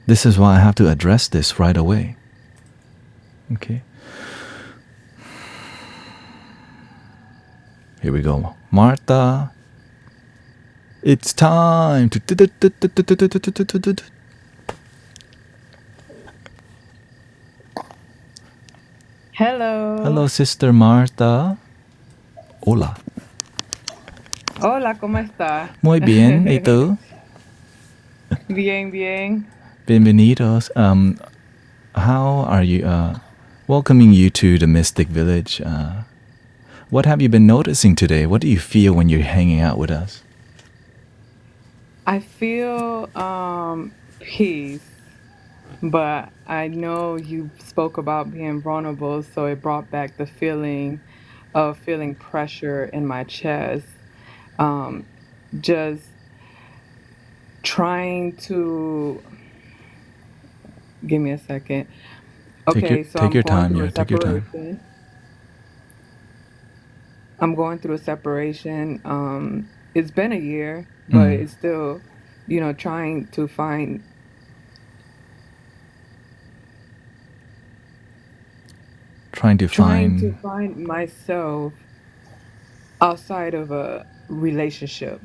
This is why I have to address this right away. Okay. Here we go. Martha, it's time to. Hello. Hello, Sister Martha. Hola. Hola, ¿cómo está? Muy bien. ¿Y tú? Bien, bien. Bienvenidos. How are you? Welcoming you to the Mystic Village. What have you been noticing today? What do you feel when you're hanging out with us? I feel peace, but I know you spoke about being vulnerable, so it brought back the feeling of feeling pressure in my chest. Um, just trying to give me a second. Okay, so Take I'm your going time. through a Yeah, take your time. separation. I'm going through a separation. It's been a year, but Mm. it's still, trying to find Trying to trying to find. find myself outside of a relationship.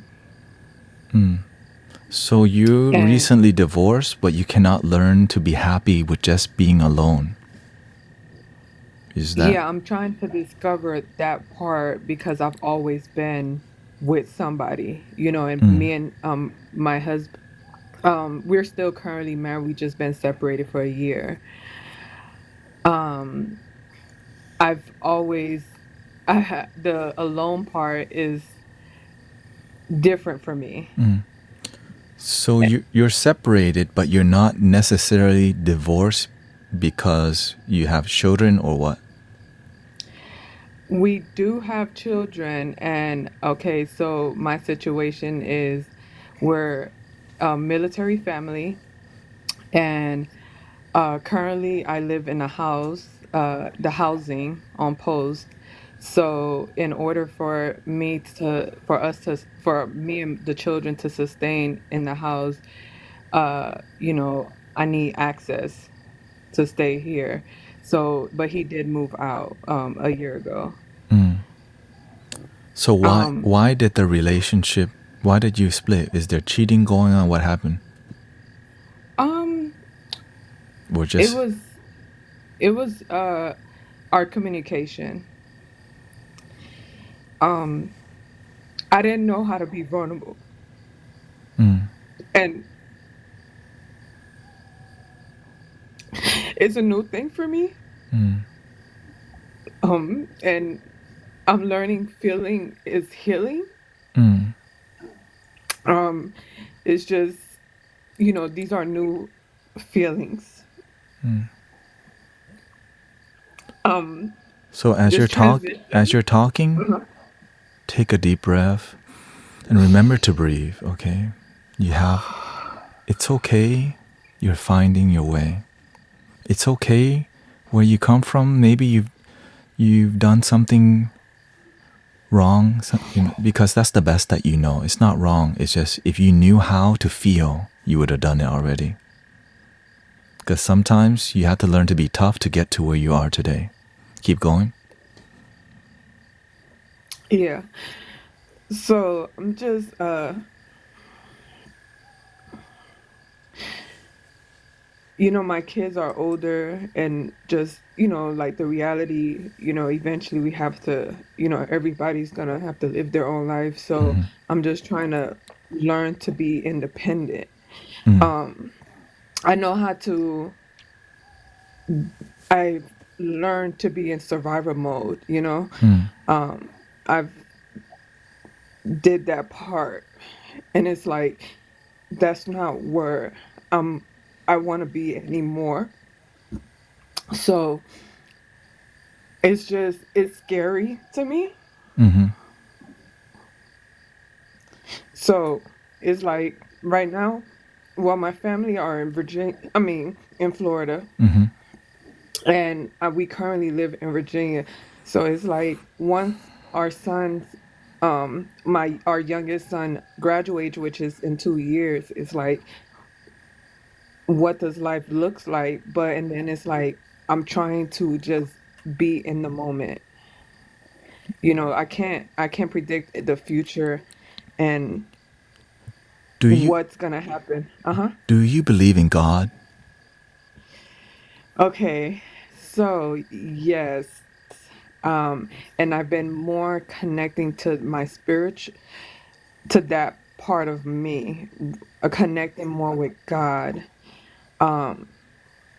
So you And recently divorced, but you cannot learn to be happy with just being alone. Is that? yeah, I'm trying to discover that part because I've always been with somebody, and Mm. me and my husband, we're still currently married. We just been separated for a year. Um I've always the alone part is different for me. So you're separated, but you're not necessarily divorced because you have children or what? We do have children, and okay, so my situation is we're a military family, and currently I live in a house, the housing on post. So in order for me and the children to sustain in the house, I need access to stay here. So, but he did move out a year ago. So Um, why did the relationship? Why did you split? Is there cheating going on? What happened? um, Or it just. was it was our communication. Um, I didn't know how to be vulnerable, and it's a new thing for me. And I'm learning feeling is healing. Um, it's just these are new feelings. Um, So this as transition. you're talking, Uh-huh. take a deep breath and remember to breathe. Okay, you have. It's okay. You're finding your way. It's okay where you come from. Maybe you've done something wrong, because that's the best that you know. It's not wrong. It's just if you knew how to feel, you would have done it already. Because sometimes you have to learn to be tough to get to where you are today. Keep going. Yeah. So I'm just my kids are older, and just like the reality, eventually we have to, everybody's gonna have to live their own life. So I'm just trying to learn to be independent. um I know how to I've learned to be in survivor mode. I've did that part, and it's like that's not where um I want to be anymore. So it's scary to me. So it's like right now, well, my family are in Virginia, I mean, in Florida, and we currently live in Virginia. So it's like once our sons, our youngest son graduates, which is in 2 years, it's like what does life looks like, but and then it's like I'm trying to just be in the moment. I can't predict the future and Do you what's gonna happen. Uh-huh. do you believe in God? Okay. So, yes. And I've been more connecting to my spirit, to that part of me, connecting more with God.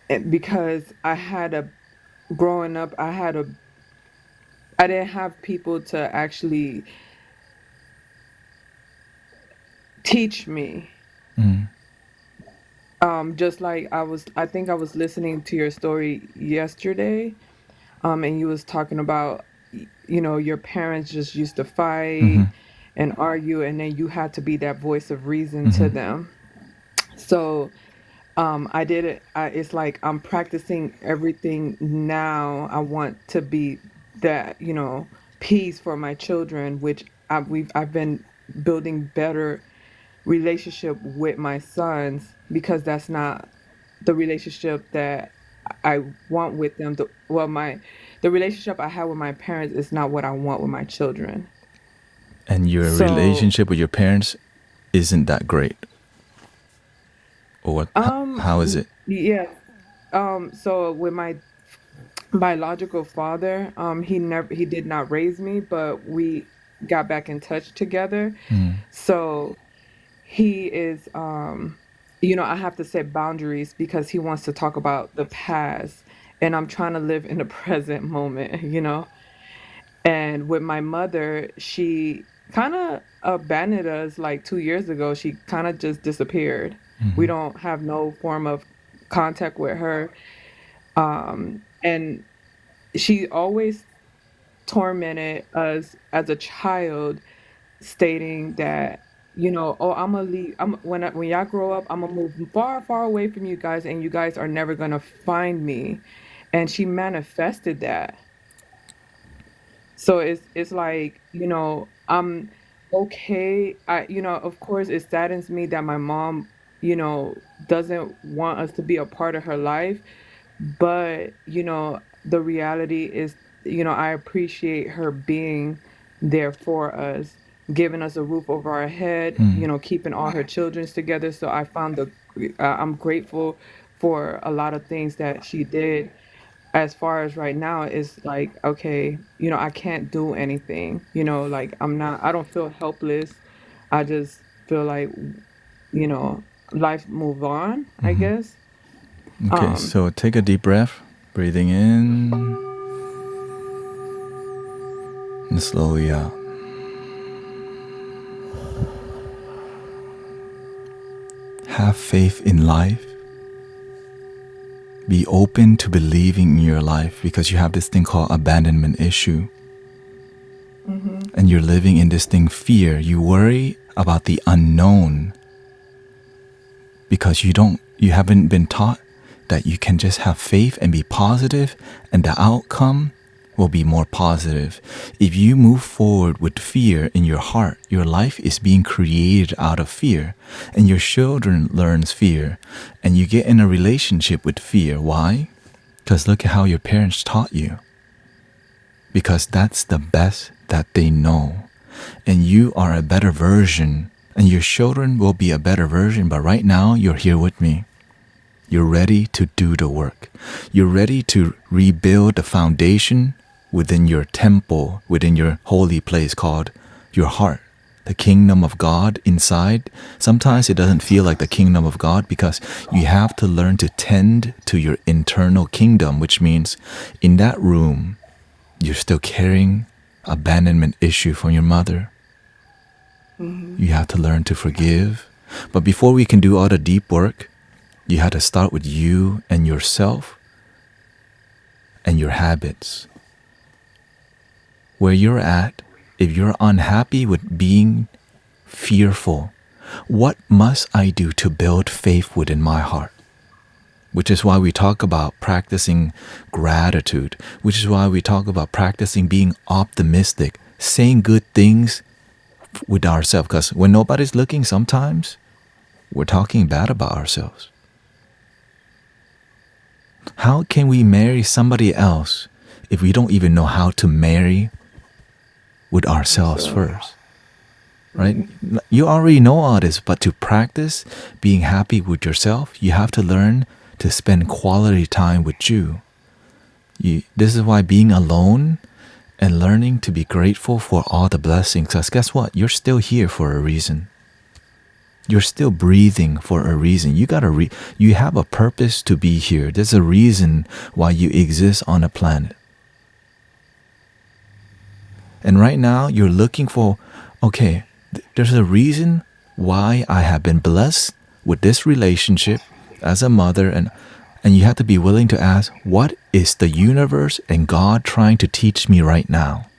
Because growing up, I didn't have people to actually teach me. Mm. Just like I think I was listening to your story yesterday, and you was talking about, your parents just used to Mm-hmm. fight and argue, and then you had to be that voice of reason to Mm-hmm. them. So I did it. It's like I'm practicing everything now. I want to be that, peace for my children, which I've been building better relationship with my sons, because that's not the relationship that I want with them. The relationship I have with my parents is not what I want with my children. And your So, relationship with your parents isn't that great, or what? How is it? yes. So with my biological father, he did not raise me, but we got back in touch together. Mm. So he is, I have to set boundaries because he wants to talk about the past, and I'm trying to live in the present moment. And with my mother, she kind of abandoned us like 2 years ago. She kind of just disappeared. We Mm-hmm. don't have no form of contact with her. And she always tormented us as a child, stating that, oh, I'm gonna leave. When y'all grow up, I'm gonna move far, far away from you guys, and you guys are never gonna find me. And she manifested that. So it's like, I'm okay. Of course, it saddens me that my mom, doesn't want us to be a part of her life. But, the reality is, I appreciate her being there for us, giving us a roof over our head, Mm. keeping all her childrens together. So I'm grateful for a lot of things that she did. As far as right now, it's like, okay, I can't do anything, like I don't feel helpless. I just feel like, you know, life move on, I Mm-hmm. guess. Okay, Um, so take a deep breath, breathing in and slowly out. Have faith in life. Be open to believing in your life because you have this thing called abandonment issue. mhm. And you're living in this thing fear. You worry about the unknown because you haven't been taught that you can just have faith and be positive and the outcome will be more positive. If you move forward with fear in your heart, your life is being created out of fear and your children learns fear and you get in a relationship with fear. Why? Because look at how your parents taught you. Because that's the best that they know. And you are a better version and your children will be a better version, but right now you're here with me. You're ready to do the work. You're ready to rebuild the foundation within your temple, within your holy place called your heart. The kingdom of God inside. Sometimes it doesn't feel like the kingdom of God because you have to learn to tend to your internal kingdom, which means in that room, you're still carrying abandonment issue from your mother. Mhm. You have to learn to forgive. But before we can do all the deep work, you have to start with you and yourself and your habits. Where you're at, if you're unhappy with being fearful, what must I do to build faith within my heart? Which is why we talk about practicing gratitude, which is why we talk about practicing being optimistic, saying good things with ourselves. Because when nobody's looking, sometimes we're talking bad about ourselves. How can we marry somebody else if we don't even know how to marry with ourselves So, first? Right? You already know all this, but to practice being happy with yourself, you have to learn to spend quality time with you. This is why being alone and learning to be grateful for all the blessings, because guess what? You're still here for a reason. You're still breathing for a reason. You have a purpose to be here. There's a reason why you exist on a planet. And right now you're looking for, okay, there's a reason why I have been blessed with this relationship as a mother, and you have to be willing to ask, what is the universe and God trying to teach me right now?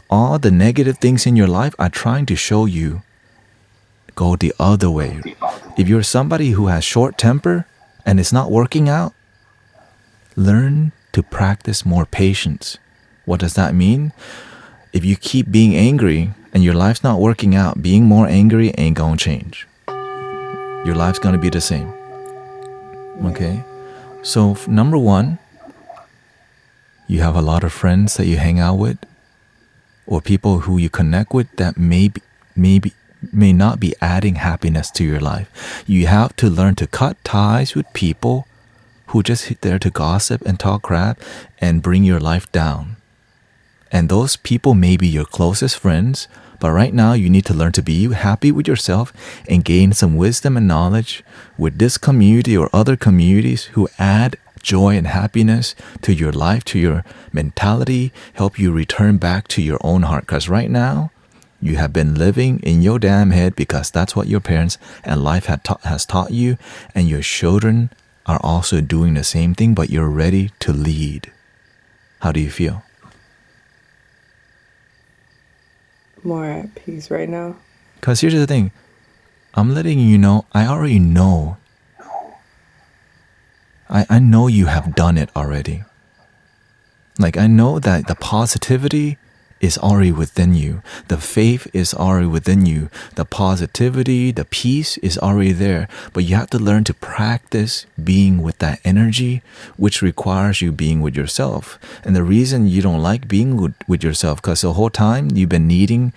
All the negative things in your life are trying to show you, go the other way. If you're somebody who has short temper and it's not working out, learn to practice more patience. What does that mean? If you keep being angry and your life's not working out, being more angry ain't gonna change. Your life's gonna be the same. Okay? So number one, you have a lot of friends that you hang out with or people who you connect with that may not be adding happiness to your life. You have to learn to cut ties with people who just sit there to gossip and talk crap and bring your life down. And those people may be your closest friends, but right now you need to learn to be happy with yourself and gain some wisdom and knowledge with this community or other communities who add joy and happiness to your life, to your mentality, help you return back to your own heart. Because right now, you have been living in your damn head because that's what your parents and life has taught you, and your children are also doing the same thing, but you're ready to lead. How do you feel? more at peace right now. Because here's the thing. I'm letting you know, I already know. I know you have done it already. Like, I know that the positivity is already within you. The faith is already within you. The positivity, the peace is already there. But you have to learn to practice being with that energy, which requires you being with yourself. And the reason you don't like being with yourself, because the whole time you've been needing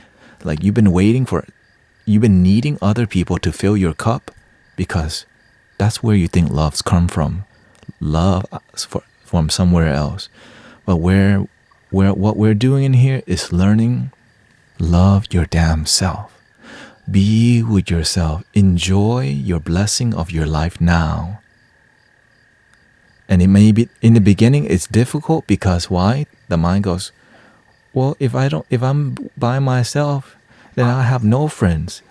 other people to fill your cup, because that's where you think love's come from. Love from somewhere else. But what we're doing in here is learning, love your damn self. Be with yourself. Enjoy your blessing of your life now. And it may be, in the beginning, it's difficult because why? The mind goes, well, if I'm by myself, then I have no friends.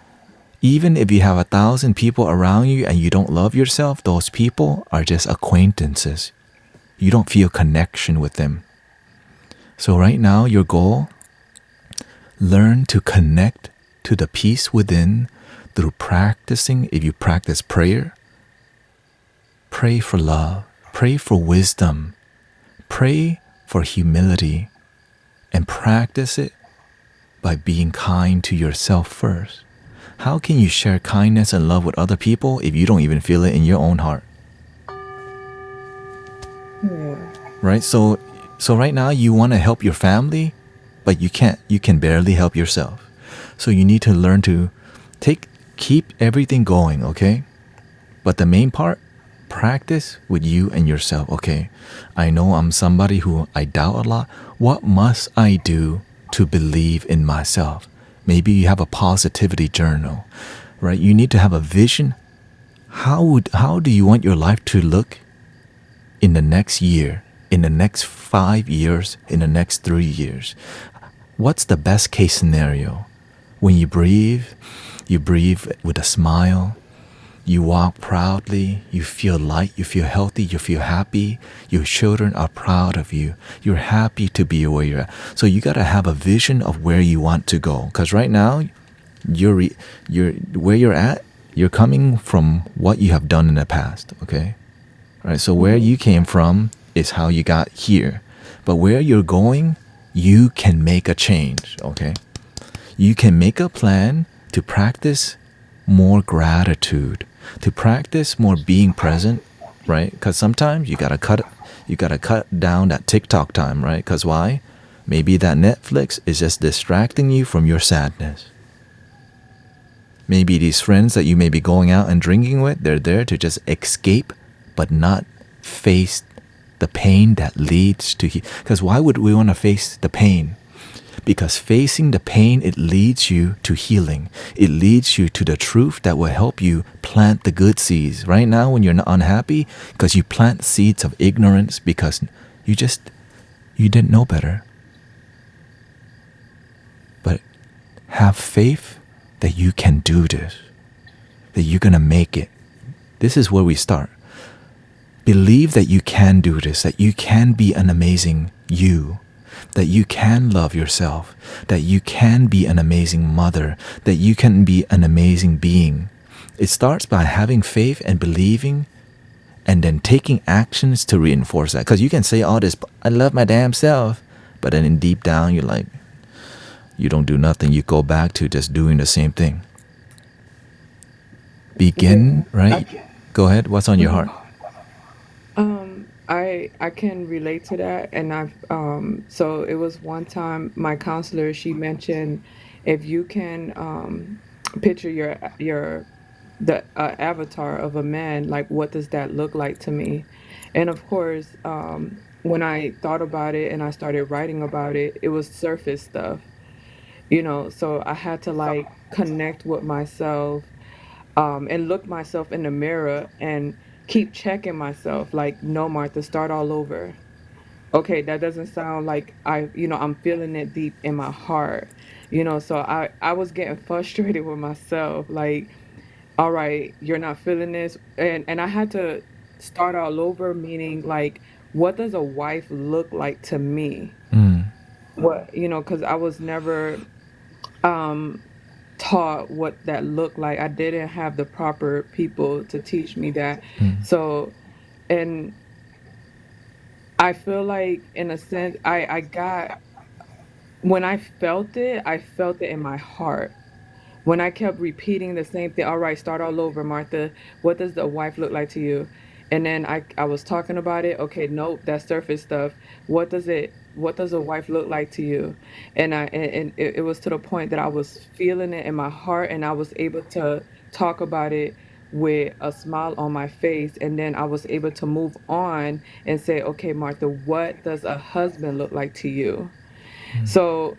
Even if you have 1,000 people around you and you don't love yourself, those people are just acquaintances. You don't feel connection with them. So right now, your goal, learn to connect to the peace within through practicing. If you practice prayer, pray for love, pray for wisdom, pray for humility, and practice it by being kind to yourself first. How can you share kindness and love with other people if you don't even feel it in your own heart? Yeah. Right? So right now you want to help your family, but you can't. You can barely help yourself. So you need to learn to keep everything going, okay? But the main part, practice with you and yourself, okay? I know I'm somebody who I doubt a lot. What must I do to believe in myself? Maybe you have a positivity journal, right? You need to have a vision. How do you want your life to look in the next year, in the next 5 years, in the next 3 years? What's the best case scenario? When you breathe with a smile. You walk proudly, you feel light, you feel healthy, you feel happy. Your children are proud of you. You're happy to be where you're at. So you got to have a vision of where you want to go. Because right now, you're where you're at, you're coming from what you have done in the past, okay? All right, so where you came from is how you got here. But where you're going, you can make a change, okay? You can make a plan to practice more gratitude, to practice more being present, right? Because sometimes you gotta cut down that TikTok time, right? Because why? Maybe that Netflix is just distracting you from your sadness. Maybe these friends that you may be going out and drinking with, they're there to just escape, but not face the pain that leads to because why would we want to face the pain? Because facing the pain, it leads you to healing. It leads you to the truth that will help you plant the good seeds. Right now, when you're not unhappy, because you plant seeds of ignorance because you didn't know better. But have faith that you can do this, that you're going to make it. This is where we start. Believe that you can do this, that you can be an amazing you, that you can love yourself, that you can be an amazing mother, that you can be an amazing being. It starts by having faith and believing and then taking actions to reinforce that. Because you can say all this, I love my damn self, but then in deep down, you're like, you don't do nothing. You go back to just doing the same thing. Begin, right? Go ahead. What's on your heart? I can relate to that, and I've so it was one time my counselor, she mentioned if you can picture your the avatar of a man, like what does that look like to me? And of course, when I thought about it and I started writing about it, it was surface stuff, so I had to like connect with myself, and look myself in the mirror and keep checking myself, like, no, Martha, start all over. Okay, that doesn't sound like I'm feeling it deep in my heart, so I was getting frustrated with myself, like, all right, you're not feeling this, and I had to start all over, meaning like, what does a wife look like to me? What, because I was never um taught what that looked like. I didn't have the proper people to teach me that. So, and I feel like in a sense, I got, when I felt it in my heart. When I kept repeating the same thing, all right, start all over, Martha. What does the wife look like to you? And then I was talking about it. Okay, nope, that's surface stuff. What does a wife look like to you? And it was to the point that I was feeling it in my heart, and I was able to talk about it with a smile on my face, and then I was able to move on and say, okay, Martha, what does a husband look like to you? So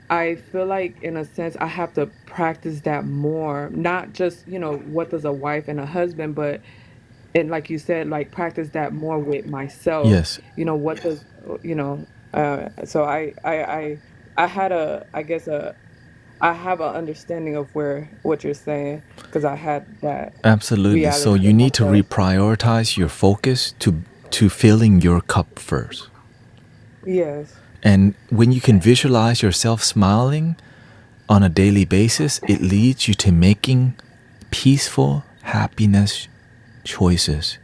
I feel like, in a sense, I have to practice that more. Not just, what does a wife and a husband, but, and like you said, like practice that more with myself. Yes, What does, so I had I guess I have an understanding of what you're saying, because I had that absolutely. So reality you of need to myself. reprioritize your focus to filling your cup first. Yes. And when you can visualize yourself smiling on a daily basis, it leads you to making peaceful happiness choices.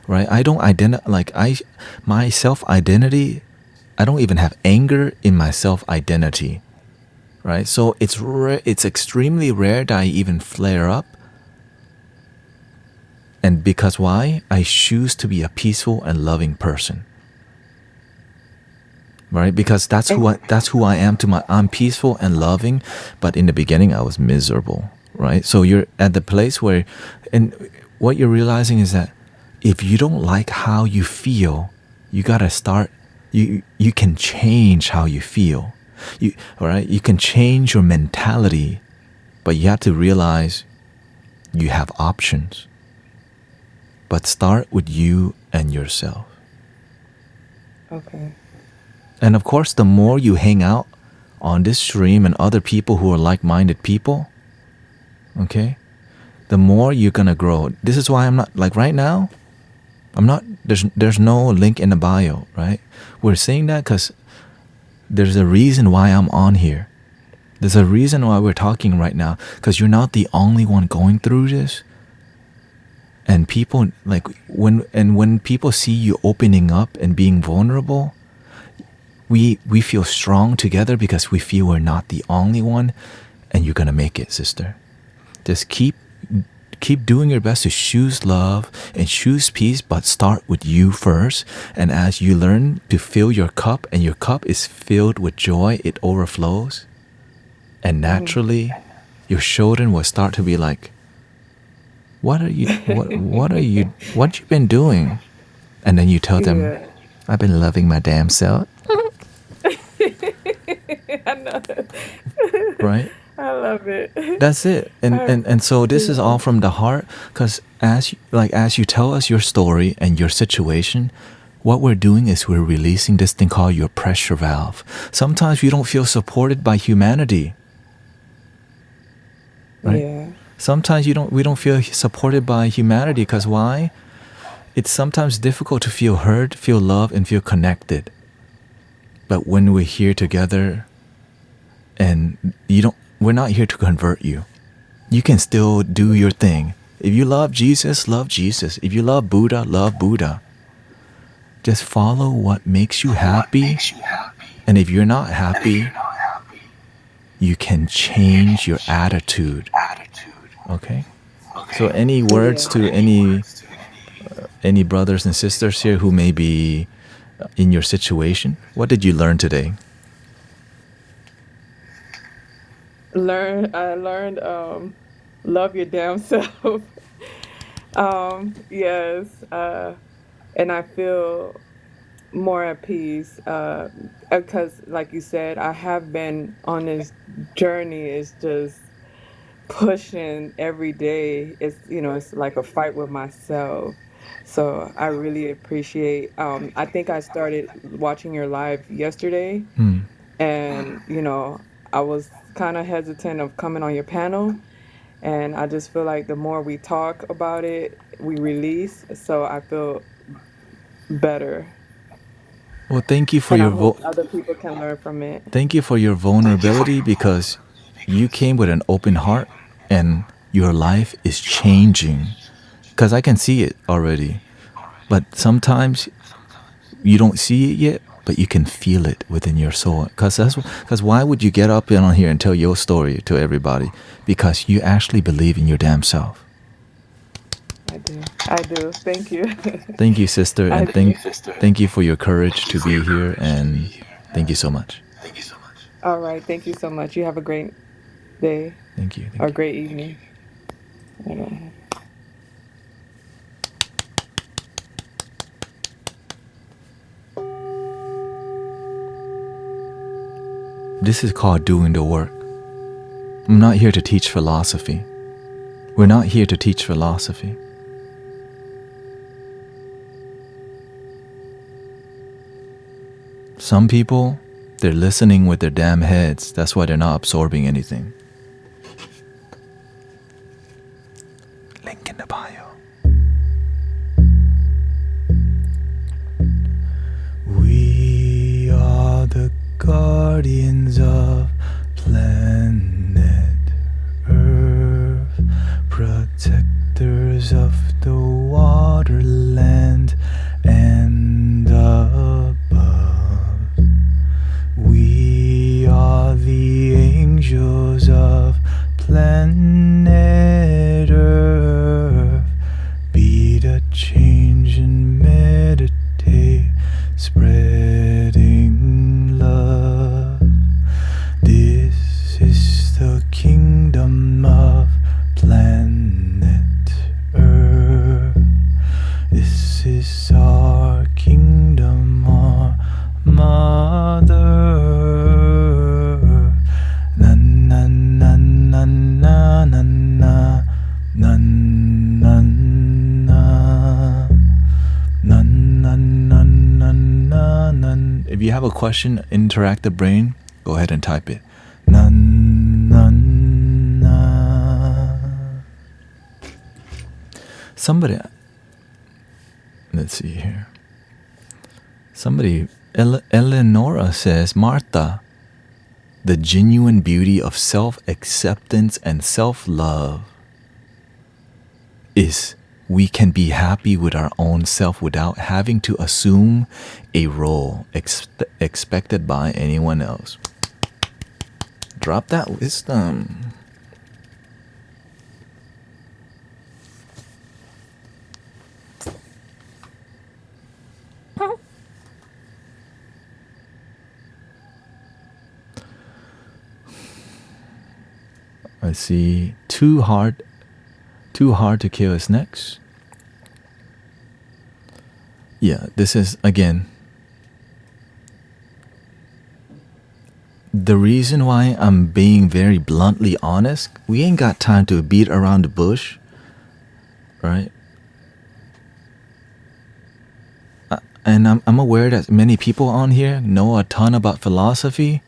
Right? I don't identify my self identity. I don't even have anger in my self identity. Right? So it's extremely rare that I even flare up. And because why? I choose to be a peaceful and loving person. Right? Because that's And who I am I'm peaceful and loving, but in the beginning I was miserable, right? So you're at the place where, and what you're realizing is that if you don't like how you feel, you got to start, you can change how you feel. All right? You can change your mentality, but you have to realize you have options. But start with you and yourself. okay. And of course, the more you hang out on this stream and other people who are like-minded people, okay, the more you're gonna grow. This is why I'm not, like, right now, there's no link in the bio, right? We're saying that because there's a reason why I'm on here. There's a reason why we're talking right now, because you're not the only one going through this. And people, like, when people see you opening up and being vulnerable, we feel strong together because we feel we're not the only one, and you're gonna make it, sister. Just keep keep doing your best to choose love and choose peace, but start with you first. And as you learn to fill your cup, and your cup is filled with joy, it overflows. And naturally, your children will start to be like, what you been doing? And then you tell them, Yeah. I've been loving my damn self. I know. Right? I love it. That's it. And, I, and and so this is all from the heart, because as you tell us your story and your situation, what we're doing is we're releasing this thing called your pressure valve. Sometimes we don't feel supported by humanity, right? yeah. Sometimes we don't feel supported by humanity, because why? It's sometimes difficult to feel heard, feel loved, and feel connected. But when we're here together, and we're not here to convert you. You can still do your thing. If you love Jesus, love Jesus. If you love Buddha, love Buddha. Just follow what makes you happy. And if you're not happy, you can change your attitude. Okay? So any words to any brothers and sisters here who may be in your situation? What did you learn today? I learned love your damn self. Yes. And I feel more at peace because like you said, I have been on this journey. It's just pushing every day. It's like a fight with myself. So I really appreciate I think I started watching your live yesterday, and I was kind of hesitant of coming on your panel, and I just feel like the more we talk about it, we release, so I feel better, Well, thank you for and I your hope other people can learn from it. thank you for your vulnerability, because you came with an open heart and your life is changing. Because I can see it already. But sometimes you don't see it yet, but you can feel it within your soul. Because why would you get up and on here and tell your story to everybody? Because you actually believe in your damn self. I do. Thank you. Thank you, sister, I and do. thank you for your courage to be here, and thank you so much. All right. Thank you so much. You have a great day Thank you. or Thank you. great evening. Bye-bye. This is called doing the work. I'm not here to teach philosophy. We're not here to teach philosophy. Some people, they're listening with their damn heads. That's why they're not absorbing anything. Link in the bio. We are the guardians of planet Earth, protectors of the water, land, and above. We are the angels of planet Earth. Be the change and meditate, spreading love. This is the kingdom of planet Earth. This is our kingdom, our mother. Na na na na na na na na na na na na na na. If you have a question, interactive brain, go ahead and type it. Na na na. Somebody, let's see here. Somebody, Eleonora says, Martha, the genuine beauty of self-acceptance and self-love is we can be happy with our own self without having to assume a role expected by anyone else. Drop that wisdom. I see too hard to kill is next. Yeah, this is again the reason why I'm being very bluntly honest. We ain't got time to beat around the bush, right? And I'm aware that many people on here know a ton about philosophy.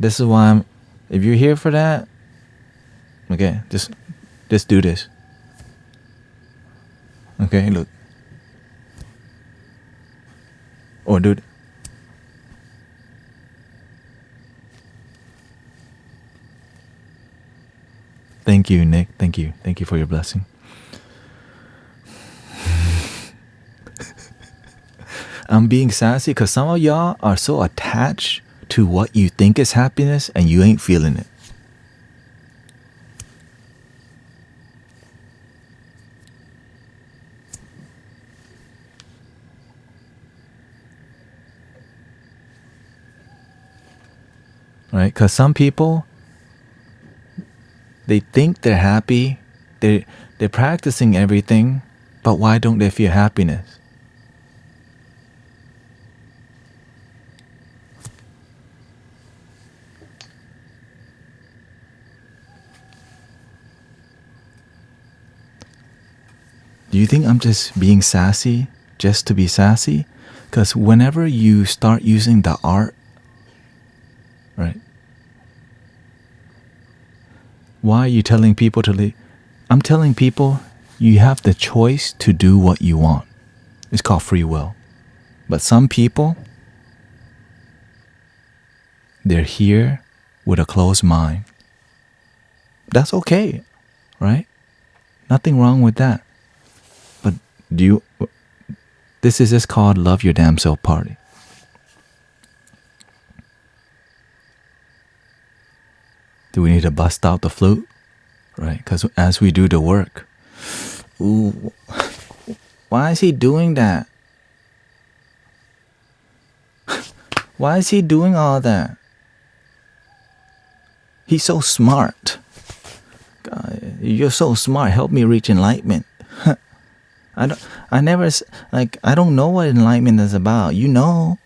This is why if you're here for that, okay, just do this. Okay, look. Or dude. Thank you, Nick. Thank you. Thank you for your blessing. I'm being sassy because some of y'all are so attached to what you think is happiness and you ain't feeling it. Right? Because some people, they think they're happy, they're practicing everything, but why don't they feel happiness? Do you think I'm just being sassy just to be sassy? Because whenever you start using the art, right? Why are you telling people to leave? I'm telling people you have the choice to do what you want. It's called free will. But some people, they're here with a closed mind. That's okay, right? Nothing wrong with that. But this is just called love your damn self party. Do we need to bust out the flute? Right? Because as we do the work, ooh, why is he doing that? Why is he doing all that? He's so smart. God, you're so smart. Help me reach enlightenment. I don't know what enlightenment is about. You know.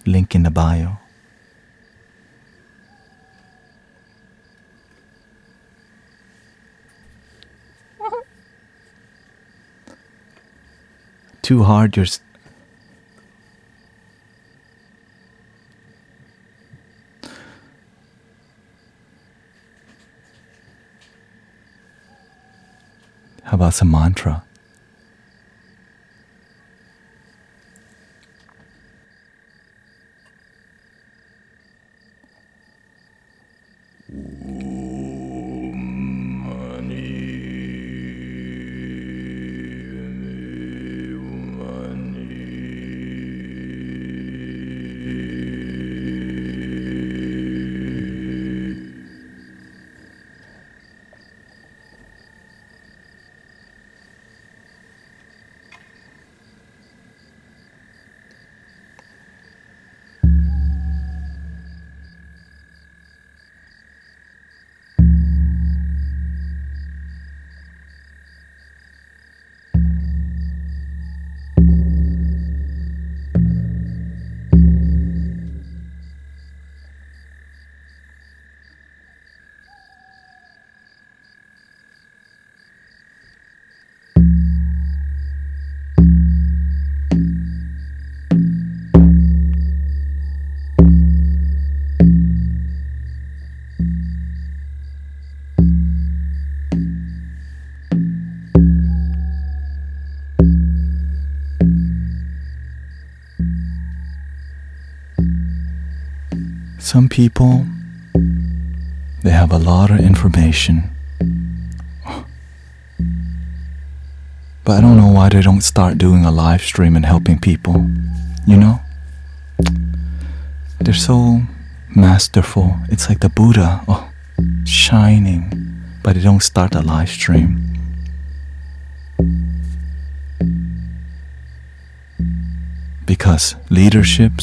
Link in the bio. Too hard, you're... How about some mantra? Some people, they have a lot of information. But I don't know why they don't start doing a live stream and helping people. You know? They're so masterful. It's like the Buddha, shining. But they don't start a live stream. because leadership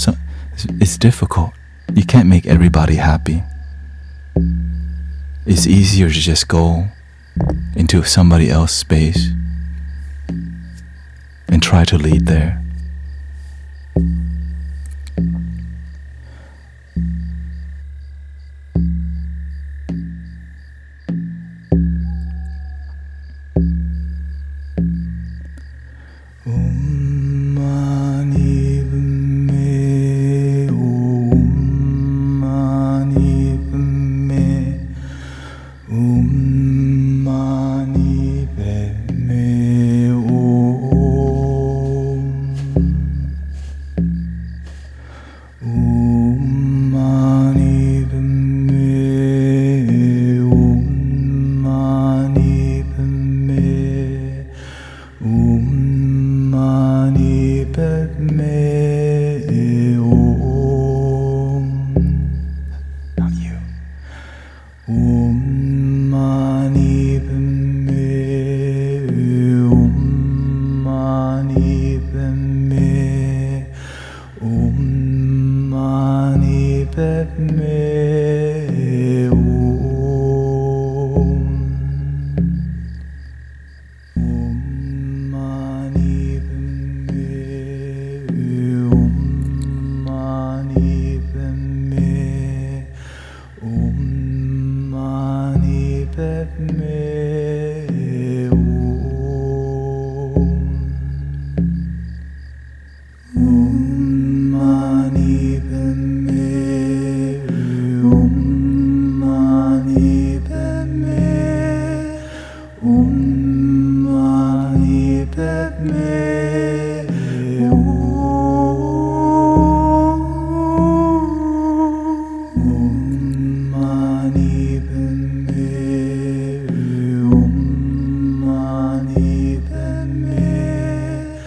is difficult. You can't make everybody happy. It's easier to just go into somebody else's space and try to lead there.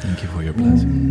Thank you for your blessing.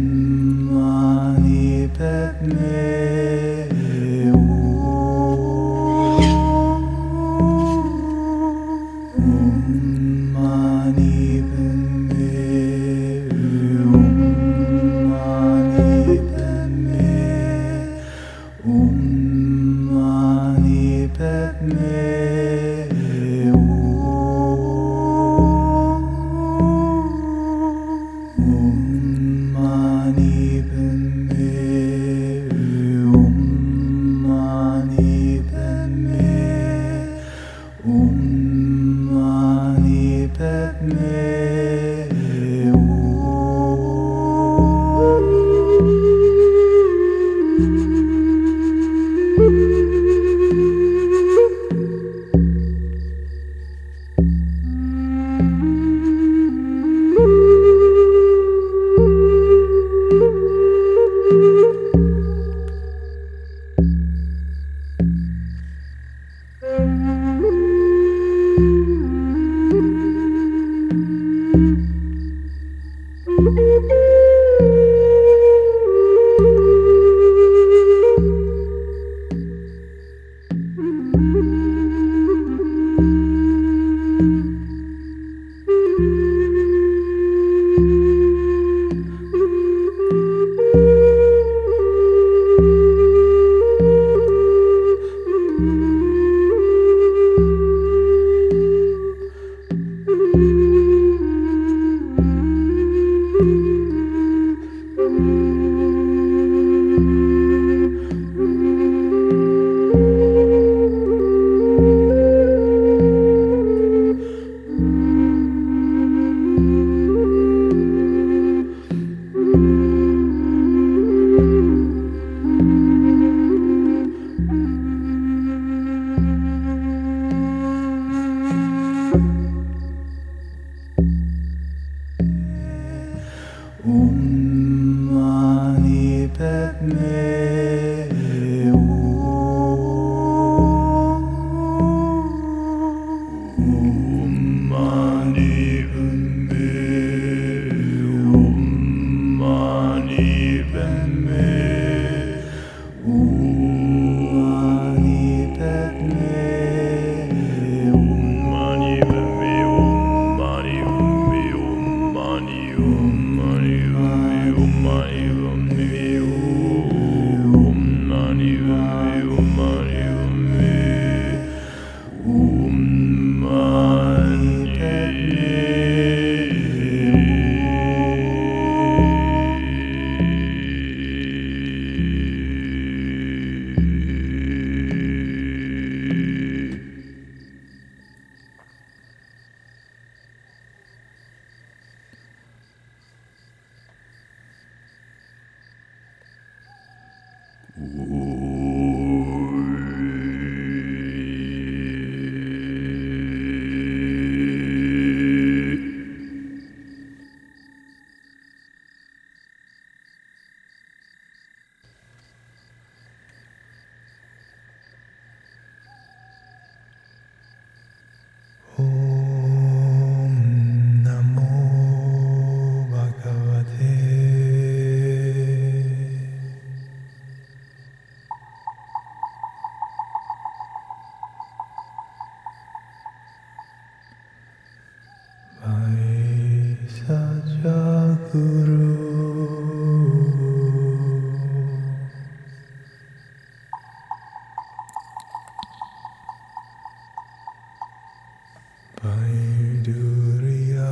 Vaiduriya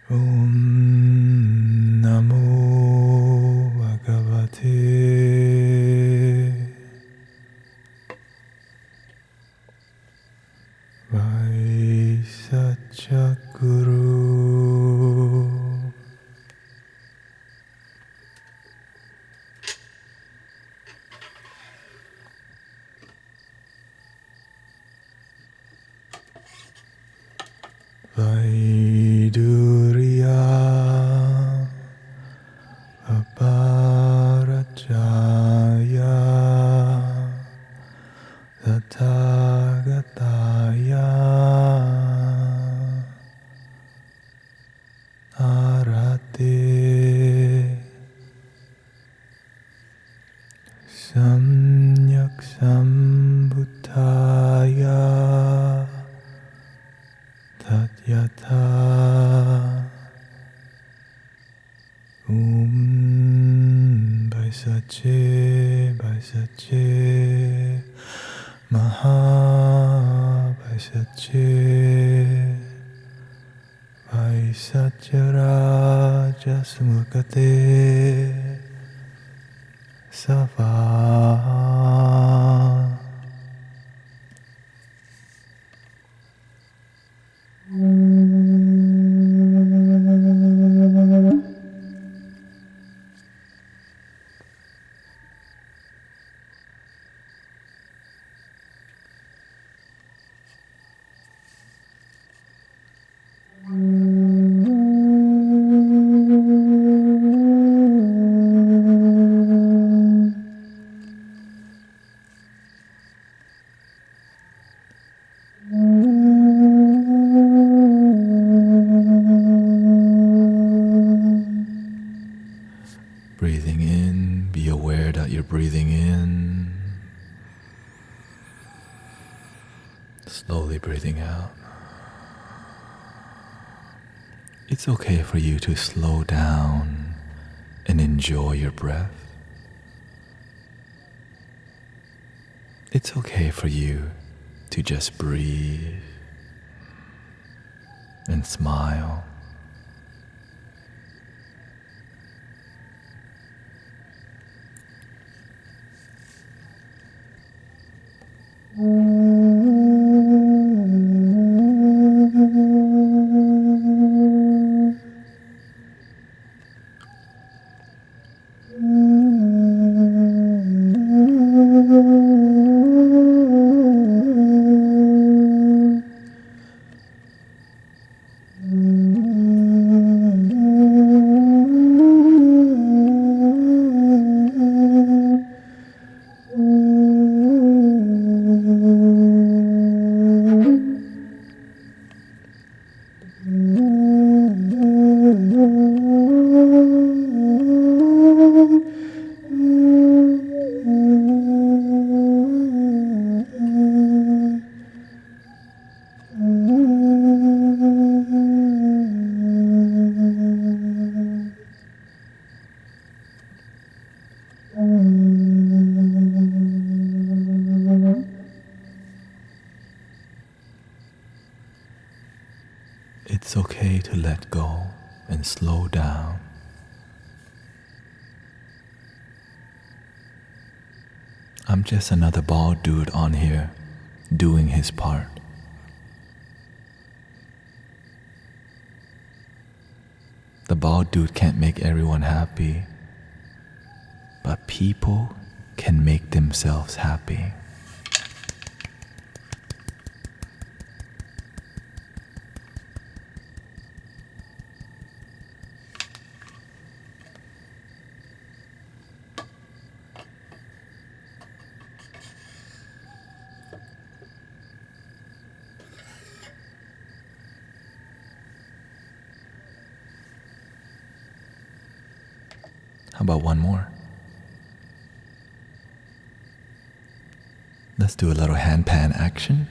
Om Namo Bhagavate Vaisachakuru Vaiduriya Aparajaya Tathagataya Arate Samyak Sambuddhaya Tatyatha Baisache Baisache Maha Baisache Vaisacharaja Sumukate Sava. Breathing in, be aware that you're breathing in. Slowly breathing out. It's okay for you to slow down and enjoy your breath. It's okay for you to just breathe and smile. It's okay to let go and slow down. I'm just another bald dude on here doing his part. The bald dude can't make everyone happy, but people can make themselves happy. How about one more? Let's do a little hand pan action.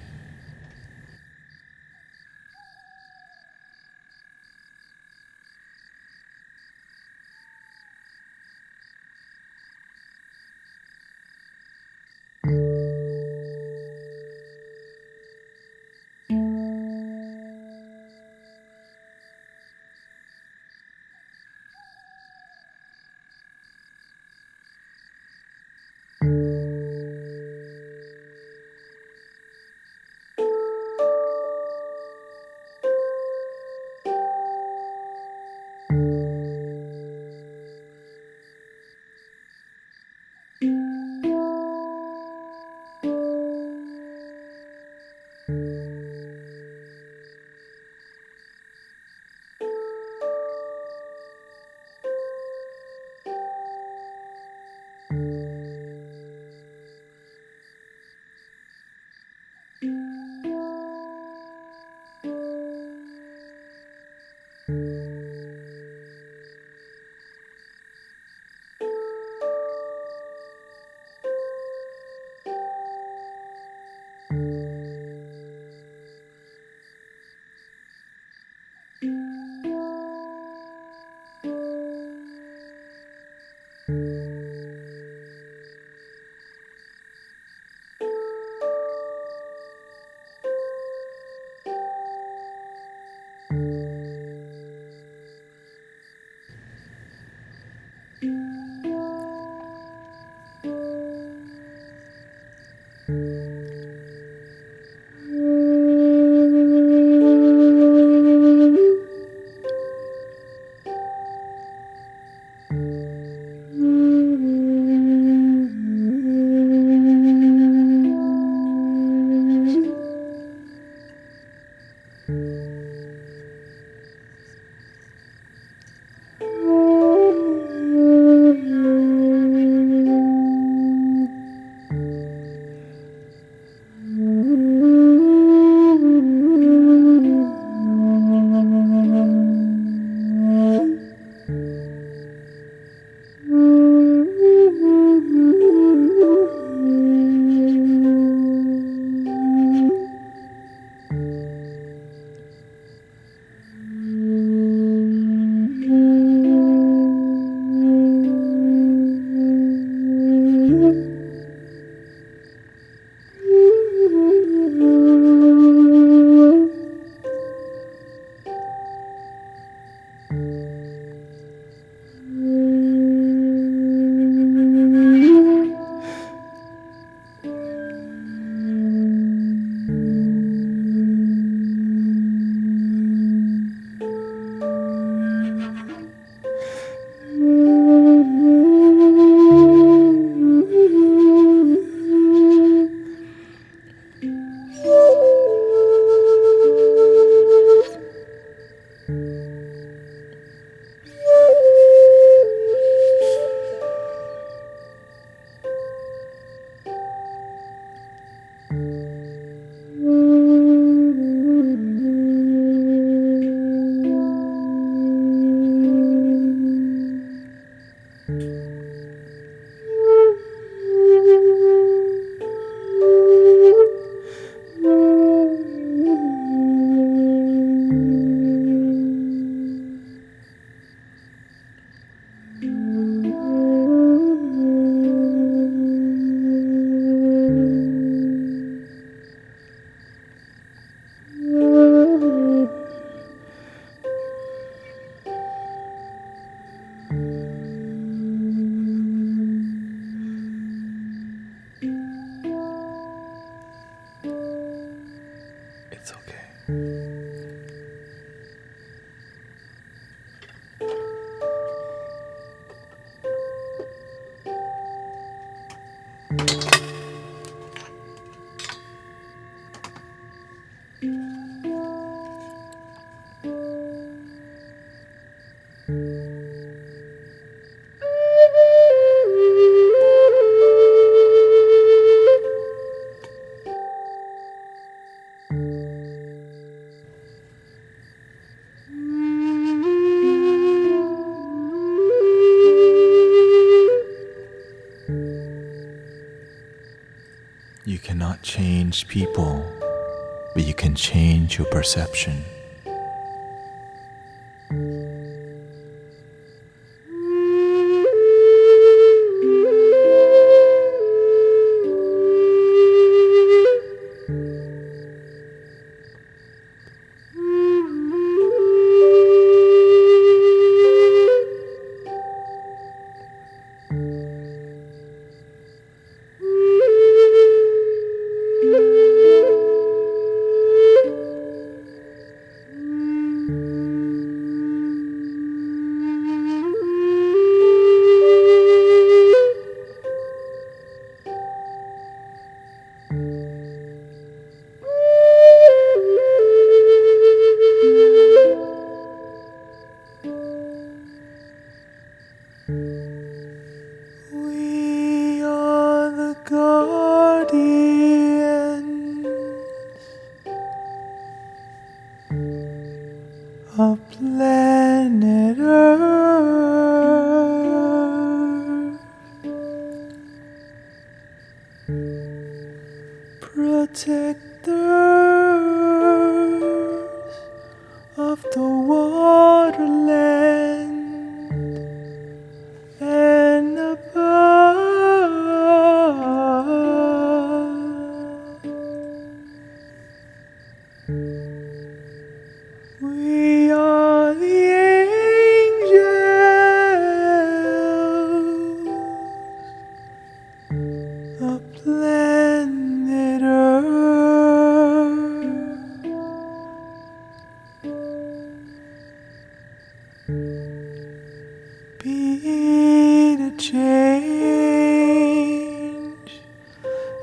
cannot change people, but you can change your perception. We are the guardians of planet Earth, protectors of the waterland and above. We are the angels of planet Earth. Be the change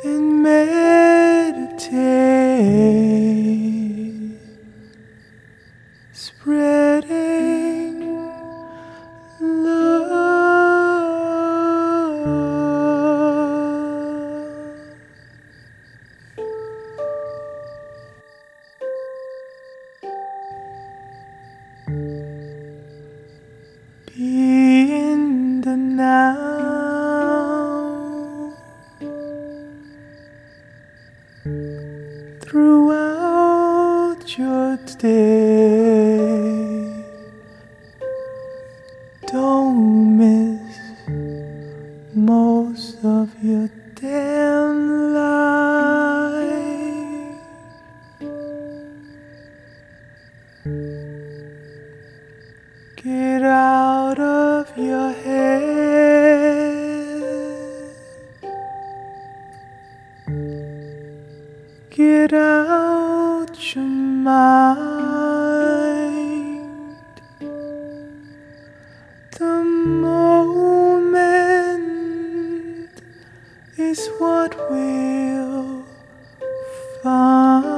and meditate, spreading love. Be in the now throughout your day. Don't miss most of your damn life. Get out of your head. Get out your mind. The moment is what we'll find.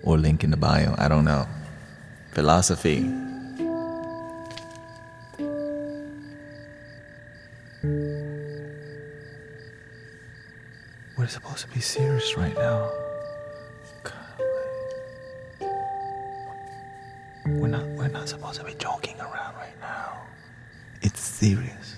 Or link in the bio, I don't know. Philosophy. We're supposed to be serious right now. We're not supposed to be joking around right now. It's serious.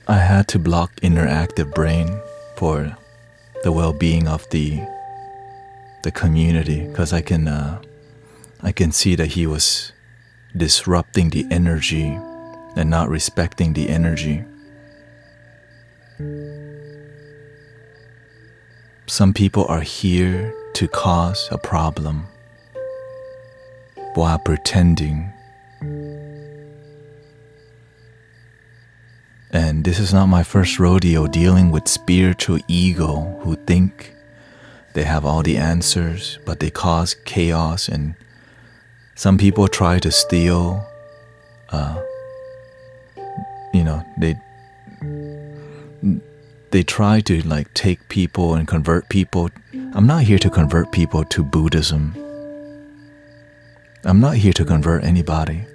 I had to block interactive brain for the well-being of the community, because I can see that he was disrupting the energy and not respecting the energy. Some people are here to cause a problem while pretending. And this is not my first rodeo dealing with spiritual ego who think they have all the answers, but they cause chaos. And some people try to steal, they try to like take people and convert people. I'm not here to convert people to Buddhism. I'm not here to convert anybody.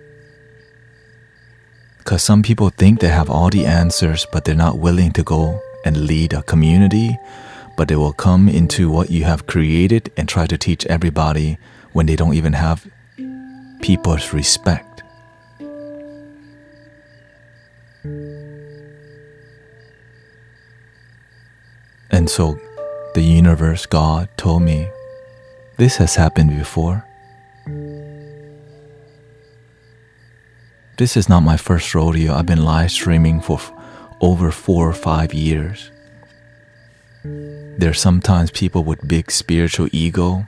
Because some people think they have all the answers, but they're not willing to go and lead a community. But they will come into what you have created and try to teach everybody when they don't even have people's respect. And so the universe, God, told me, this has happened before. This is not my first rodeo. I've been live streaming for over 4 or 5 years. There are sometimes people with big spiritual ego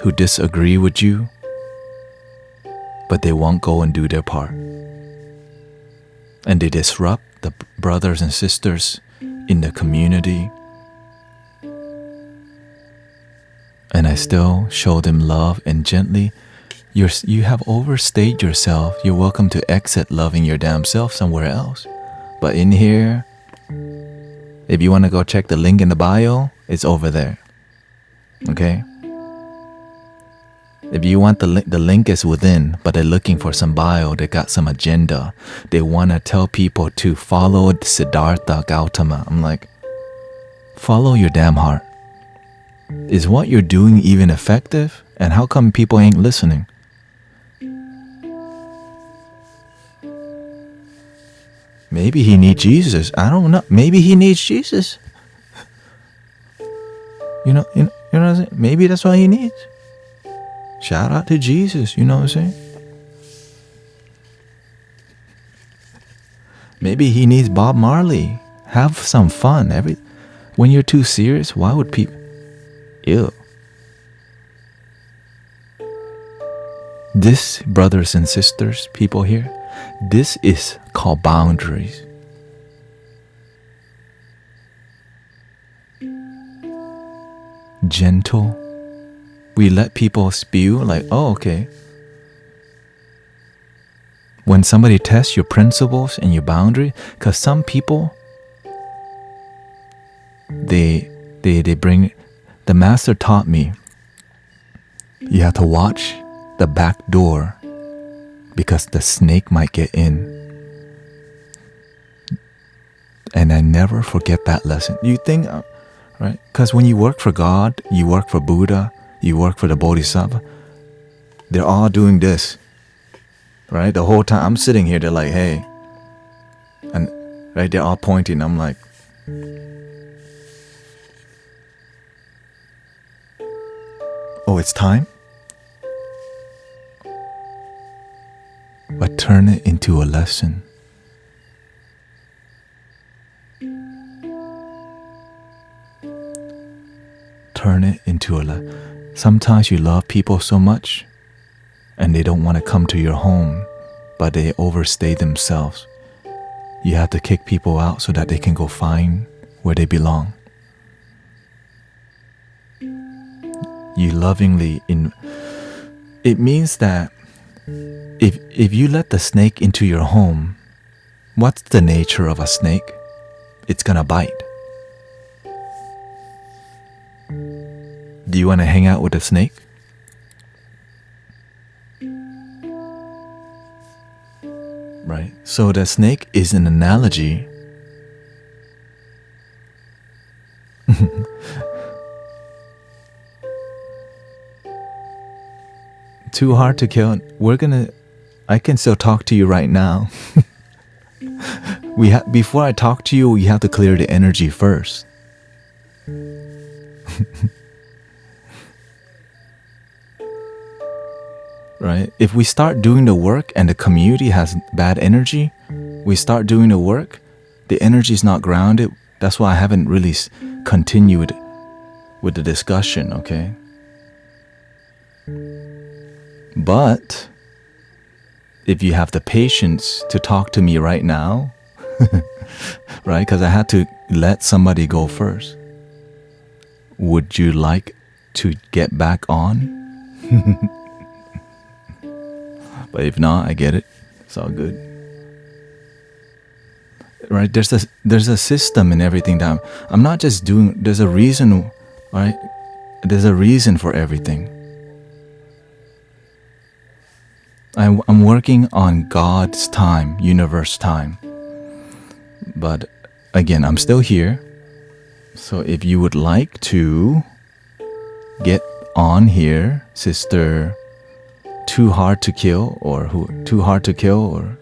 who disagree with you, but they won't go and do their part. And they disrupt the brothers and sisters in the community. And I still show them love and gently. You have overstayed yourself. You're welcome to exit loving your damn self somewhere else. But in here, if you want to go check the link in the bio, it's over there. Okay? If you want the link is within, but they're looking for some bio, they got some agenda. They want to tell people to follow Siddhartha Gautama. I'm like, follow your damn heart. Is what you're doing even effective? And how come people ain't listening? Maybe he needs Jesus. I don't know. Maybe he needs Jesus. You know what I'm saying? Maybe that's what he needs. Shout out to Jesus, you know what I'm saying? Maybe he needs Bob Marley. Have some fun. When you're too serious, why would people... Ew. This, brothers and sisters, people here, this is called boundaries. Gentle. We let people spew like, oh, okay. When somebody tests your principles and your boundary, because some people, they bring, the master taught me, you have to watch the back door because the snake might get in. And I never forget that lesson. You think, right? Because when you work for God, you work for Buddha, you work for the Bodhisattva, they're all doing this, right? The whole time I'm sitting here, they're like, hey, and right, they're all pointing. I'm like, oh, it's time? But turn it into a lesson. Turn it into a lesson. Sometimes you love people so much and they don't want to come to your home, but they overstay themselves. You have to kick people out so that they can go find where they belong. You lovingly it means that if you let the snake into your home, what's the nature of a snake? It's gonna bite. Do you want to hang out with a snake? Right? So the snake is an analogy. Too hard to kill. I can still talk to you right now. Before I talk to you, we have to clear the energy first. Right? If we start doing the work and the community has bad energy, we start doing the work, the energy is not grounded. That's why I haven't really continued with the discussion, okay? But if you have the patience to talk to me right now, right? Because I had to let somebody go first. Would you like to get back on? But if not, I get it. It's all good. Right? There's a system in everything that I'm not just doing. There's a reason, right? There's a reason for everything. I'm working on God's time, universe time. But again, I'm still here. So if you would like to get on here, Sister Too Hard to Kill, or Too Hard to Kill, or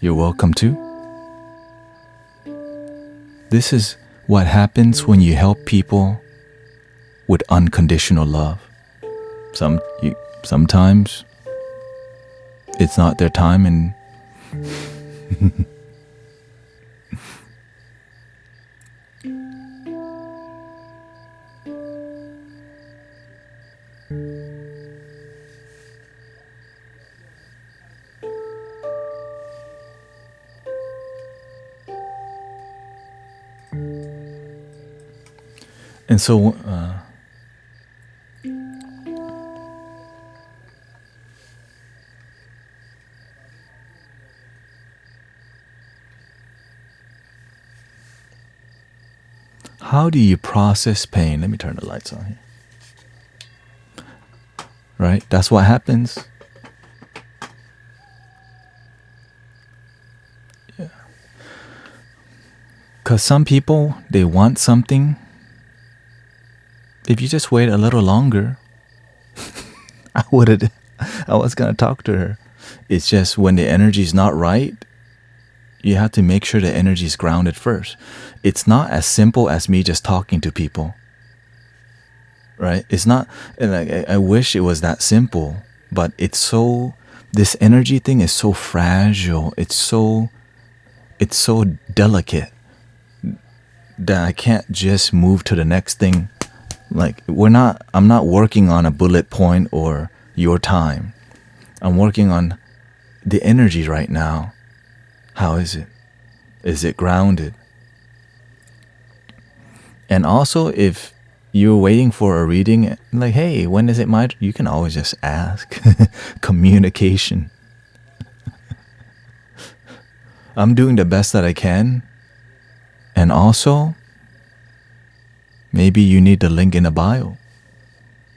you're welcome to. This is what happens when you help people with unconditional love. Sometimes it's not their time, and and so how do you process pain? Let me turn the lights on here. Right? That's what happens. Yeah. Because some people, they want something. If you just wait a little longer, I was going to talk to her. It's just when the energy is not right, you have to make sure the energy is grounded first. It's not as simple as me just talking to people. Right? It's not, and I wish it was that simple, but this energy thing is so fragile. It's so delicate that I can't just move to the next thing. Like I'm not working on a bullet point or your time. I'm working on the energy right now. How is it? Is it grounded? And also, if you're waiting for a reading, like, hey, when is it my turn? You can always just ask. Communication. I'm doing the best that I can. And also, maybe you need the link in the bio,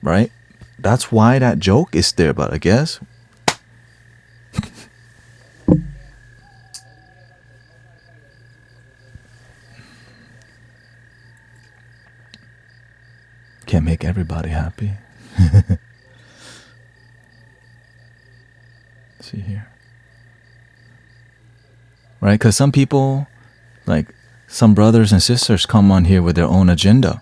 right? That's why that joke is there, but I guess can't make everybody happy. Let's see here. Right? Because some people, like some brothers and sisters, come on here with their own agenda.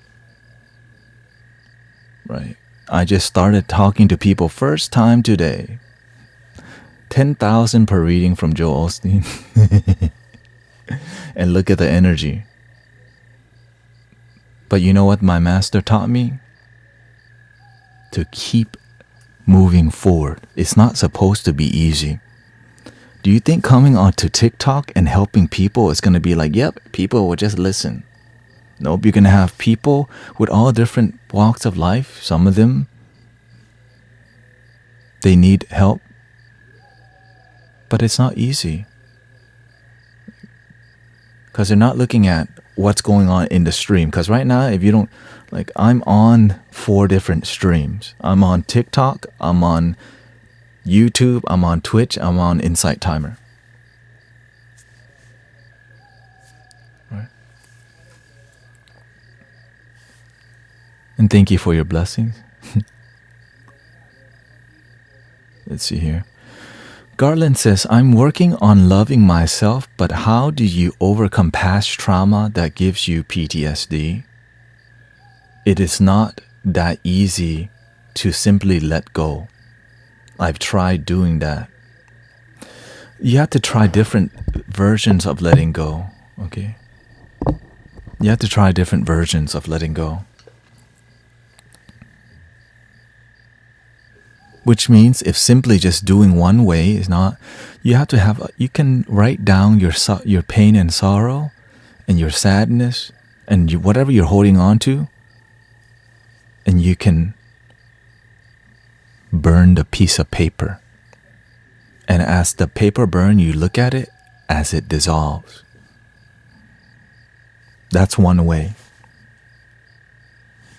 Right? I just started talking to people first time today. 10,000 per reading from Joel Osteen. And look at the energy. But you know what my master taught me? To keep moving forward. It's not supposed to be easy. Do you think coming onto TikTok and helping people is going to be like, yep, people will just listen? Nope, you're going to have people with all different walks of life. Some of them, they need help. But it's not easy. Because they're not looking at what's going on in the stream. Because right now, if you don't, like, I'm on 4 different streams. I'm on TikTok, I'm on YouTube, I'm on Twitch, I'm on Insight Timer. Right. And thank you for your blessings. Let's see here. Garland says, I'm working on loving myself, but how do you overcome past trauma that gives you PTSD? It is not that easy to simply let go. I've tried doing that. You have to try different versions of letting go, okay? You have to try different versions of letting go. Which means if simply just doing one way is not, you have to have, you can write down your pain and sorrow and your sadness and whatever you're holding on to, and you can burn the piece of paper. And as the paper burns, you look at it as it dissolves. That's one way.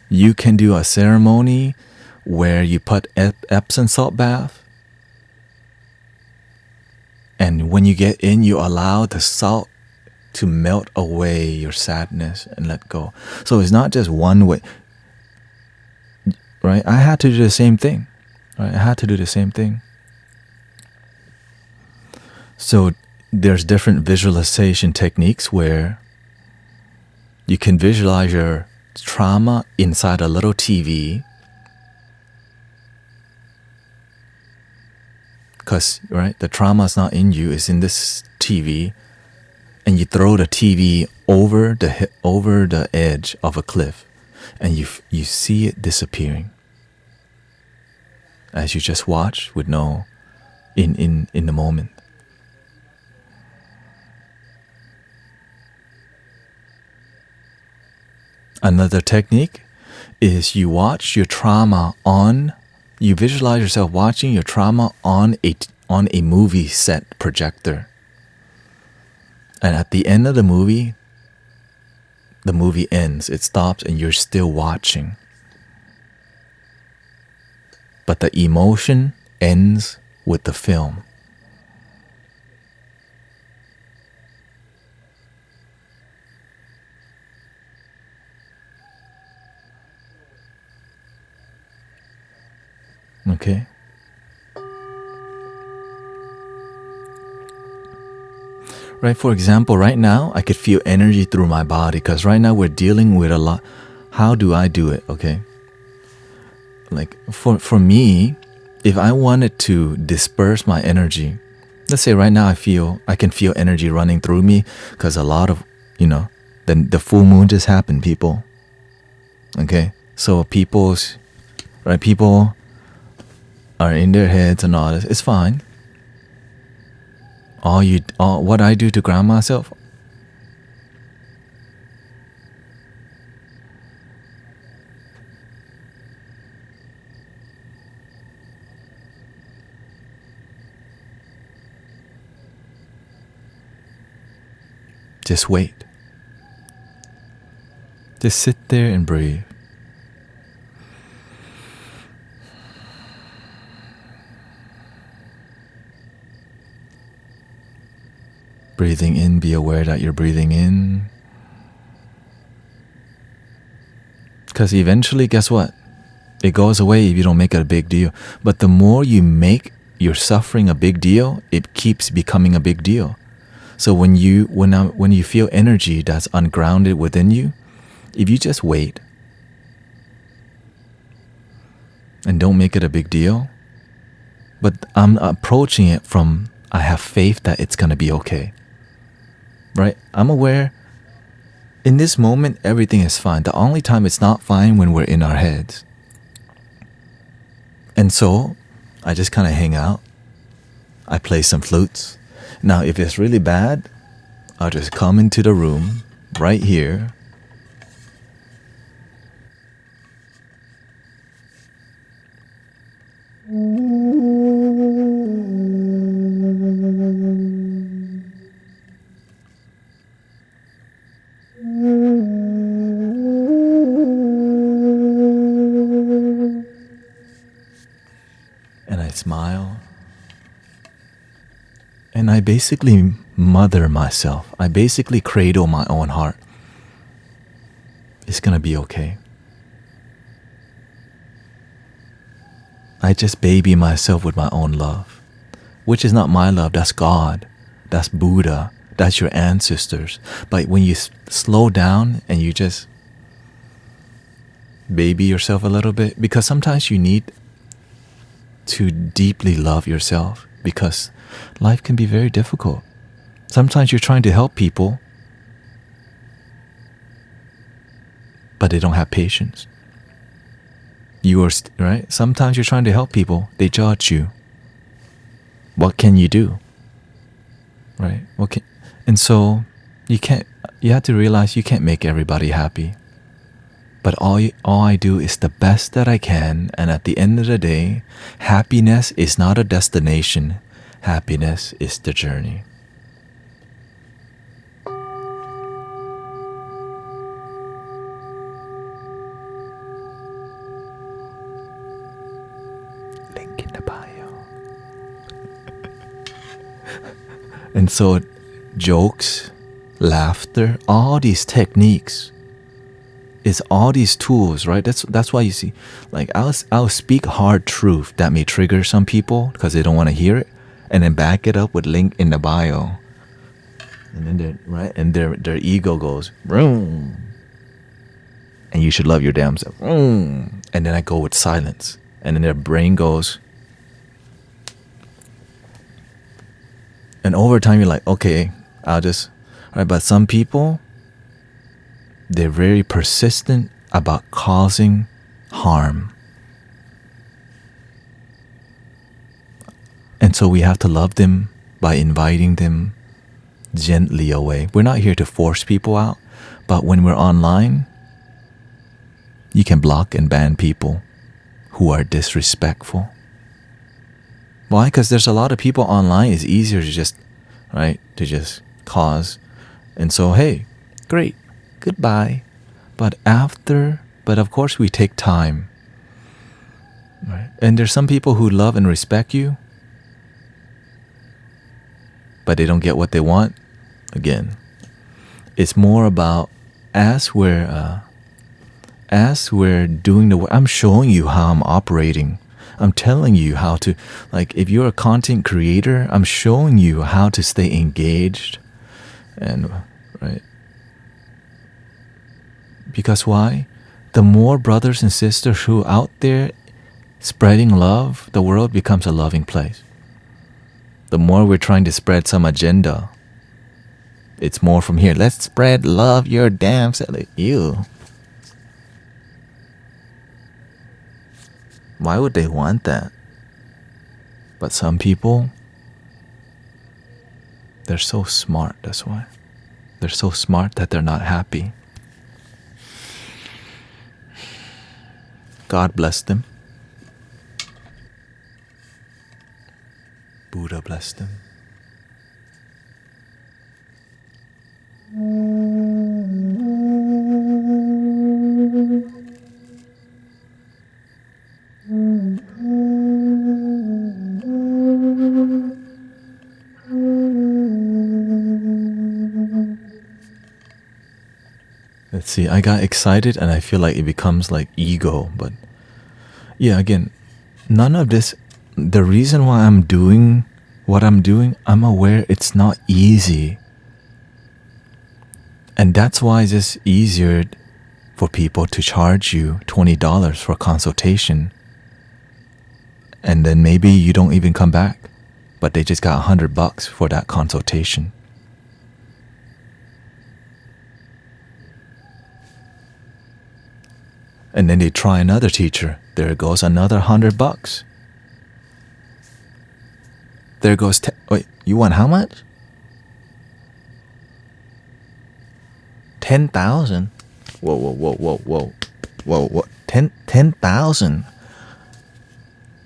You can do a ceremony where you put Epsom salt bath, and when you get in, you allow the salt to melt away your sadness and let go. So it's not just one way, right? I had to do the same thing, right? I had to do the same thing. So there's different visualization techniques where you can visualize your trauma inside a little TV. Because, right, the trauma is not in you, it's in this TV. And you throw the TV over the edge of a cliff. And you see it disappearing. As you just watch with no, in the moment. Another technique is you watch your trauma you visualize yourself watching your trauma on a movie set projector. And at the end of the movie ends, it stops, and you're still watching. But the emotion ends with the film. Okay? Right, for example, right now, I could feel energy through my body because right now we're dealing with a lot. How do I do it, okay? Like, for me, if I wanted to disperse my energy, let's say right now I can feel energy running through me because a lot of, the full moon just happened, people. Okay? So people are in their heads and all this. It's fine. What I do to ground myself, just wait. Just sit there and breathe. Breathing in, be aware that you're breathing in. Because eventually, guess what? It goes away if you don't make it a big deal. But the more you make your suffering a big deal, it keeps becoming a big deal. So when you feel energy that's ungrounded within you, if you just wait and don't make it a big deal, but I'm approaching it from I have faith that it's going to be okay. Right? I'm aware in this moment everything is fine. The only time it's not fine when we're in our heads. And so I just kind of hang out. I play some flutes. Now if it's really bad, I'll just come into the room right here. And I smile. And I basically mother myself. I basically cradle my own heart. It's gonna be okay. I just baby myself with my own love. which is not my love, that's God, that's Buddha, that's your ancestors. But when you slow down and you just baby yourself a little bit, because sometimes you need to deeply love yourself, because life can be very difficult. Sometimes you're trying to help people, but they don't have patience. You are right. Sometimes you're trying to help people, they judge you. What can you do? Right? And so you can't. You have to realize you can't make everybody happy. But all I do is the best that I can, and at the end of the day, happiness is not a destination. Happiness is the journey. Link in the bio. And so, jokes, laughter, all these techniques, is all these tools, right? That's why you see, like I'll speak hard truth that may trigger some people because they don't want to hear it, and then back it up with link in the bio, and then their ego goes vroom, and you should love your damn self, vroom. And then I go with silence, and then their brain goes, and over time you're like, okay, I'll just, all right. But some people, they're very persistent about causing harm. And so we have to love them by inviting them gently away. We're not here to force people out, but when we're online, you can block and ban people who are disrespectful. Why? Because there's a lot of people online. It's easier to just, right, to just cause. And so, hey, great, goodbye. But of course we take time. Right? And there's some people who love and respect you, but they don't get what they want. Again, it's more about as we're doing the work, I'm showing you how I'm operating. I'm telling you how to, like, if you're a content creator, I'm showing you how to stay engaged. And, right? Because why? The more brothers and sisters who are out there spreading love, the world becomes a loving place. The more we're trying to spread some agenda, it's more from here. Let's spread love, your damn self. Ew. Why would they want that? But some people, they're so smart, that's why. They're so smart that they're not happy. God bless them. Buddha bless them. Let's see, I got excited and I feel like it becomes like ego, but yeah, again, none of this, the reason why I'm doing what I'm doing, I'm aware it's not easy. And that's why it's just easier for people to charge you $20 for a consultation. And then maybe you don't even come back, but they just got $100 for that consultation. And then they try another teacher. There goes another $100. There goes, wait, you want how much? 10,000? Whoa. 10,000?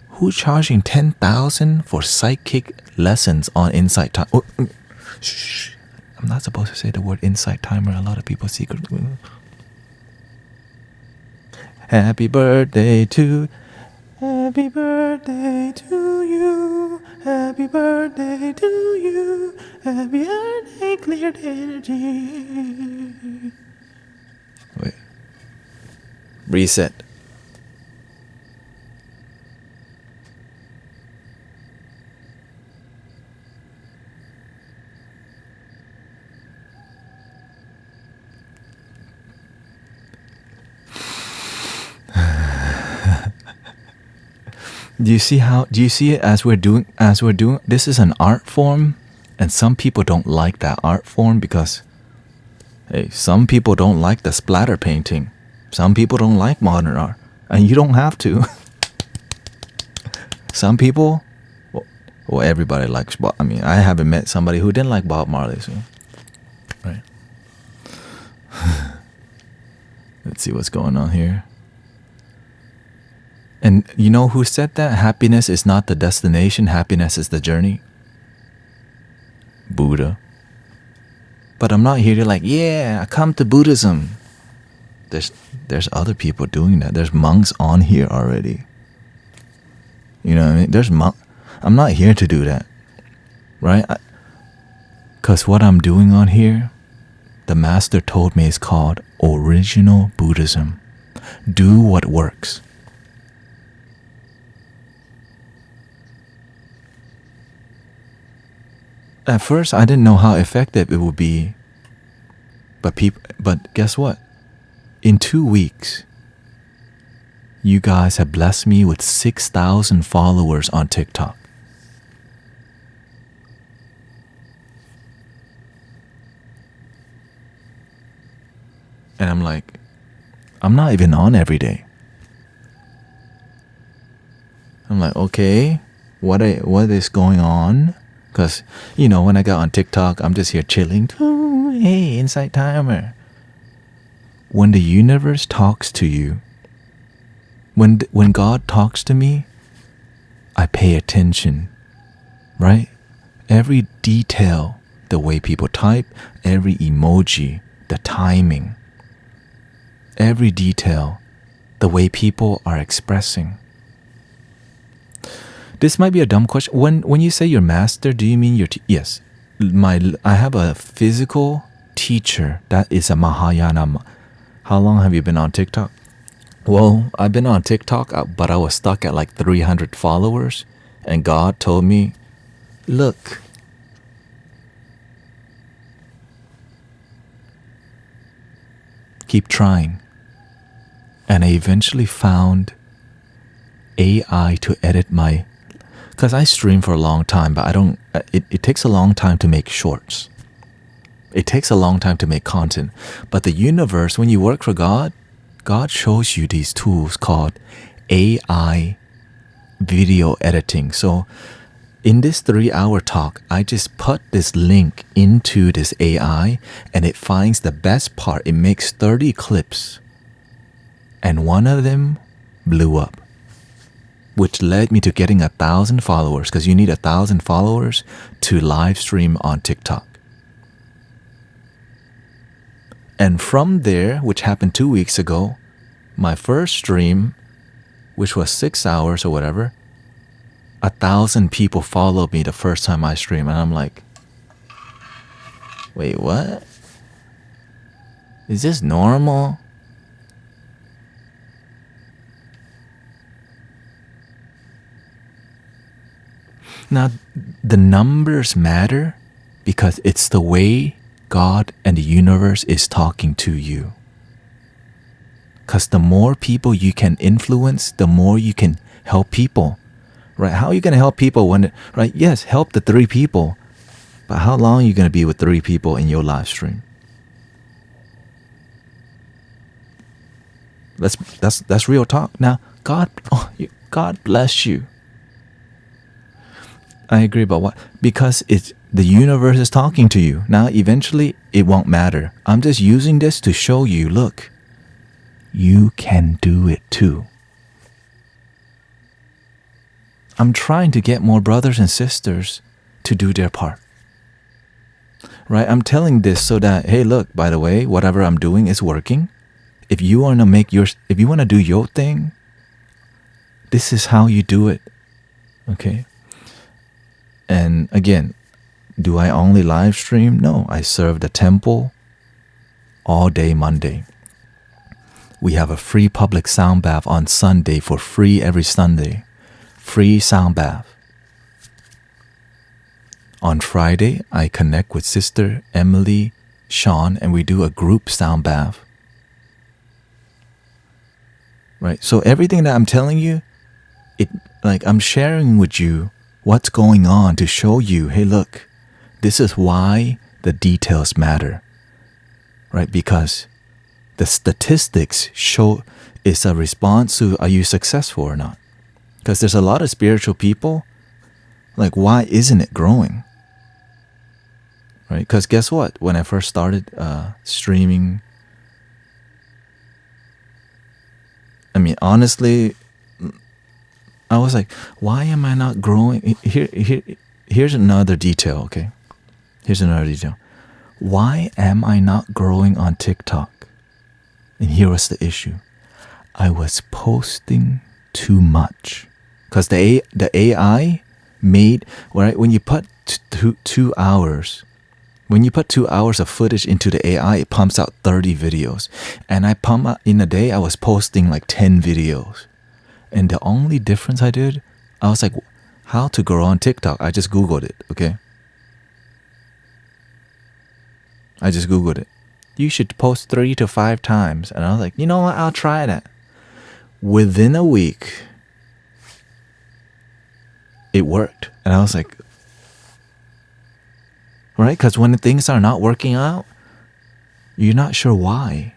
Who's charging 10,000 for psychic lessons on Insight Time? Oh, shh. I'm not supposed to say the word Insight Timer. A lot of people secretly. Happy birthday to you. Happy birthday to you. Happy birthday, clear energy. Wait. Reset. Do you see it as we're doing, this is an art form, and some people don't like that art form because, hey, some people don't like the splatter painting. Some people don't like modern art, and you don't have to. Some people, well, everybody likes Bob. I mean, I haven't met somebody who didn't like Bob Marley, so, right. Let's see what's going on here. And you know who said that? Happiness is not the destination, happiness is the journey. Buddha. But I'm not here to like, yeah, come to Buddhism. There's other people doing that. There's monks on here already. You know what I mean? I'm not here to do that. Right? Because what I'm doing on here, the master told me, is called original Buddhism. Do what works. At first, I didn't know how effective it would be. But guess what? In 2 weeks, you guys have blessed me with 6,000 followers on TikTok. And I'm like, I'm not even on every day. I'm like, okay, what is going on? Because, you know, when I got on TikTok, I'm just here chilling. Oh, hey, Insight Timer. When the universe talks to you, when God talks to me, I pay attention, right? Every detail, the way people type, every emoji, the timing, every detail, the way people are expressing. This might be a dumb question. When you say your master, do you mean your yes? I have a physical teacher that is a Mahayana. How long have you been on TikTok? Well, I've been on TikTok, but I was stuck at like 300 followers, and God told me, look, keep trying. And I eventually found AI to edit my, because I stream for a long time, but it takes a long time to make shorts. It takes a long time to make content. But the universe, when you work for God, God shows you these tools called AI video editing. So in this 3-hour talk, I just put this link into this AI, and it finds the best part. It makes 30 clips, and one of them blew up, which led me to getting 1,000 followers, because you need 1,000 followers to live stream on TikTok. And from there, which happened 2 weeks ago, my first stream, which was 6 hours or whatever, 1,000 people followed me the first time I streamed. And I'm like, wait, what? Is this normal? Now, the numbers matter because it's the way God and the universe is talking to you. Because the more people you can influence, the more you can help people. Right? How are you going to help people when, right? Yes, help the 3 people. But how long are you going to be with 3 people in your live stream? That's real talk. Now, God bless you. I agree, but what? Because the universe is talking to you. Now, eventually, it won't matter. I'm just using this to show you, look, you can do it too. I'm trying to get more brothers and sisters to do their part. Right? I'm telling this so that, hey, look, by the way, whatever I'm doing is working. If you want to do your thing, this is how you do it. Okay? And again, do I only live stream? No, I serve the temple all day Monday. We have a free public sound bath on Sunday for free every Sunday. Free sound bath. On Friday, I connect with Sister Emily, Sean, and we do a group sound bath. Right? So everything that I'm telling you I'm sharing with you what's going on to show you, hey, look, this is why the details matter, right? Because the statistics show is a response to are you successful or not? Because there's a lot of spiritual people, like, why isn't it growing? Right? Because guess what? When I first started streaming, I mean, honestly, I was like, why am I not growing? Here's another detail, okay? Here's another detail. Why am I not growing on TikTok? And here was the issue. I was posting too much. Because the AI made, right, when you put 2 hours, when you put 2 hours of footage into the AI, it pumps out 30 videos. And I pump out, in a day, I was posting like 10 videos. And the only difference I did, I was like, how to grow on TikTok? I just Googled it, okay? I just Googled it. You should post 3 to 5 times. And I was like, you know what? I'll try that. Within a week, it worked. And I was like, right? Because when things are not working out, you're not sure why.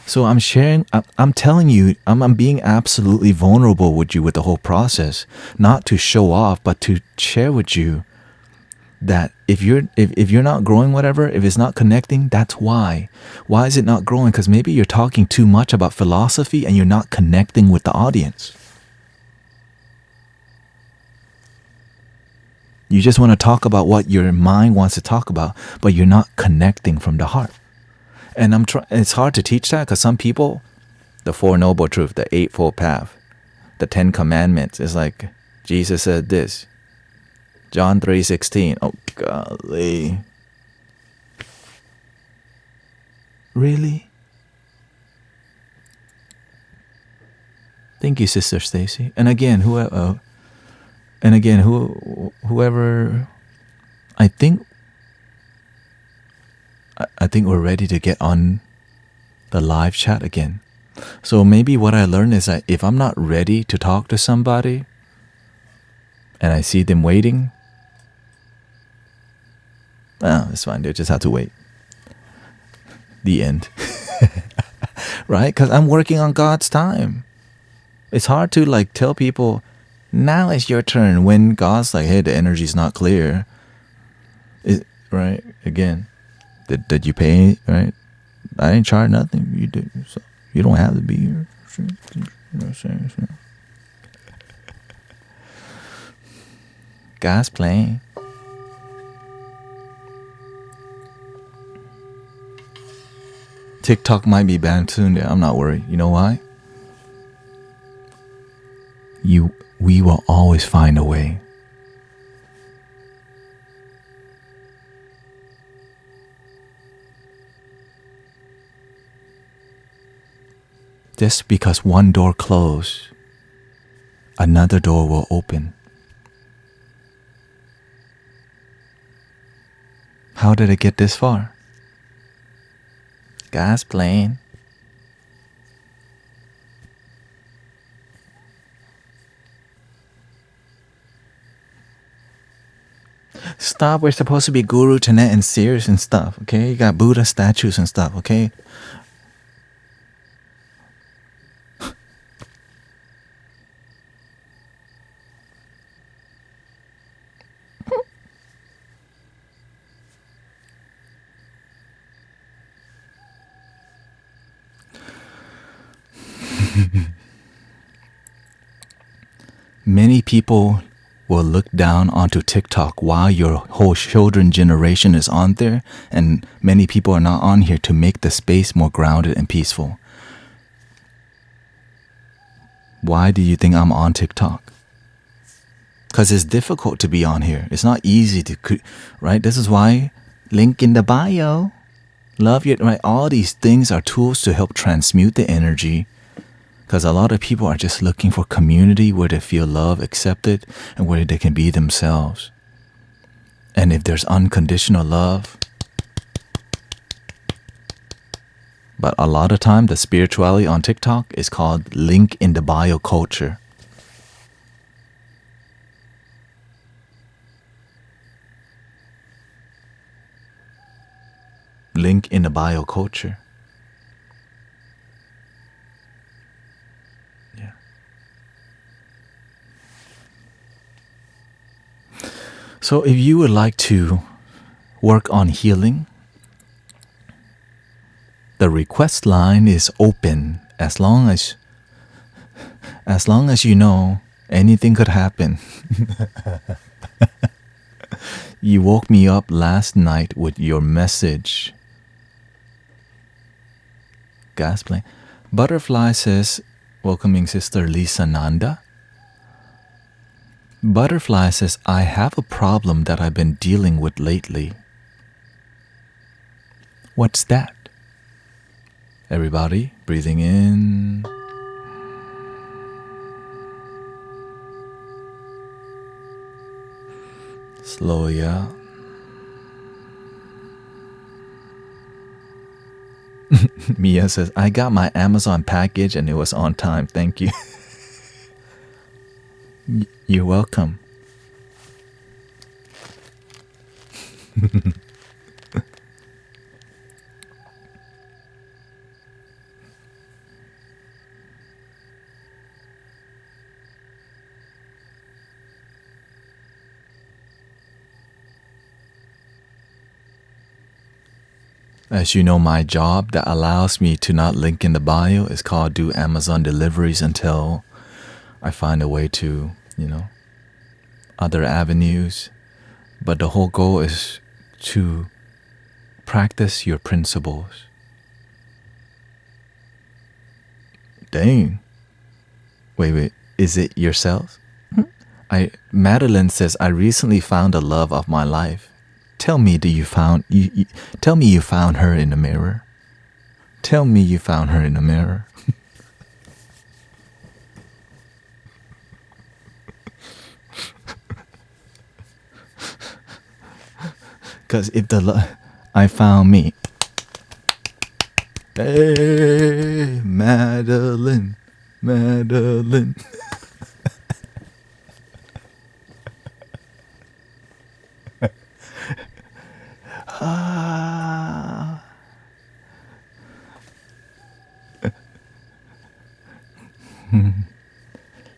So I'm sharing, I'm telling you, I'm being absolutely vulnerable with you with the whole process, not to show off, but to share with you that if you're not growing whatever, if it's not connecting, that's why. Why is it not growing? Because maybe you're talking too much about philosophy and you're not connecting with the audience. You just want to talk about what your mind wants to talk about, but you're not connecting from the heart. And it's hard to teach that because some people, the Four Noble Truths, the Eightfold Path, the 10 Commandments, is like, Jesus said this. John 3:16. Oh, golly. Really? Thank you, Sister Stacy. And again, whoever, I think we're ready to get on the live chat again. So maybe what I learned is that if I'm not ready to talk to somebody and I see them waiting, it's fine. They just have to wait. The end. Right? Because I'm working on God's time. It's hard to like tell people, now it's your turn, when God's like, hey, the energy's not clear. Right? Again. Did you pay? Right? I didn't charge nothing. You did. So you don't have to be here. You know what I'm saying? God's playing. TikTok might be banned soon. I'm not worried. You know why? We will always find a way. Just because one door closed, another door will open. How did it get this far? God's playing. Stop, we're supposed to be Guru, Tanet, and serious and stuff, okay? You got Buddha statues and stuff, okay? Many people will look down onto TikTok while your whole children generation is on there, and many people are not on here to make the space more grounded and peaceful. Why do you think I'm on TikTok? Because it's difficult to be on here. It's not easy to, right? This is why, link in the bio. Love your, right? All these things are tools to help transmute the energy. Because a lot of people are just looking for community where they feel love, accepted, and where they can be themselves. And if there's unconditional love, but a lot of time the spirituality on TikTok is called link in the bio culture. link in the bio culture. Yeah. So if you would like to work on healing, the request line is open as long as you know anything could happen. You woke me up last night with your message. Gas plane. Butterfly says, welcoming Sister Lisa Nanda. Butterfly says, I have a problem that I've been dealing with lately. What's that? Everybody, breathing in. Slowly out. Mia says, I got my Amazon package and it was on time. Thank you. You're welcome. As you know, my job that allows me to not link in the bio is called do Amazon deliveries until I find a way to, other avenues. But the whole goal is to practice your principles. Dang. Wait. Is it yourself? Madeline says, I recently found the love of my life. Tell me, tell me you found her in the mirror. Tell me you found her in the mirror. Because if I found me. Hey, Madeline.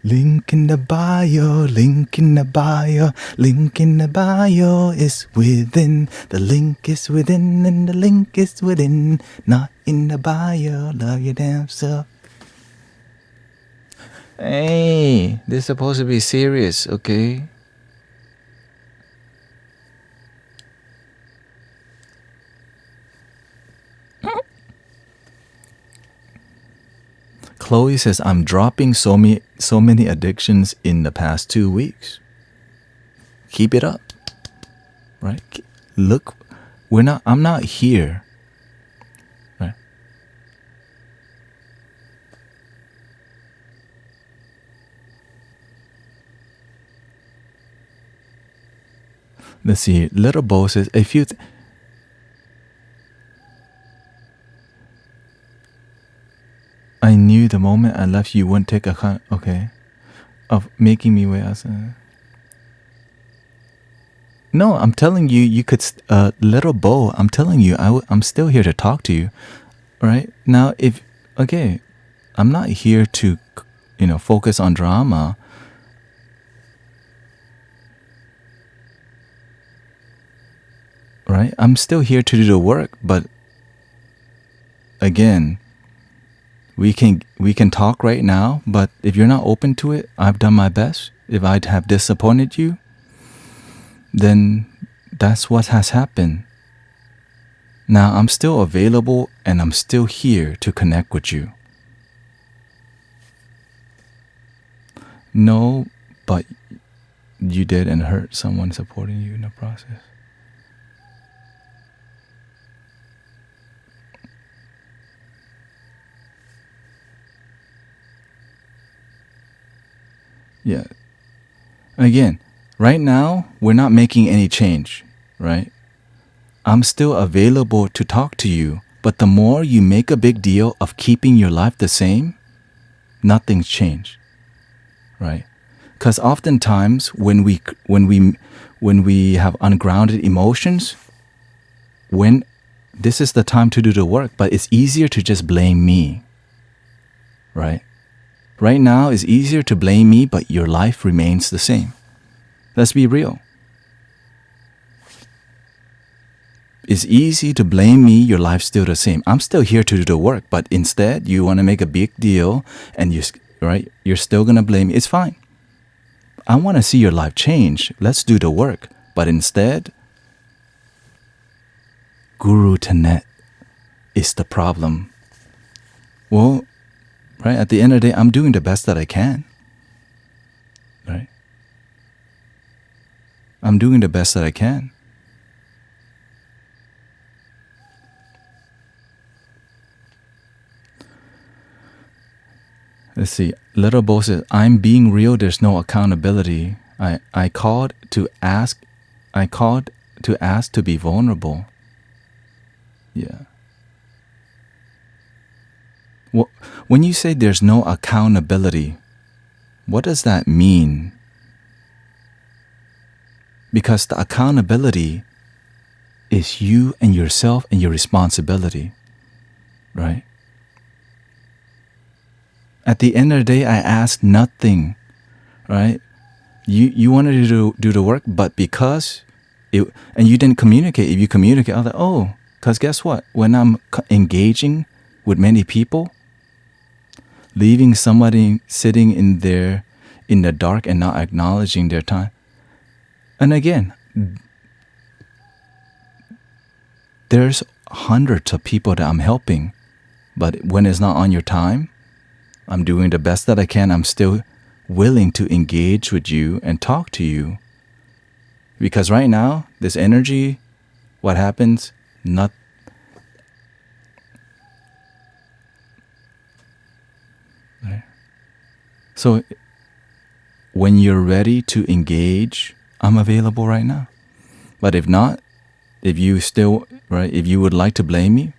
Link in the bio, link in the bio, link in the bio is within. The link is within and the link is within. Not in the bio, love your damn self. Hey, this is supposed to be serious, okay? Chloe says, I'm dropping so many addictions in the past 2 weeks. Keep it up. Right? Look, I'm not here. Right? Let's see. Little Bo says, I knew the moment I left you wouldn't take account, okay, of making me wait outside. No, I'm telling you, you could, Little Bo, I'm telling you, I'm still here to talk to you, right? Now, I'm not here to, focus on drama. Right? I'm still here to do the work, but again, we can talk right now, but if you're not open to it, I've done my best. If I have disappointed you, then that's what has happened. Now I'm still available and I'm still here to connect with you. No, but you did and hurt someone supporting you in the process. Yeah. Again, right now, we're not making any change, right? I'm still available to talk to you, but the more you make a big deal of keeping your life the same, nothing's changed, right? Because oftentimes when we have ungrounded emotions, when this is the time to do the work, but it's easier to just blame me, right? Right now, it's easier to blame me, but your life remains the same. Let's be real. It's easy to blame me, your life's still the same. I'm still here to do the work, but instead you want to make a big deal and you're still going to blame me. It's fine. I want to see your life change. Let's do the work. But instead, Guru Tanet is the problem. Well, right, at the end of the day, I'm doing the best that I can. Right? I'm doing the best that I can. Let's see. Little Bo says, I'm being real, there's no accountability. I called to ask to be vulnerable. Yeah. Well, when you say there's no accountability, what does that mean? Because the accountability is you and yourself and your responsibility, right? At the end of the day, I asked nothing, right? You wanted to do the work, but because and you didn't communicate. If you communicate, I was like, because guess what? When I'm engaging with many people, leaving somebody sitting in the dark and not acknowledging their time. And again, there's hundreds of people that I'm helping, but when it's not on your time, I'm doing the best that I can. I'm still willing to engage with you and talk to you. Because right now, this energy, what happens? Not. Right. So when you're ready to engage, I'm available right now. But if not, if you would like to blame me,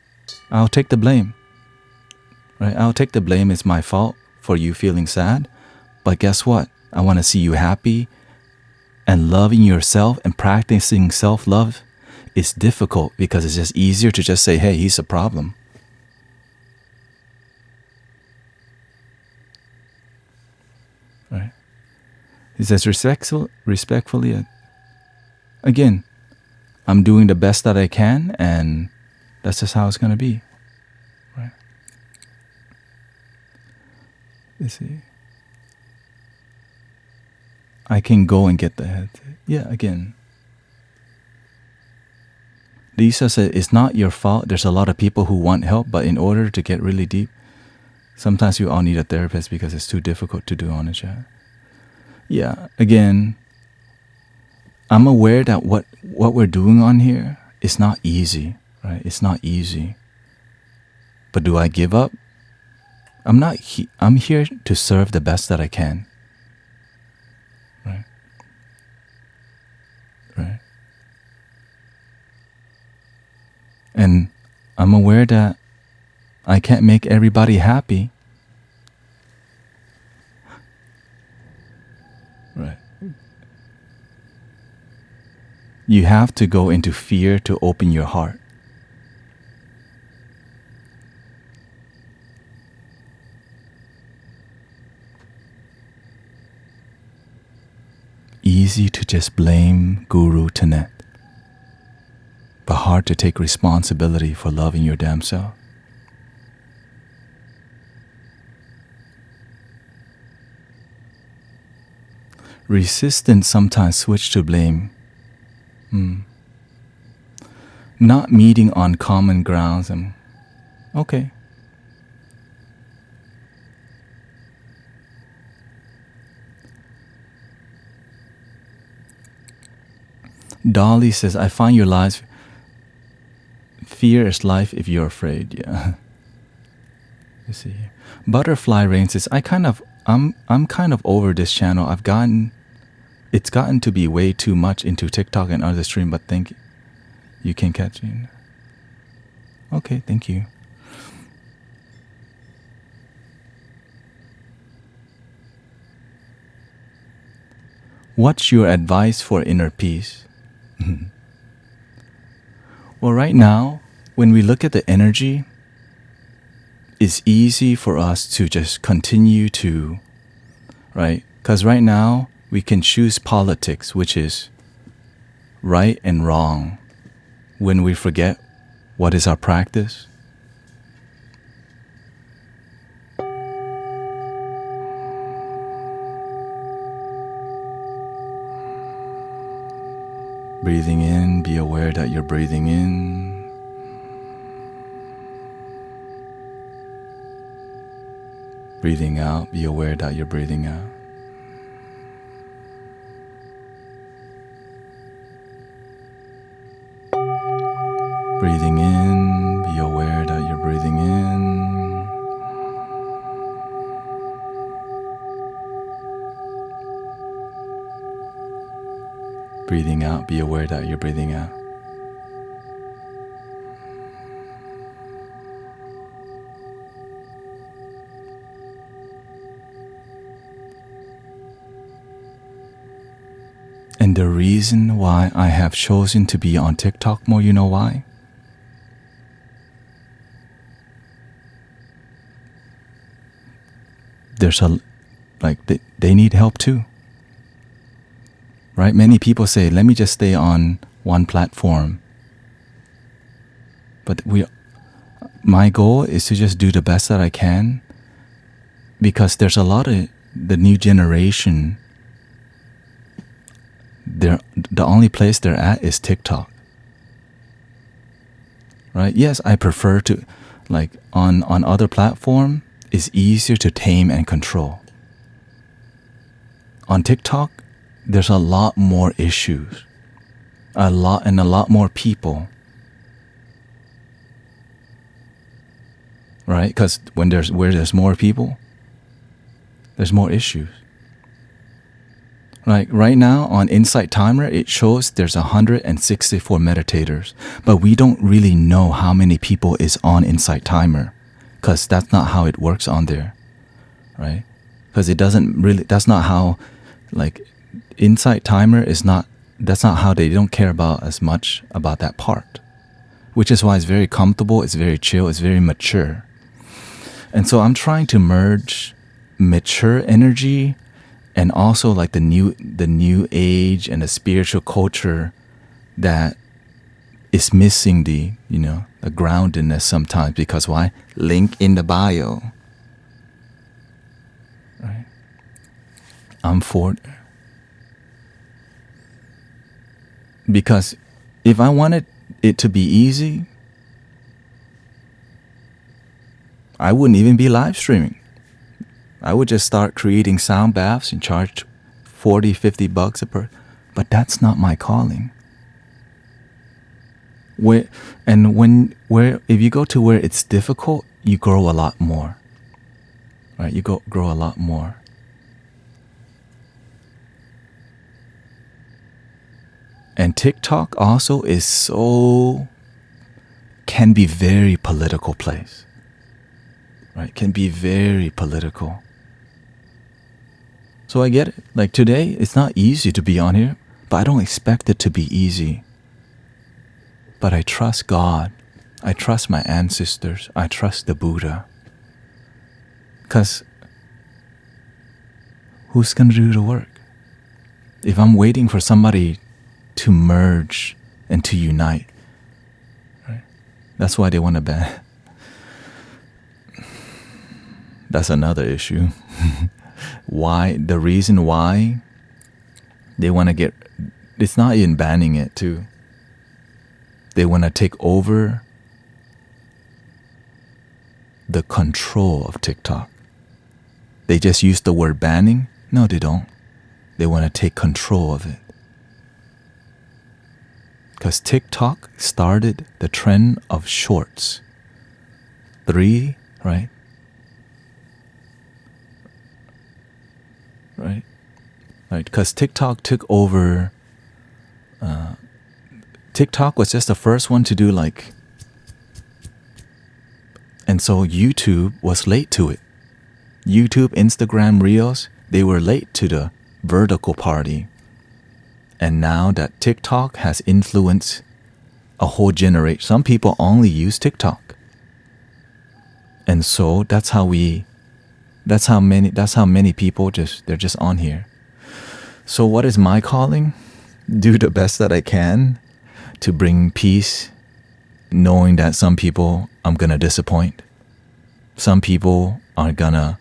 I'll take the blame. Right? I'll take the blame. It's my fault for you feeling sad. But guess what? I want to see you happy, and loving yourself and practicing self-love is difficult because it's just easier to just say, hey, he's a problem. Right? He says, respectfully, again, I'm doing the best that I can, and that's just how it's going to be. Right? Let's see. I can go and get the head. Yeah, again. Lisa said, it's not your fault. There's a lot of people who want help, but in order to get really deep, sometimes you all need a therapist because it's too difficult to do on a chat. Yeah, again, I'm aware that what we're doing on here is not easy, right? It's not easy. But do I give up? I'm not. I'm here to serve the best that I can. Right. Right. And I'm aware that I can't make everybody happy. Right. You have to go into fear to open your heart. Easy to just blame Guru Tanet, but hard to take responsibility for loving your damn self. Resistance sometimes switch to blame. Not meeting on common grounds. Okay. Dolly says, I find your lives fear is life if you're afraid. Yeah. You see here. Butterfly Rain says, I'm kind of over this channel. It's gotten to be way too much into TikTok and other stream, but think you can catch me. Okay, thank you. What's your advice for inner peace? Well, right now, when we look at the energy, it's easy for us to just continue to, right? Because right now we can choose politics, which is right and wrong, when we forget what is our practice. Breathing in, be aware that you're breathing in. Breathing out, be aware that you're breathing out. Breathing in, be aware that you're breathing in. Breathing out, be aware that you're breathing out. And the reason why I have chosen to be on TikTok more, you know why? There's they need help too. Right? Many people say, let me just stay on one platform. But my goal is to just do the best that I can, because there's a lot of the new generation, the only place they're at is TikTok. Right? Yes, I prefer to, on other platform, it's easier to tame and control. On TikTok, there's a lot more issues, a lot more people, right? Because where there's more people, there's more issues. Like right now on Insight Timer, it shows there's 164 meditators, but we don't really know how many people is on Insight Timer, because that's not how it works on there, right? Because it doesn't really, that's not how, Insight Timer that's not how they don't care about as much about that part, which is why it's very comfortable, it's very chill, it's very mature. And so I'm trying to merge mature energy and also the new age and the spiritual culture that is missing the groundedness sometimes. Because why? Link in the bio. Right? I'm for it. Because if I wanted it to be easy, I wouldn't even be live streaming. I would just start creating sound baths and charge $40-$50 a per. But that's not my calling. If you go to where it's difficult, you grow a lot more. Right? You grow a lot more. And TikTok also can be very political place. Right? Can be very political. So I get it. Today, it's not easy to be on here, but I don't expect it to be easy. But I trust God. I trust my ancestors. I trust the Buddha. Because who's going to do the work? If I'm waiting for somebody to merge and to unite, right? That's why they want to ban. That's another issue. Why? The reason why they want to it's not even banning it too. They want to take over the control of TikTok. They just use the word banning. No, they don't. They want to take control of it. Because TikTok started the trend of shorts. 3, right? Right? Because TikTok took over. TikTok was just the first one to do and so YouTube was late to it. YouTube, Instagram, Reels, they were late to the vertical party. And now that TikTok has influenced a whole generation. Some people only use TikTok. And so that's how many people they're just on here. So what is my calling? Do the best that I can to bring peace, knowing that some people I'm gonna disappoint. Some people are gonna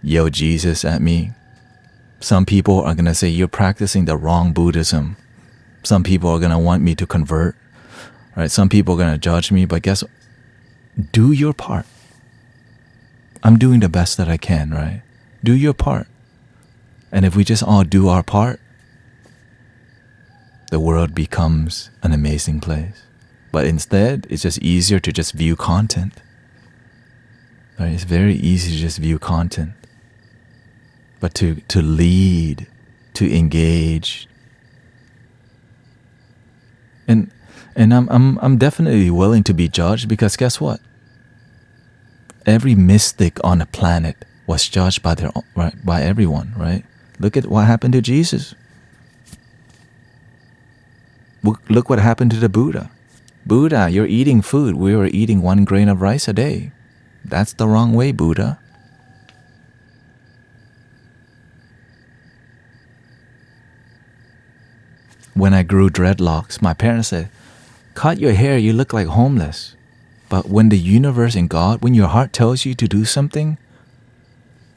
yell Jesus at me. Some people are gonna say you're practicing the wrong Buddhism. Some people are gonna want me to convert. Right? Some people are gonna judge me, but guess what? Do your part. I'm doing the best that I can, right? Do your part. And if we just all do our part, the world becomes an amazing place. But instead, it's just easier to just view content. Right? It's very easy to just view content. But to lead, to engage. And I'm definitely willing to be judged, because guess what? Every mystic on the planet was judged by everyone, right? Look at what happened to Jesus. Look what happened to the Buddha. Buddha, you're eating food. We were eating 1 grain of rice a day. That's the wrong way, Buddha. When I grew dreadlocks, my parents said, cut your hair, you look like homeless. But when the universe and God, when your heart tells you to do something,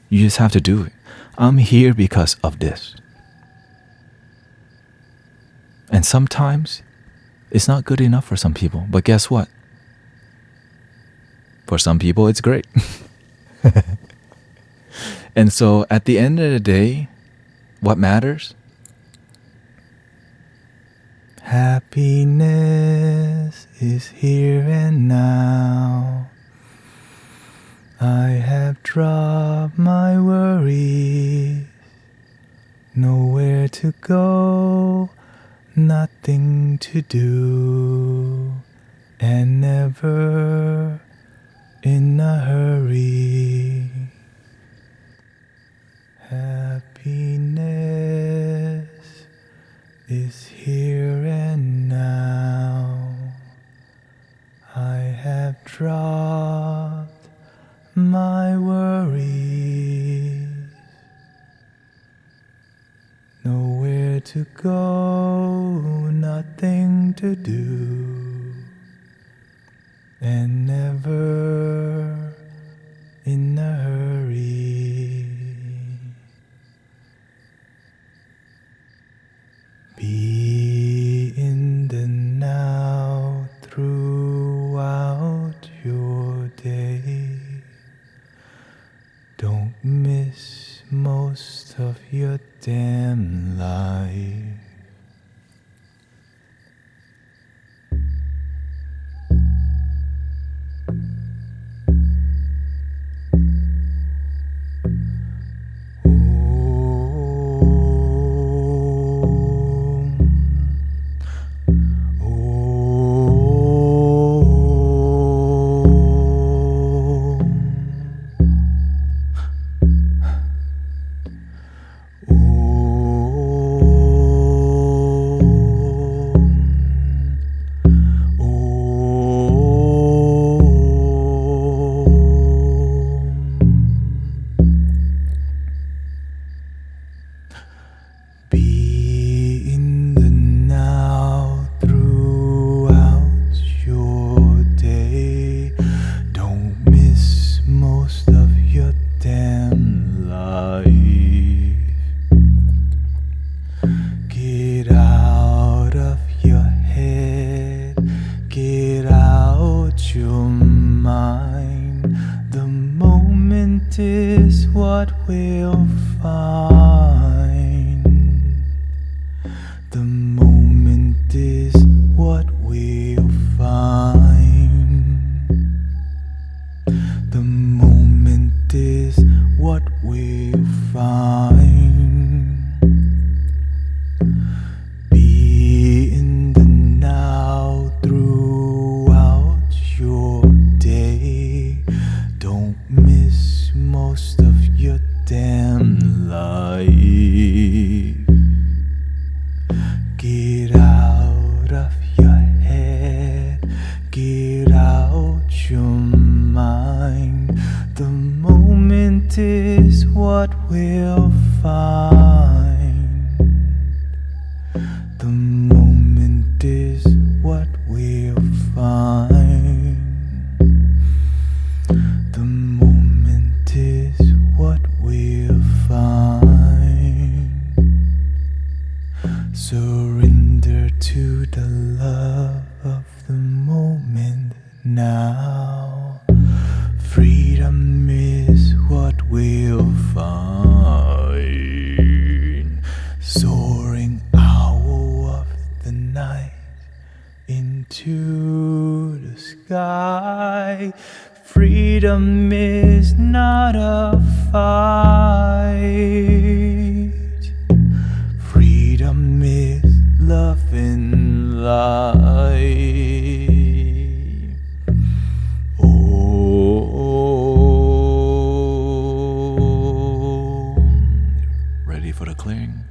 you just have to do it. I'm here because of this. And sometimes it's not good enough for some people. But guess what? For some people, it's great. And so at the end of the day, what matters? Happiness is here and now. I have dropped my worries. Nowhere to go, nothing to do, and never in a hurry. Happiness is here and now. I have dropped my worries. Nowhere to go, nothing to do, and never in a hurry. Be in the now throughout your day. Don't miss most of your damn life. Be in the now throughout your day. Don't miss most of your damn life. Get out of your head, get out your mind. The moment is what we'll find. The moment is what we'll find. The moment is what we'll find. Be in the now throughout your day. Don't miss most of your damn life. Get out of your head. what we'll find. The moment is what we'll find. The moment is what we'll find. Surrender to the love of the moment now. Freedom is what we'll find. Soaring owl of the night into the sky. Freedom is not a fight. Freedom is love and life. Oh, ready for the clearing?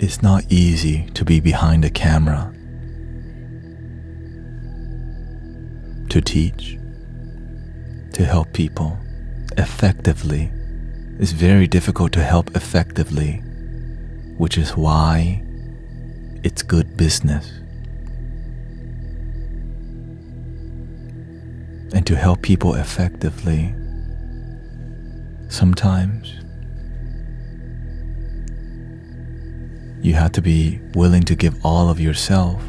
It's not easy to be behind a camera, to teach, to help people effectively. It's very difficult to help effectively, which is why it's good business. And to help people effectively, sometimes you have to be willing to give all of yourself.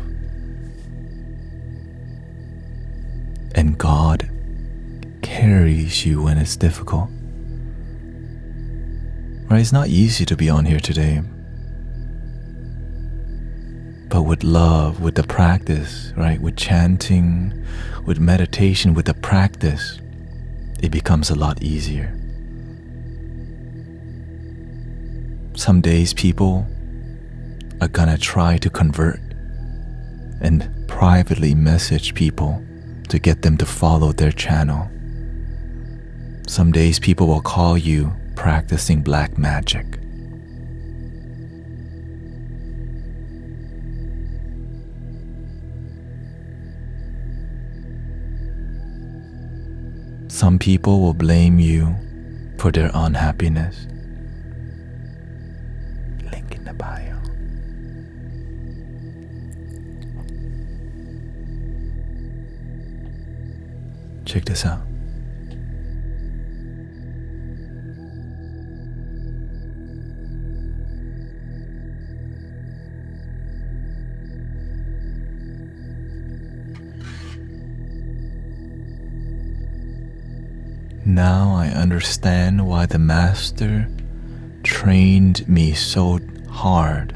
And God carries you when it's difficult. Right? It's not easy to be on here today. But with love, with the practice, right? With chanting, with meditation, with the practice, it becomes a lot easier. Some days people are gonna try to convert and privately message people to get them to follow their channel. Some days people will call you practicing black magic. Some people will blame you for their unhappiness. Link in the bio. Check this out. Now I understand why the Master trained me so hard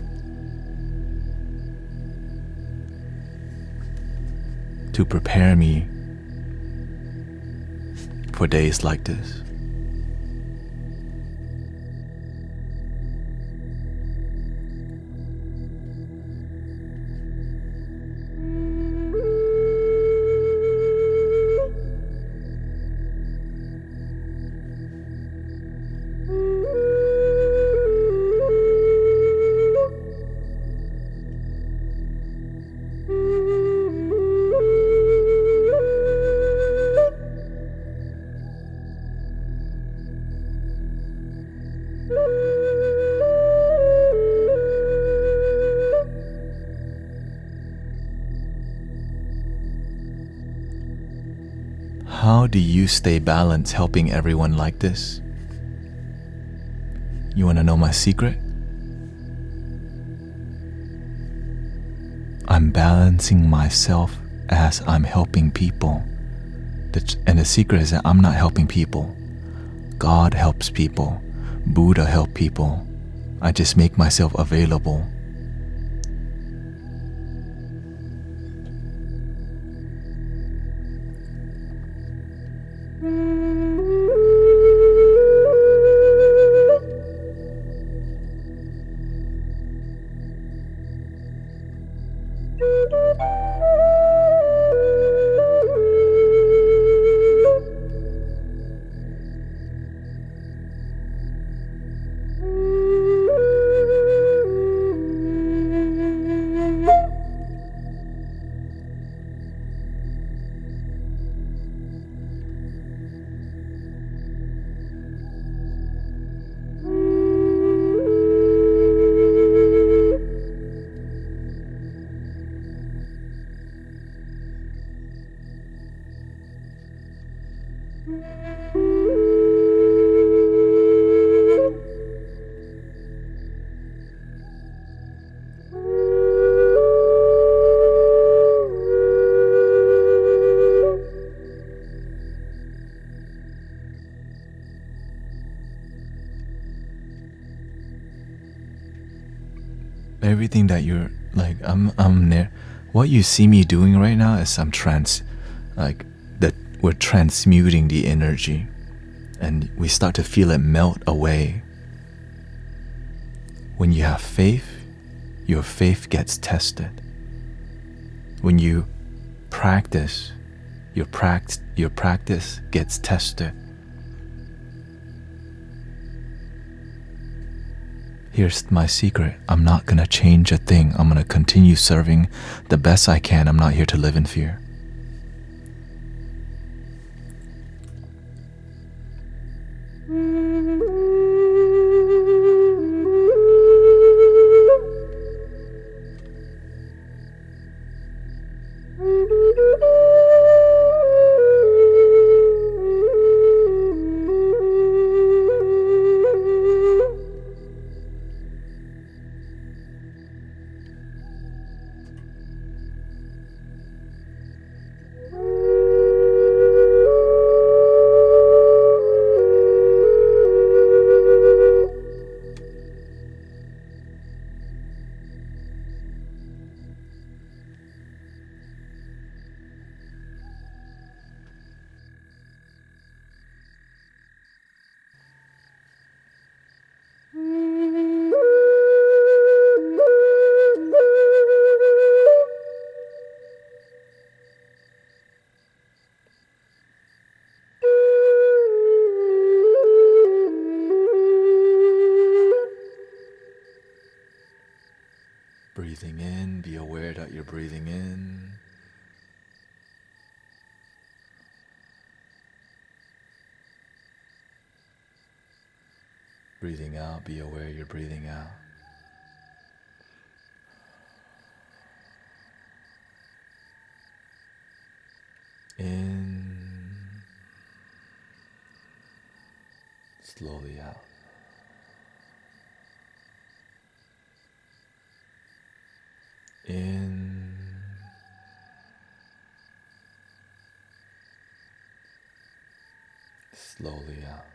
to prepare me for days like this. How do you stay balanced helping everyone like this? You want to know my secret? I'm balancing myself as I'm helping people. And the secret is that I'm not helping people. God helps people. Buddha helps people. I just make myself available. Everything that you're like, I'm there. What you see me doing right now is we're transmuting the energy, and we start to feel it melt away. When you have faith, your faith gets tested. When you practice, your practice gets tested. Here's my secret. I'm not going to change a thing. I'm going to continue serving the best I can. I'm not here to live in fear. Breathing in, be aware that you're breathing in. Breathing out, be aware you're breathing out. In, slowly out. In, slowly out.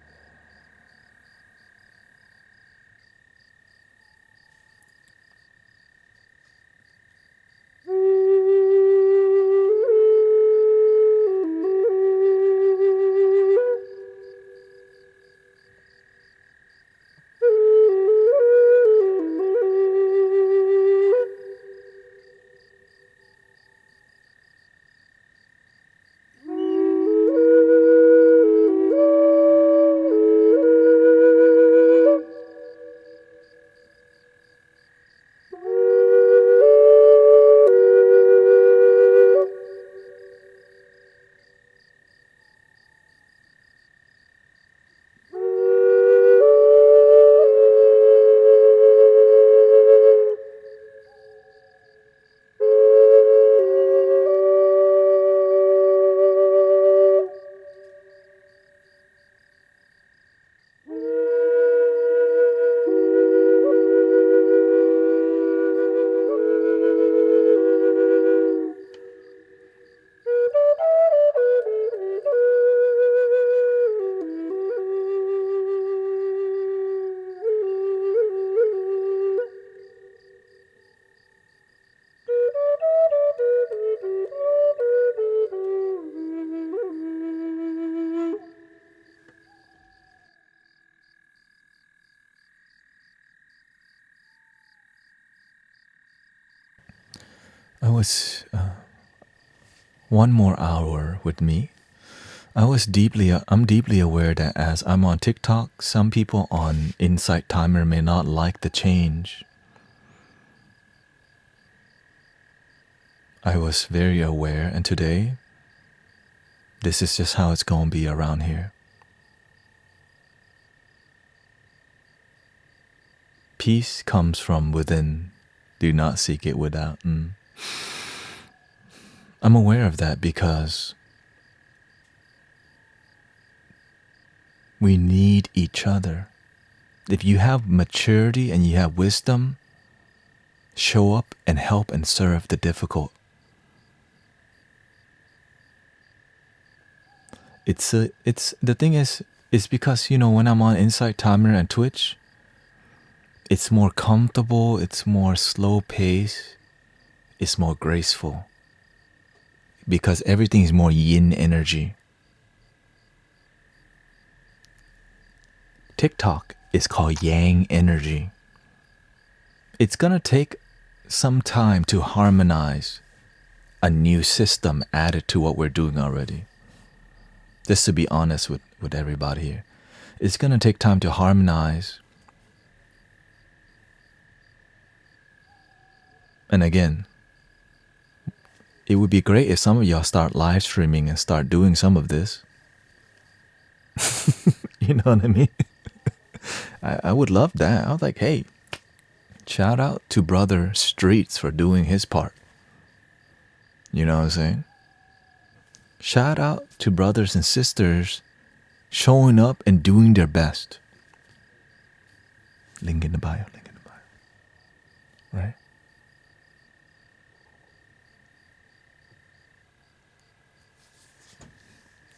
I was one more hour with me. I'm deeply aware that as I'm on TikTok, some people on Insight Timer may not like the change. I was very aware, and today, this is just how it's gonna be around here. Peace comes from within. Do not seek it without. I'm aware of that because we need each other. If you have maturity and you have wisdom, show up and help and serve the difficult. It's the thing is, it's because, when I'm on Insight Timer and Twitch, it's more comfortable, it's more slow pace, it's more graceful. Because everything is more yin energy. TikTok is called yang energy. It's gonna take some time to harmonize a new system added to what we're doing already. Just to be honest with everybody here. It's gonna take time to harmonize And again, it would be great if some of y'all start live streaming and start doing some of this. You know what I mean? I would love that. I was like, hey, shout out to Brother Streets for doing his part. You know what I'm saying? Shout out to brothers and sisters showing up and doing their best. Link in the bio, link in the bio. Right?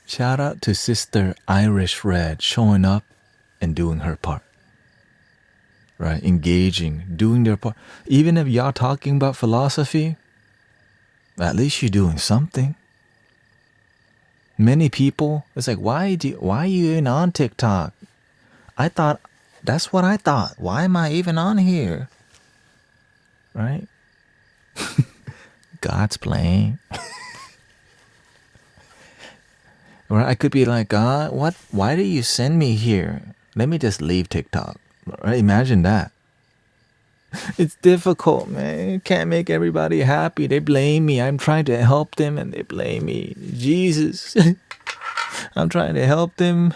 Shout out to Sister Irish Red showing up and doing her part. Right? Engaging, doing their part. Even if y'all talking about philosophy, at least you're doing something. Many people, it's like, why are you even on TikTok? That's what I thought. Why am I even on here? Right? God's playing. Or I could be like, God, why do you send me here? Let me just leave TikTok. Right? Imagine that. It's difficult, man. You can't make everybody happy. They blame me. I'm trying to help them and they blame me. Jesus. I'm trying to help them.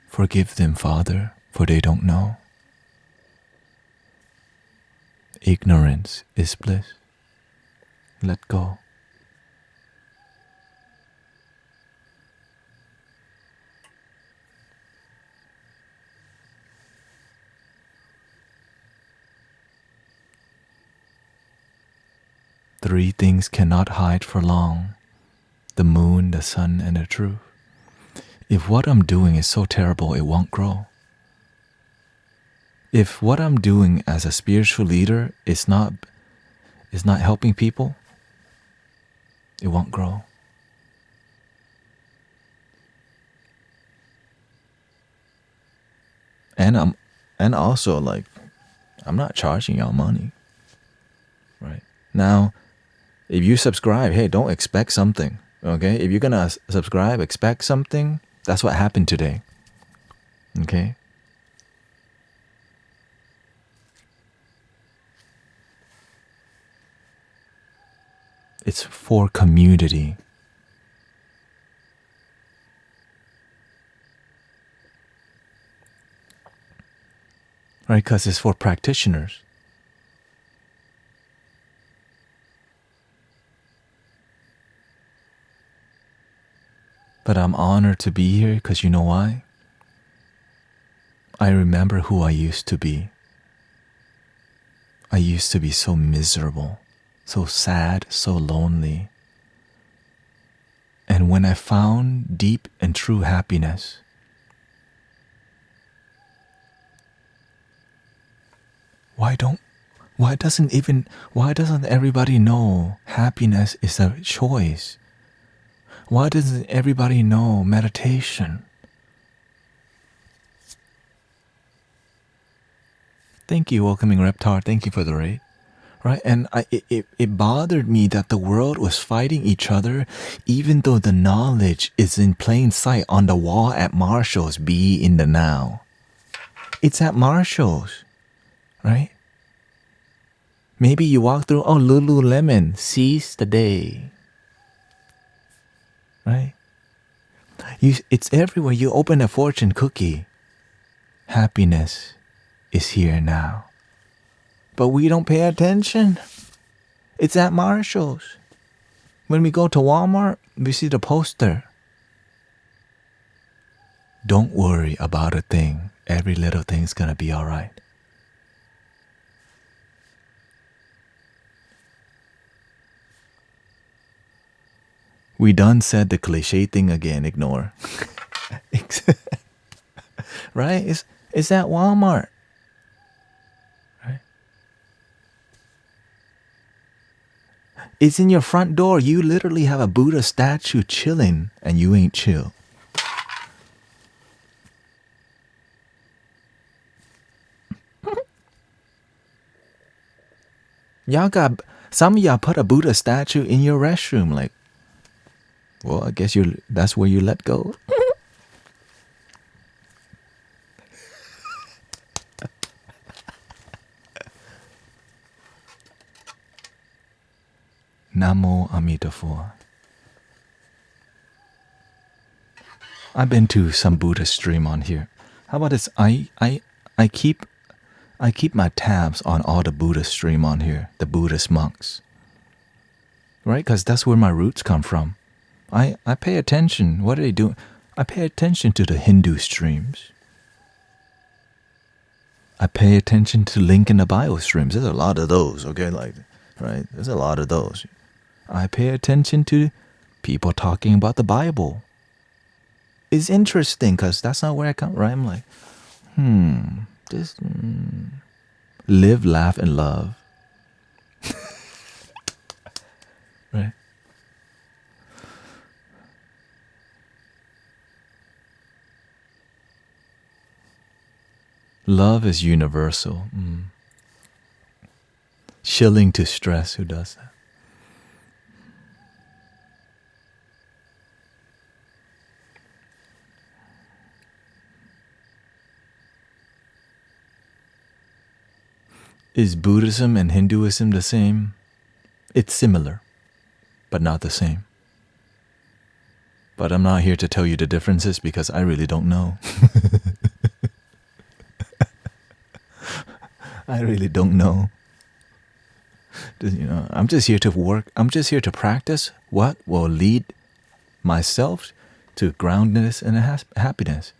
Forgive them, Father, for they don't know. Ignorance is bliss. Let go. Three things cannot hide for long: the moon, the sun, and the truth. If what I'm doing is so terrible, it won't grow. If what I'm doing as a spiritual leader is not helping people, it won't grow. And also, like, I'm not charging y'all money. Right? Now, if you subscribe, hey, don't expect something. Okay? If you're gonna subscribe, expect something. That's what happened today. Okay? It's for community. Right? Because it's for practitioners. But I'm honored to be here because you know why? I remember who I used to be. I used to be so miserable, so sad, so lonely. And when I found deep and true happiness, why doesn't everybody know happiness is a choice? Why doesn't everybody know meditation? Thank you, Welcoming Reptar. Thank you for the raid. Right? And it bothered me that the world was fighting each other, even though the knowledge is in plain sight on the wall at Marshall's. Be in the now. It's at Marshall's. Right? Maybe you walk through, oh, Lululemon, seize the day. Right? It's everywhere. You open a fortune cookie. Happiness is here now. But we don't pay attention. It's at Marshall's. When we go to Walmart, we see the poster. Don't worry about a thing. Every little thing's gonna be all right. We done said the cliche thing again, ignore. Right? It's at Walmart. Right? It's in your front door. You literally have a Buddha statue chilling and you ain't chill. Some of y'all put a Buddha statue in your restroom, like, well, I guess that's where you let go. Namo Amitabha. I've been to some Buddhist stream on here. How about this? I keep my tabs on all the Buddhist stream on here, the Buddhist monks. Right? Because that's where my roots come from. I pay attention. What are they doing? I pay attention to the Hindu streams. I pay attention to Link in the Bio streams. There's a lot of those, okay? Like, right? There's a lot of those. I pay attention to people talking about the Bible. It's interesting because that's not where I come, right? I'm like, live, laugh, and love. Right? Love is universal. Chilling to stress, who does that? Is Buddhism and Hinduism the same? It's similar, but not the same. But I'm not here to tell you the differences because I really don't know. I really don't know. I'm just here to work. I'm just here to practice what will lead myself to groundedness and happiness.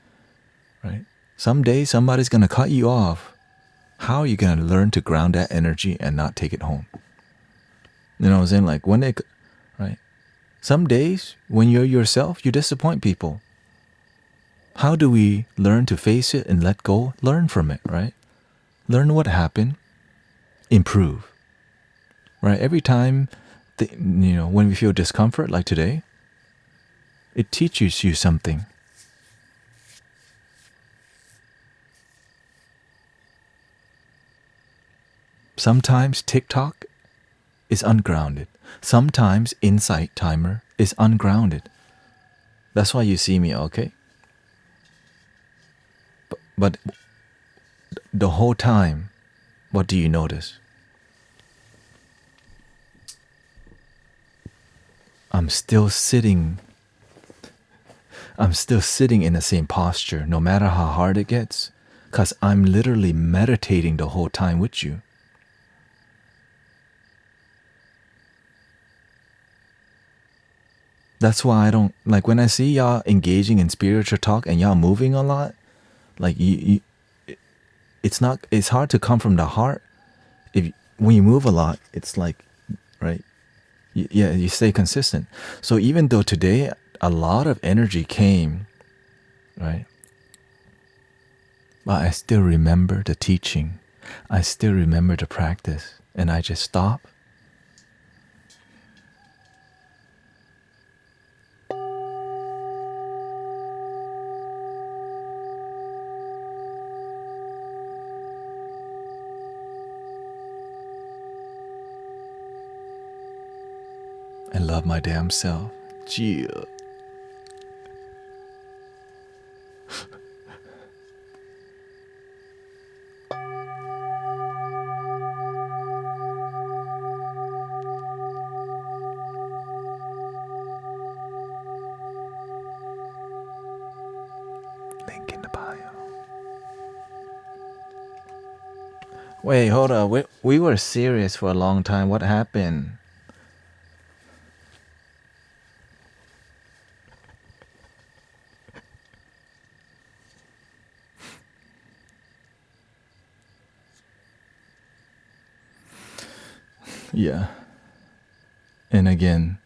Right? Someday somebody's going to cut you off. How are you going to learn to ground that energy and not take it home? You know what I'm saying? Like right? Some days when you're yourself, you disappoint people. How do we learn to face it and let go? Learn from it, right? Learn what happened, improve. Right? Every time, when we feel discomfort like today, it teaches you something. Sometimes TikTok is ungrounded. Sometimes Insight Timer is ungrounded. That's why you see me, okay? But the whole time, what do you notice? I'm still sitting in the same posture, no matter how hard it gets, because I'm literally meditating the whole time with you. That's why I don't, like when I see y'all engaging in spiritual talk and y'all moving a lot, like it's hard to come from the heart. When you move a lot, it's like, right? You stay consistent. So even though today a lot of energy came, right? But I still remember the teaching. I still remember the practice. And I just stop. And love my damn self. Gee. Link in the bio. Wait, hold up. We were serious for a long time. What happened? Yeah. And again,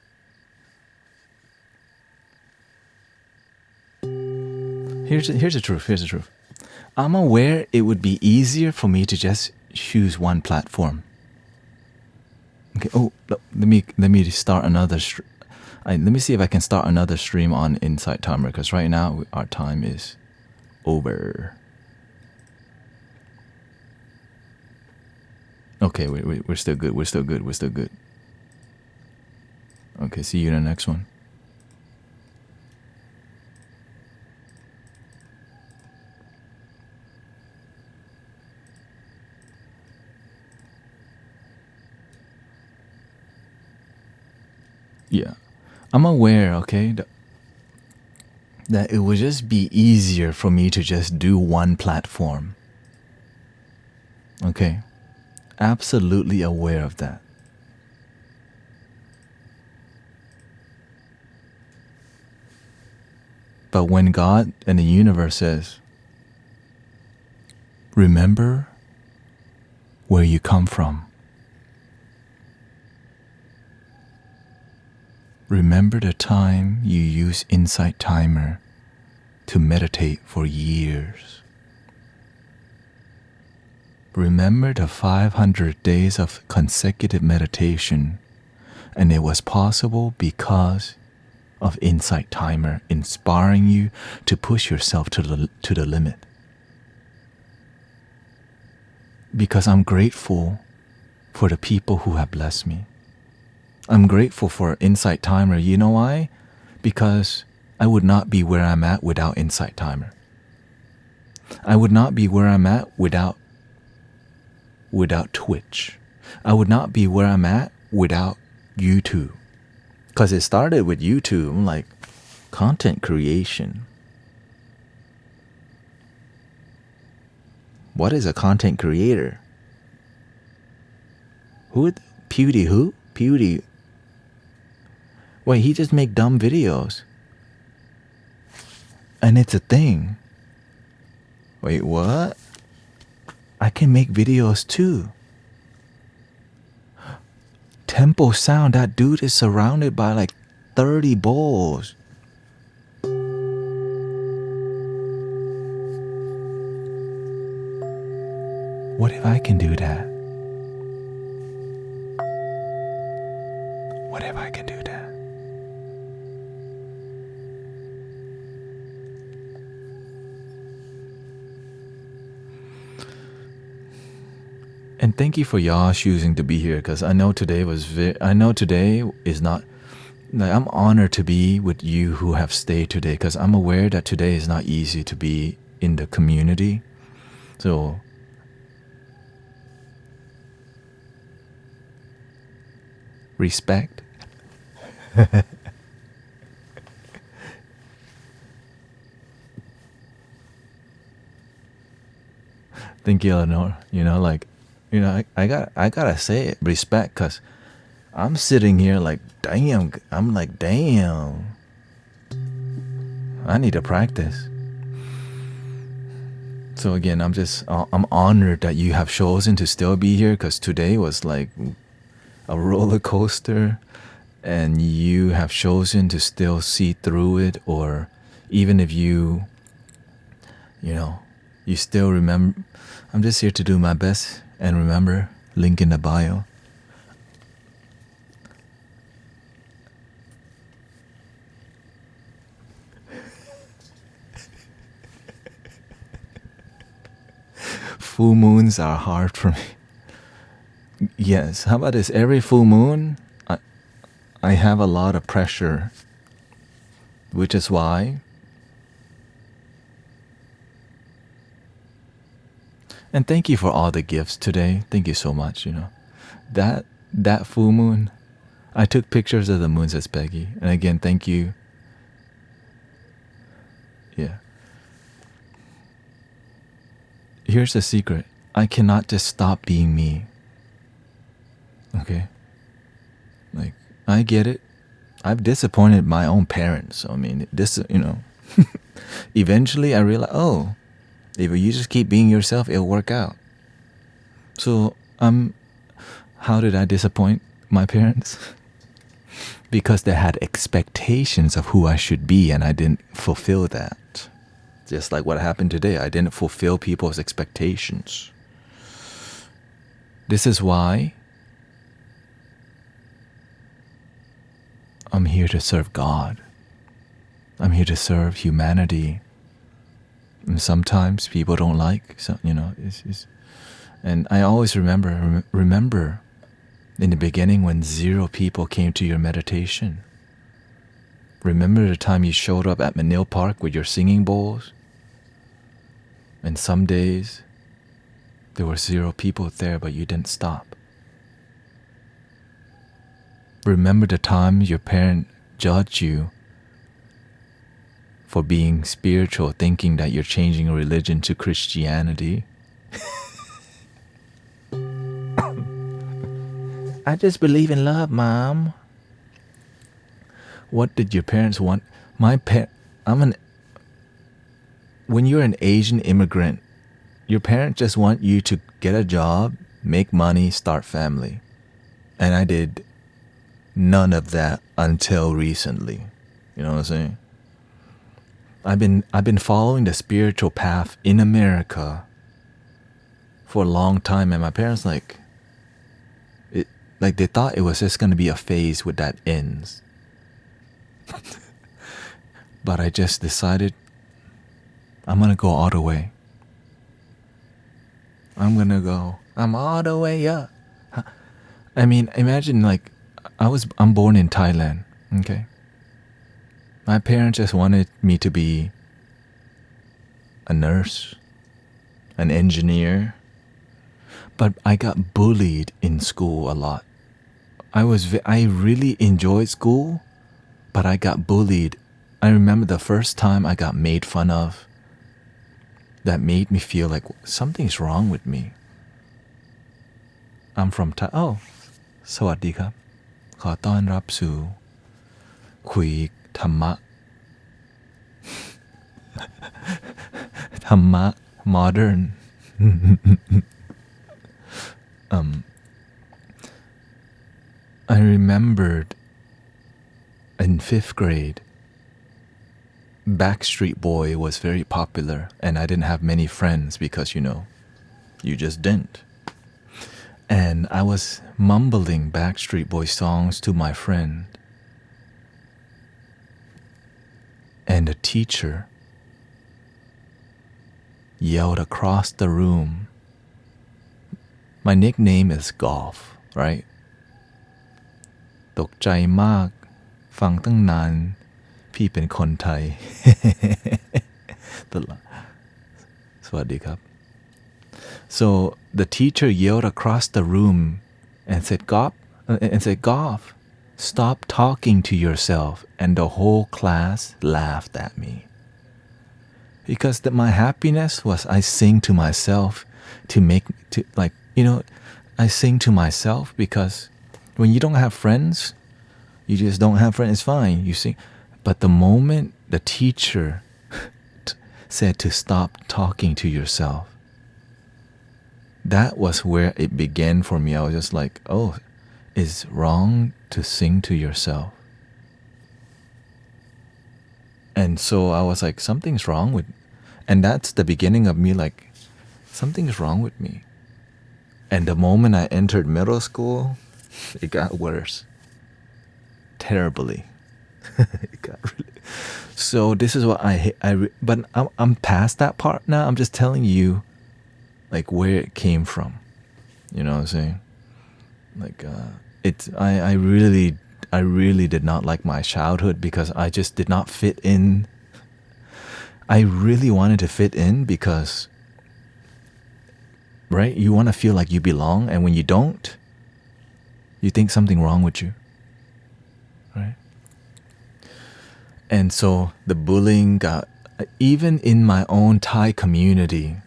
here's the truth. I'm aware it would be easier for me to just choose one platform. Okay. Oh, let me start another. Let me see if I can start another stream on Insight Timer because right now our time is over. Okay, we're still good. We're still good. Okay, see you in the next one. Yeah. I'm aware, okay, that it would just be easier for me to just do one platform. Okay. Absolutely aware of that. But when God and the universe says, remember where you come from. Remember the time you use Insight Timer to meditate for years. Remember the 500 days of consecutive meditation, and it was possible because of Insight Timer inspiring you to push yourself to the limit. Because I'm grateful for the people who have blessed me. I'm grateful for Insight Timer. You know why? Because I would not be where I'm at without Insight Timer. I would not be where I'm at without Twitch. I would not be where I'm at without YouTube. Because it started with YouTube, like content creation. What is a content creator? Pewdie who? Pewdie. Wait, he just make dumb videos. And it's a thing. Wait, what? I can make videos too. Tempo Sound, that dude is surrounded by like 30 bowls. What if I can do that? What if I can do that? And thank you for y'all choosing to be here, because I know today is not. Like, I'm honored to be with you who have stayed today, because I'm aware that today is not easy to be in the community. So respect. Thank you, Eleanor. I gotta say it, respect, because I'm sitting here like, damn. I'm like, damn. I need to practice. So again, I'm honored that you have chosen to still be here, because today was like a roller coaster, and you have chosen to still see through it, or even if you still remember. I'm just here to do my best, and remember, link in the bio. Full moons are hard for me. Yes, how about this? Every full moon, I have a lot of pressure, which is why. And thank you for all the gifts today. Thank you so much. That full moon, I took pictures of the moons as Peggy. And again, thank you. Yeah. Here's the secret. I cannot just stop being me. Okay? Like, I get it. I've disappointed my own parents. I mean, eventually I realized, if you just keep being yourself, it'll work out. So, how did I disappoint my parents? Because they had expectations of who I should be, and I didn't fulfill that. Just like what happened today, I didn't fulfill people's expectations. This is why I'm here to serve God. I'm here to serve humanity. And sometimes people don't like, and I always remember in the beginning when 0 people came to your meditation. Remember the time you showed up at Manil Park with your singing bowls? And some days there were 0 people there, but you didn't stop. remember the time your parent judged you for being spiritual, thinking that you're changing religion to Christianity. I just believe in love, Mom. What did your parents want? When you're an Asian immigrant, your parents just want you to get a job, make money, start family. And I did none of that until recently. You know what I'm saying? I've been following the spiritual path in America for a long time, and my parents they thought it was just gonna be a phase with that ends. But I just decided I'm gonna go all the way. I'm all the way up. I mean, imagine I'm born in Thailand, okay? My parents just wanted me to be a nurse, an engineer, but I got bullied in school a lot. I really enjoyed school, but I got bullied. I remember the first time I got made fun of. That made me feel like something's wrong with me. I'm from Thai. Oh, สวัสดีครับ ขอต้อนรับสู่คุยธรรมะ ธรรมะ modern. I remembered in 5th grade, Backstreet Boy was very popular, and I didn't have many friends because, you just didn't. And I was mumbling Backstreet Boy songs to my friend. And the teacher yelled across the room. My nickname is Golf, right? ตกใจมาก ฟังตั้งนาน พี่เป็นคนไทย สวัสดีครับ So the teacher yelled across the room and said, Golf, stop talking to yourself. And the whole class laughed at me. Because my happiness was I sing to myself I sing to myself because when you don't have friends, you just don't have friends, it's fine, you sing. But the moment the teacher said to stop talking to yourself, that was where it began for me. I was just like, oh, it's wrong to sing to yourself. And so I was like, something's wrong with, and that's the beginning of me like, something's wrong with me. And the moment I entered middle school, it got worse. Terribly. It got really. So this is what but I'm past that part now. I'm just telling you like where it came from. You know what I'm saying? Like I really did not like my childhood because I just did not fit in. I really wanted to fit in because, right? You want to feel like you belong, and when you don't, you think something wrong with you, right? And so the bullying got, even in my own Thai community,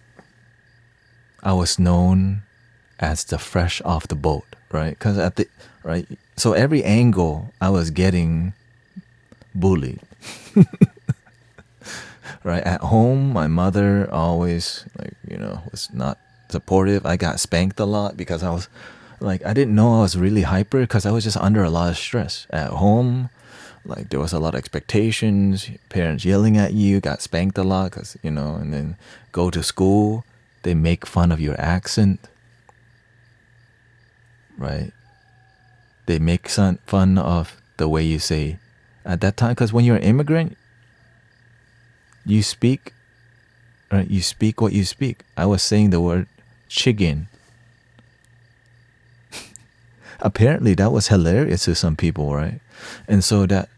I was known as the fresh off the boat, right? Because right, so every angle I was getting bullied. Right, at home, my mother always was not supportive. I got spanked a lot because I was like, I didn't know I was really hyper because I was just under a lot of stress. At home, like there was a lot of expectations, parents yelling at you, got spanked a lot because, and then go to school, they make fun of your accent, right? They make fun of the way you say at that time, because when you're an immigrant, you speak, right? You speak what you speak. I was saying the word chicken. Apparently that was hilarious to some people, right? And so that,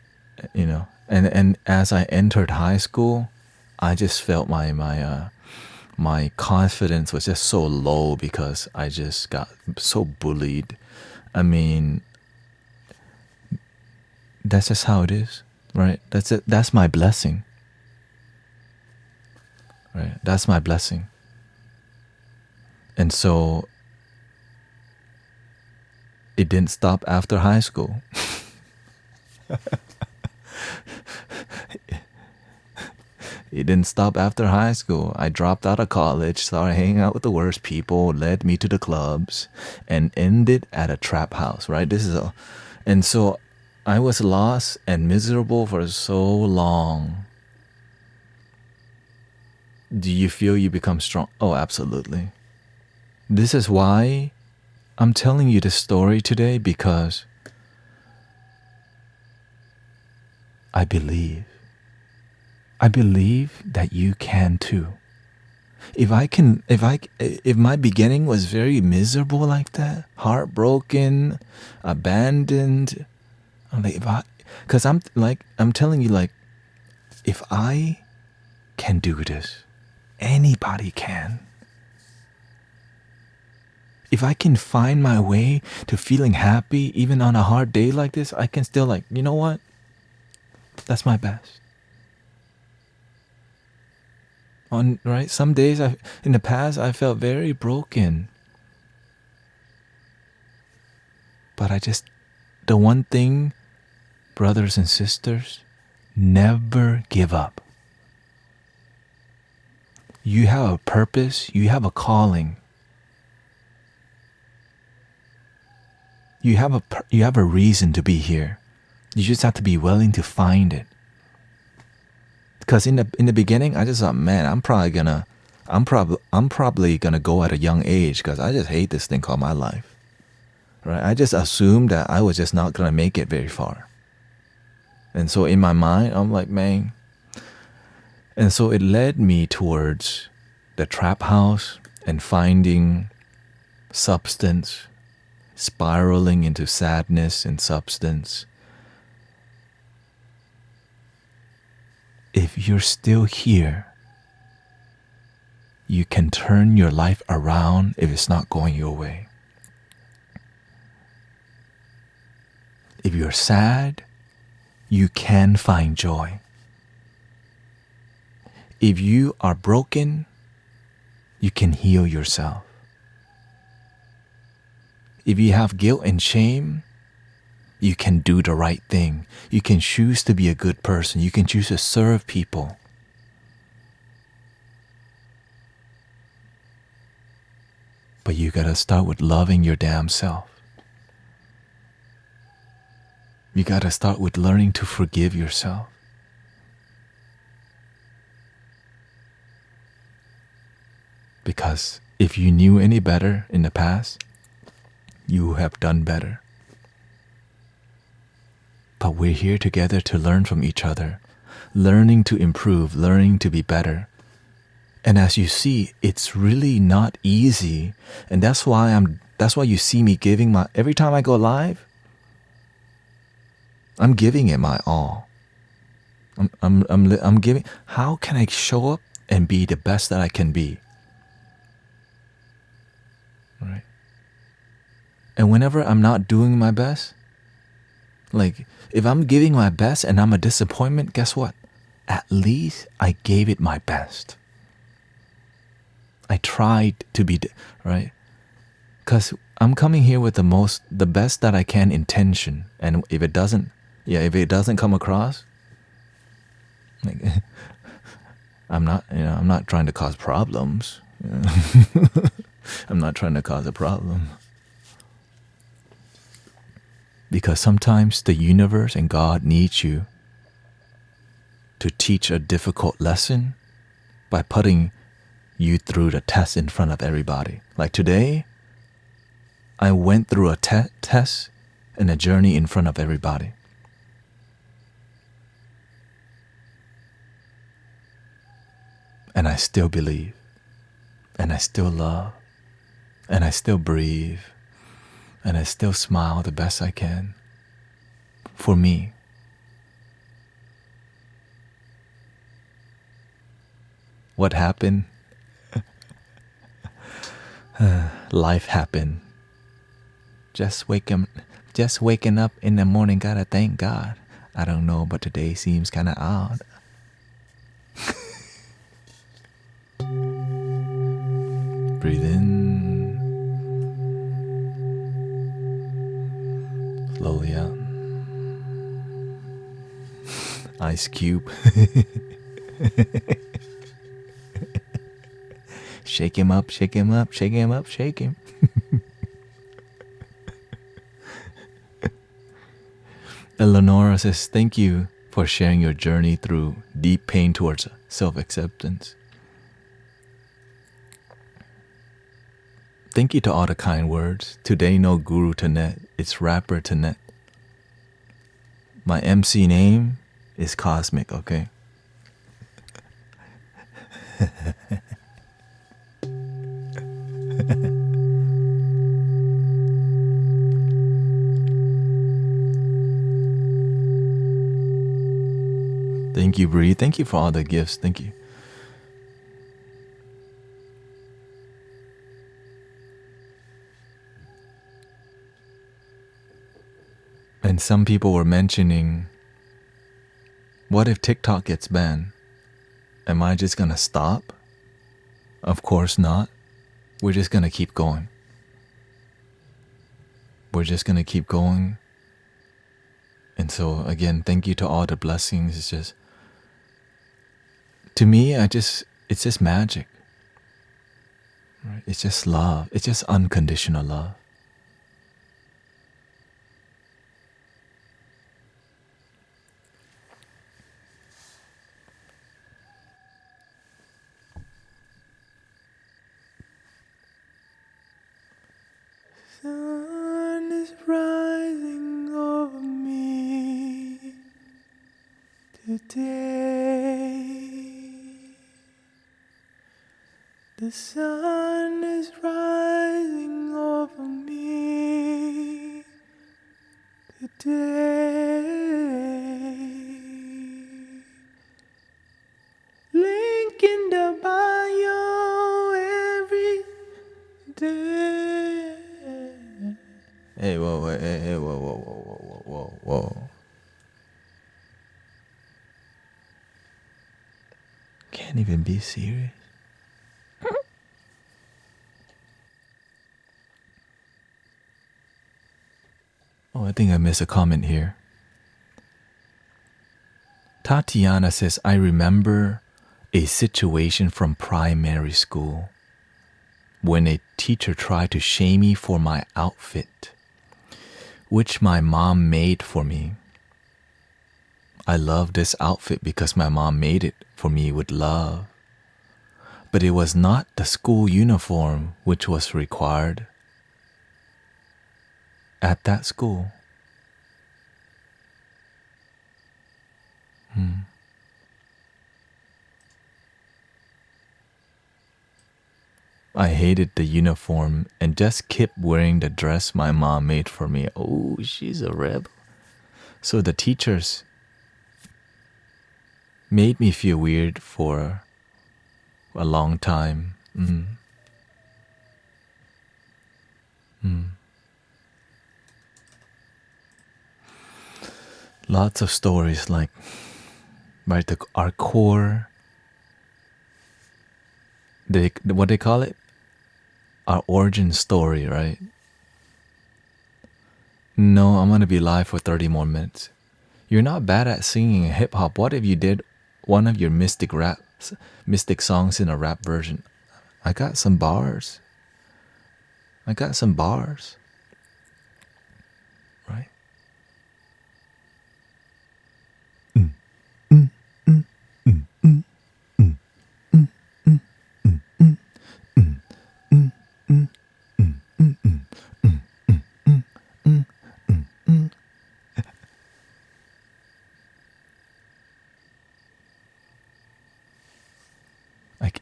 and as I entered high school, I just felt my confidence was just so low because I just got so bullied. I mean, that's just how it is, right? That's it. That's my blessing, right? That's my blessing. And so it didn't stop after high school. It didn't stop after high school. I dropped out of college, started hanging out with the worst people, led me to the clubs, and ended at a trap house, right? And so I was lost and miserable for so long. Do you feel you become strong? Oh, absolutely. This is why I'm telling you this story today, because I believe that you can too. If my beginning was very miserable like that, heartbroken, abandoned, I'm telling you, like, if I can do this, anybody can. If I can find my way to feeling happy even on a hard day like this, I can still, like, you know what? That's my best. Right? Some days in the past I felt very broken. But the one thing, brothers and sisters, never give up. You have a purpose, you have a calling. You have a reason to be here. You just have to be willing to find it. Because in the beginning, I just thought, man, I'm probably gonna go at a young age, because I just hate this thing called my life. Right? I just assumed that I was just not gonna make it very far. And so in my mind, I'm like, man. And so it led me towards the trap house and finding substance, spiraling into sadness and substance. If you're still here, you can turn your life around if it's not going your way. If you're sad, you can find joy. If you are broken, you can heal yourself. If you have guilt and shame, you can do the right thing. You can choose to be a good person. You can choose to serve people. But you gotta start with loving your damn self. You gotta start with learning to forgive yourself. Because if you knew any better in the past, you have done better. But we're here together to learn from each other, learning to improve, learning to be better. And as you see, it's really not easy. And that's why you see me giving every time I go live, I'm giving it my all. I'm giving. How can I show up and be the best that I can be? Right? And whenever I'm not doing my best, like, if I'm giving my best and I'm a disappointment, guess what? At least I gave it my best. I tried to be, right? Because I'm coming here with the best that I can intention. And if it doesn't come across, like, I'm not trying to cause problems. I'm not trying to cause a problem. Because sometimes the universe and God needs you to teach a difficult lesson by putting you through the test in front of everybody. Like today, I went through a test and a journey in front of everybody. And I still believe, and I still love, and I still breathe, and I still smile the best I can. For me. What happened? Life happened. Just waking up in the morning, gotta thank God. I don't know, but today seems kind of odd. Breathe in, slowly out. Ice cube. Shake him up, shake him up, shake him up, shake him. Eleonora says, thank you for sharing your journey through deep pain towards self-acceptance. Thank you to all the kind words. Today no guru to net, it's rapper to net. My MC name is Cosmic, okay? Thank you, Bree. Thank you for all the gifts. Thank you. And some people were mentioning, what if TikTok gets banned? Am I just gonna stop? Of course not. We're just gonna keep going. We're just gonna keep going. And so again, thank you to all the blessings. It's just, to me, it's just magic. Right? It's just love. It's just unconditional love. Sun is rising over me today. The sun is rising over me today. Link in the bio every day. Hey, whoa, hey, whoa. Can't even be serious. Oh, I think I missed a comment here. Tatiana says, I remember a situation from primary school when a teacher tried to shame me for my outfit, which my mom made for me. I love this outfit because my mom made it for me with love. But it was not the school uniform which was required at that school. I hated the uniform and just kept wearing the dress my mom made for me. Oh, she's a rebel. So the teachers made me feel weird for a long time. Lots of stories like, right, our core, what they call it? Our origin story, right? No, I'm gonna be live for 30 more minutes. You're not bad at singing hip hop. What if you did one of your mystic songs in a rap version? I got some bars. Right?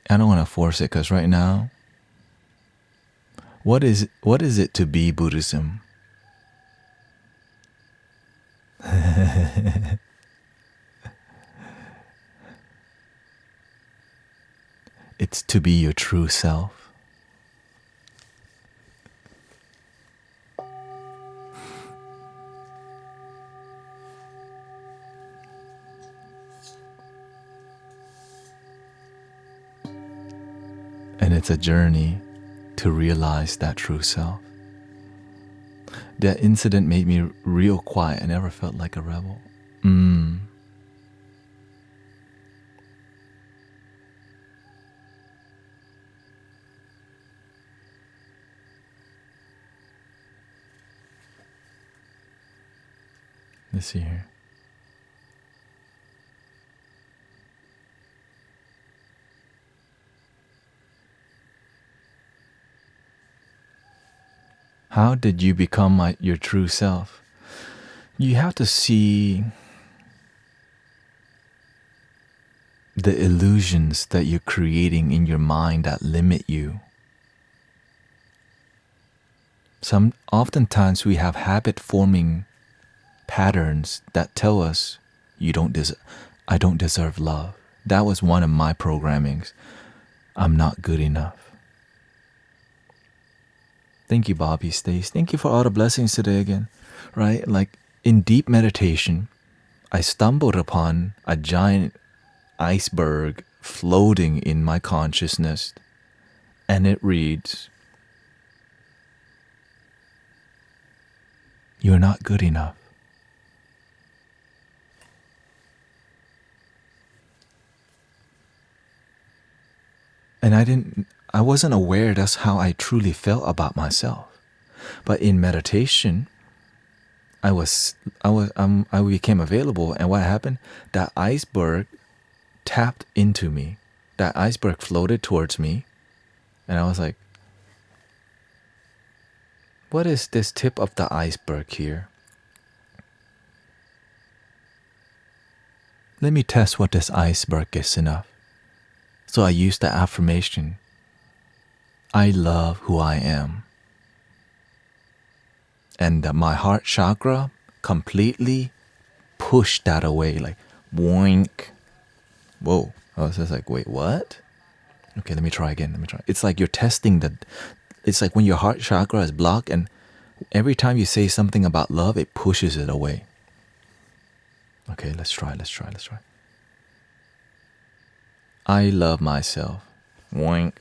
I don't want to force it because right now, what is it to be Buddhism? It's to be your true self. it's a journey to realize that true self. That incident made me real quiet. I never felt like a rebel. Let's see here. How did you become your true self? You have to see the illusions that you're creating in your mind that limit you. Oftentimes we have habit-forming patterns that tell us I don't deserve love. That was one of my programmings. I'm not good enough. Thank you, Bobby Stace. Thank you for all the blessings today again. Right? Like in deep meditation, I stumbled upon a giant iceberg floating in my consciousness, and it reads, "You're not good enough." And I wasn't aware that's how I truly felt about myself. But in meditation, I became available, and what happened? That iceberg tapped into me. That iceberg floated towards me, and I was like, what is this tip of the iceberg here? Let me test what this iceberg is enough. So I used the affirmation, I love who I am. And my heart chakra completely pushed that away, like, boink. Whoa. I was just like, wait, what? Okay, let me try again. It's like you're testing it's like when your heart chakra is blocked, and every time you say something about love, it pushes it away. Okay, let's try. I love myself. Boink.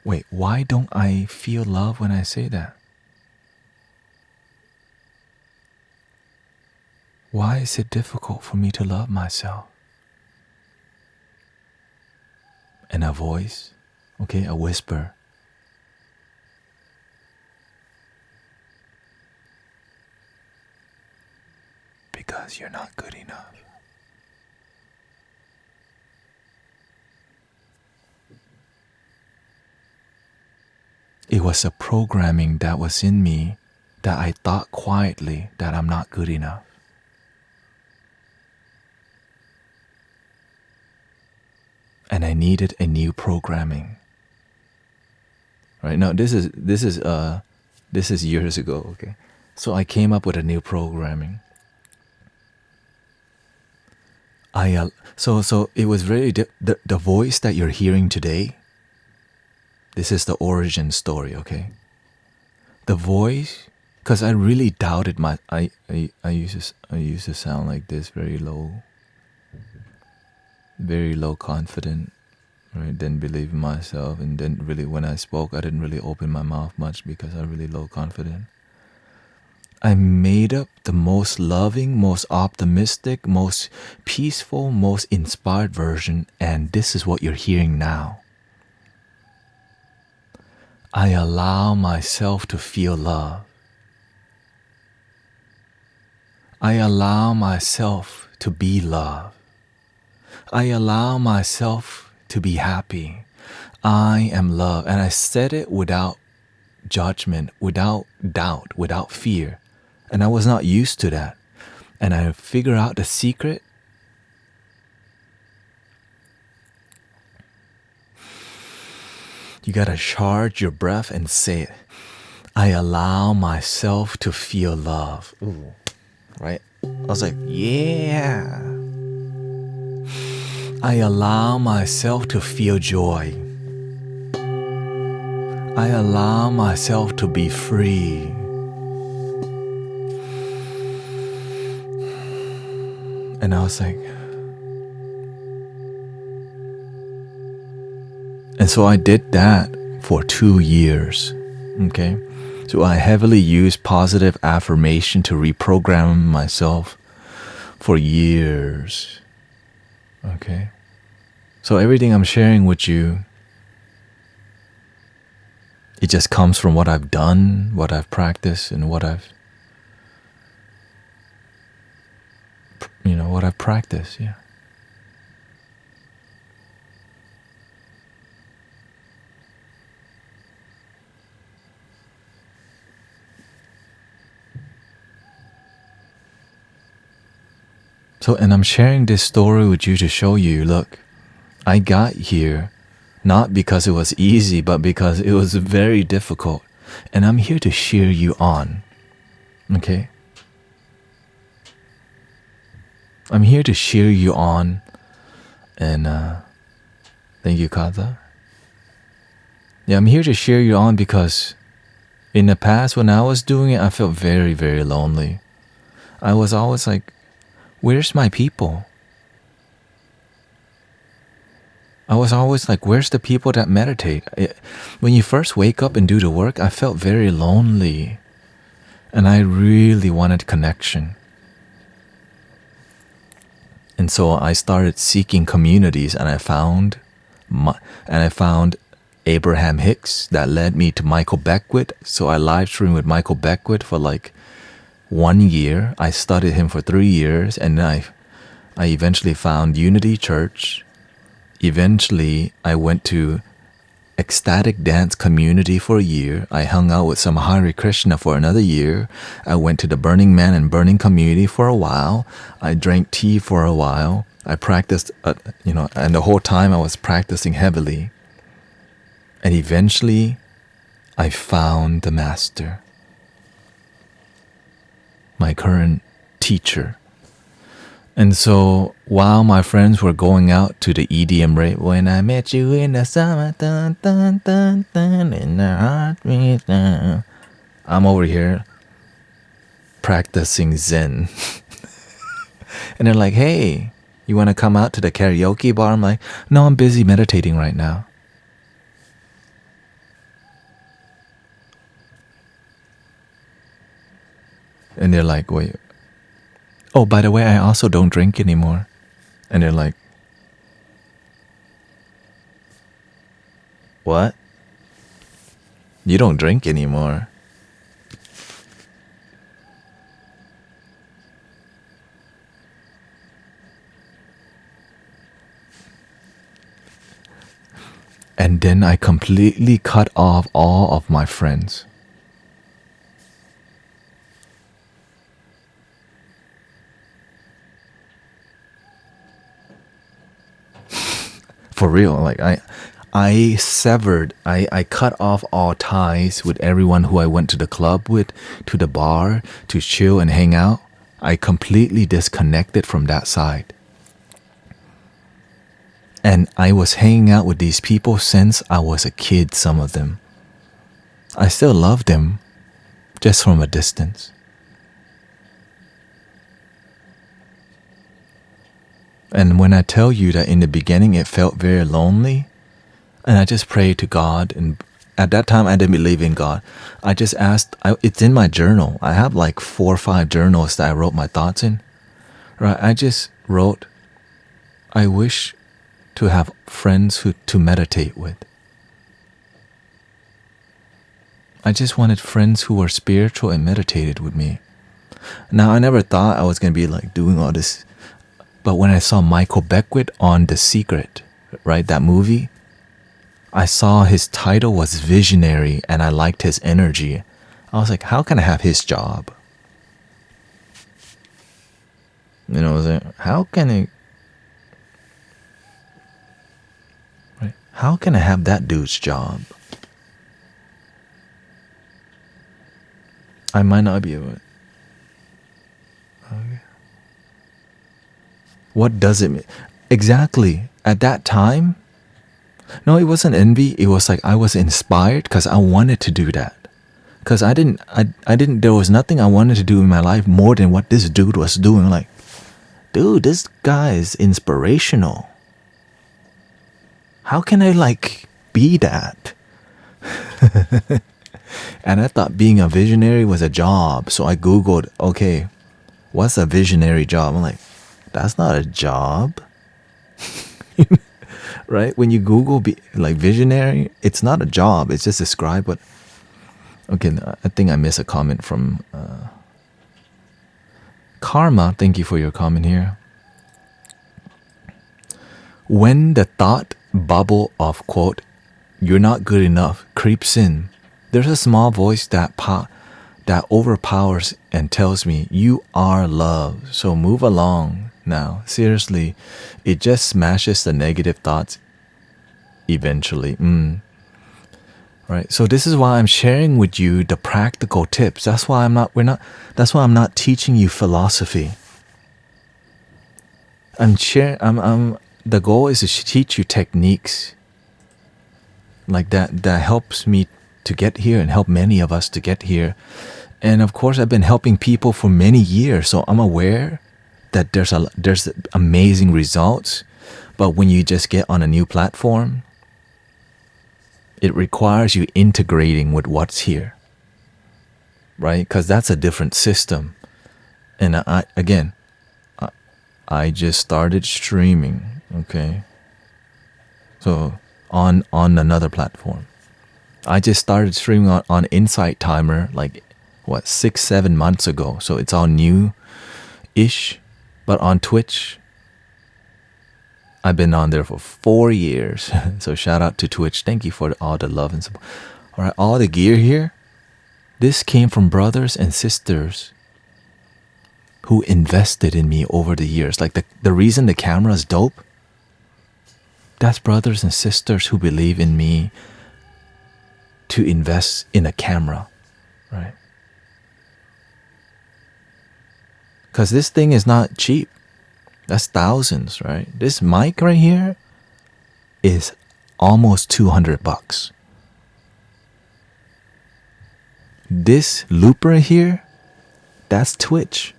Wait, why don't I feel love when I say that? Why is it difficult for me to love myself? And a voice, okay, a whisper. Because you're not good enough. It was a programming that was in me that I thought quietly that I'm not good enough. And I needed a new programming. Right now, this is years ago. Okay, so I came up with a new programming. So it was really the voice that you're hearing today. This is the origin story. Okay, the voice, because I really doubted I used to sound like this, very low confident, right? Didn't believe in myself, and didn't really, when I spoke, I didn't really open my mouth much because I really low confident. I made up the most loving, most optimistic, most peaceful, most inspired version, and this is what you're hearing now. I allow myself to feel love. I allow myself to be love. I allow myself to be happy. I am love. And I said it without judgment, without doubt, without fear. And I was not used to that. And I figured out the secret. You gotta charge your breath and say it. I allow myself to feel love. Ooh, right? I was like, yeah. I allow myself to feel joy. I allow myself to be free. And I was like, And so I did that for 2 years. Okay? So I heavily used positive affirmation to reprogram myself for years. Okay? So everything I'm sharing with you, it just comes from what I've done, what I've practiced, and what I've practiced, yeah. So, and I'm sharing this story with you to show you, look, I got here not because it was easy, but because it was very difficult. And I'm here to cheer you on. Okay? I'm here to cheer you on. And thank you, Kata. Yeah, I'm here to cheer you on because in the past, when I was doing it, I felt very, very lonely. I was always like, where's my people? I was always like, where's the people that meditate? When you first wake up and do the work, I felt very lonely. And I really wanted connection. And so I started seeking communities, and I found Abraham Hicks that led me to Michael Beckwith. So I live streamed with Michael Beckwith for like 1 year. I studied him for 3 years, and then I eventually found Unity Church. Eventually, I went to ecstatic dance community for a year. I hung out with some Hare Krishna for another year. I went to the Burning Man and Burning community for a while. I drank tea for a while. I practiced, and the whole time I was practicing heavily. And eventually, I found the master, my current teacher. And so while my friends were going out to the EDM rave, when I met you in the summer, dun, dun, dun, dun, in the heartbeat, dun, I'm over here practicing Zen. And they're like, hey, you want to come out to the karaoke bar? I'm like, no, I'm busy meditating right now. And they're like, wait. Oh, by the way, I also don't drink anymore. And they're like, what? You don't drink anymore? And then I completely cut off all of my friends. For real, like I cut off all ties with everyone who I went to the club with, to the bar, to chill and hang out. I completely disconnected from that side. And I was hanging out with these people since I was a kid, some of them. I still love them, just from a distance. And when I tell you that in the beginning it felt very lonely, and I just prayed to God, and at that time I didn't believe in God. I just asked, it's in my journal. I have like 4 or 5 journals that I wrote my thoughts in. Right? I just wrote, I wish to have friends to meditate with. I just wanted friends who were spiritual and meditated with me. Now, I never thought I was going to be like doing all this. But when I saw Michael Beckwith on The Secret, right, that movie, I saw his title was Visionary, and I liked his energy. I was like, how can I have his job? You know what I'm saying? How can I have that dude's job? I might not be able to. Okay. What does it mean? Exactly. At that time, no, it wasn't envy. It was like I was inspired because I wanted to do that. Because I didn't, there was nothing I wanted to do in my life more than what this dude was doing. Like, dude, this guy is inspirational. How can I like be that. And I thought being a visionary was a job. So I Googled, okay, what's a visionary job? I'm like, that's not a job. Right? When you Google like visionary, it's not a job. It's just describe what. Okay, I think I missed a comment from Karma. Thank you for your comment here. When the thought bubble of quote, "you're not good enough" creeps in, there's a small voice that overpowers and tells me you are love. So move along now. Seriously, it just smashes the negative thoughts eventually. Right. So this is why I'm sharing with you the practical tips. That's why I'm not teaching you philosophy. The goal is to teach you techniques like that helps me to get here and help many of us to get here. And of course, I've been helping people for many years, so I'm aware that there's amazing results. But when you just get on a new platform, it requires you integrating with what's here, right? Because that's a different system. And I just started streaming, okay? So on another platform. I just started streaming on Insight Timer like 6-7 months ago. So it's all new-ish. But on Twitch, I've been on there for 4 years. So shout out to Twitch. Thank you for all the love and support. All right, all the gear here, this came from brothers and sisters who invested in me over the years. Like the reason the camera is dope, that's brothers and sisters who believe in me to invest in a camera, right? Because this thing is not cheap. That's thousands, right? This mic right here is almost $200. This looper here, that's Twitch.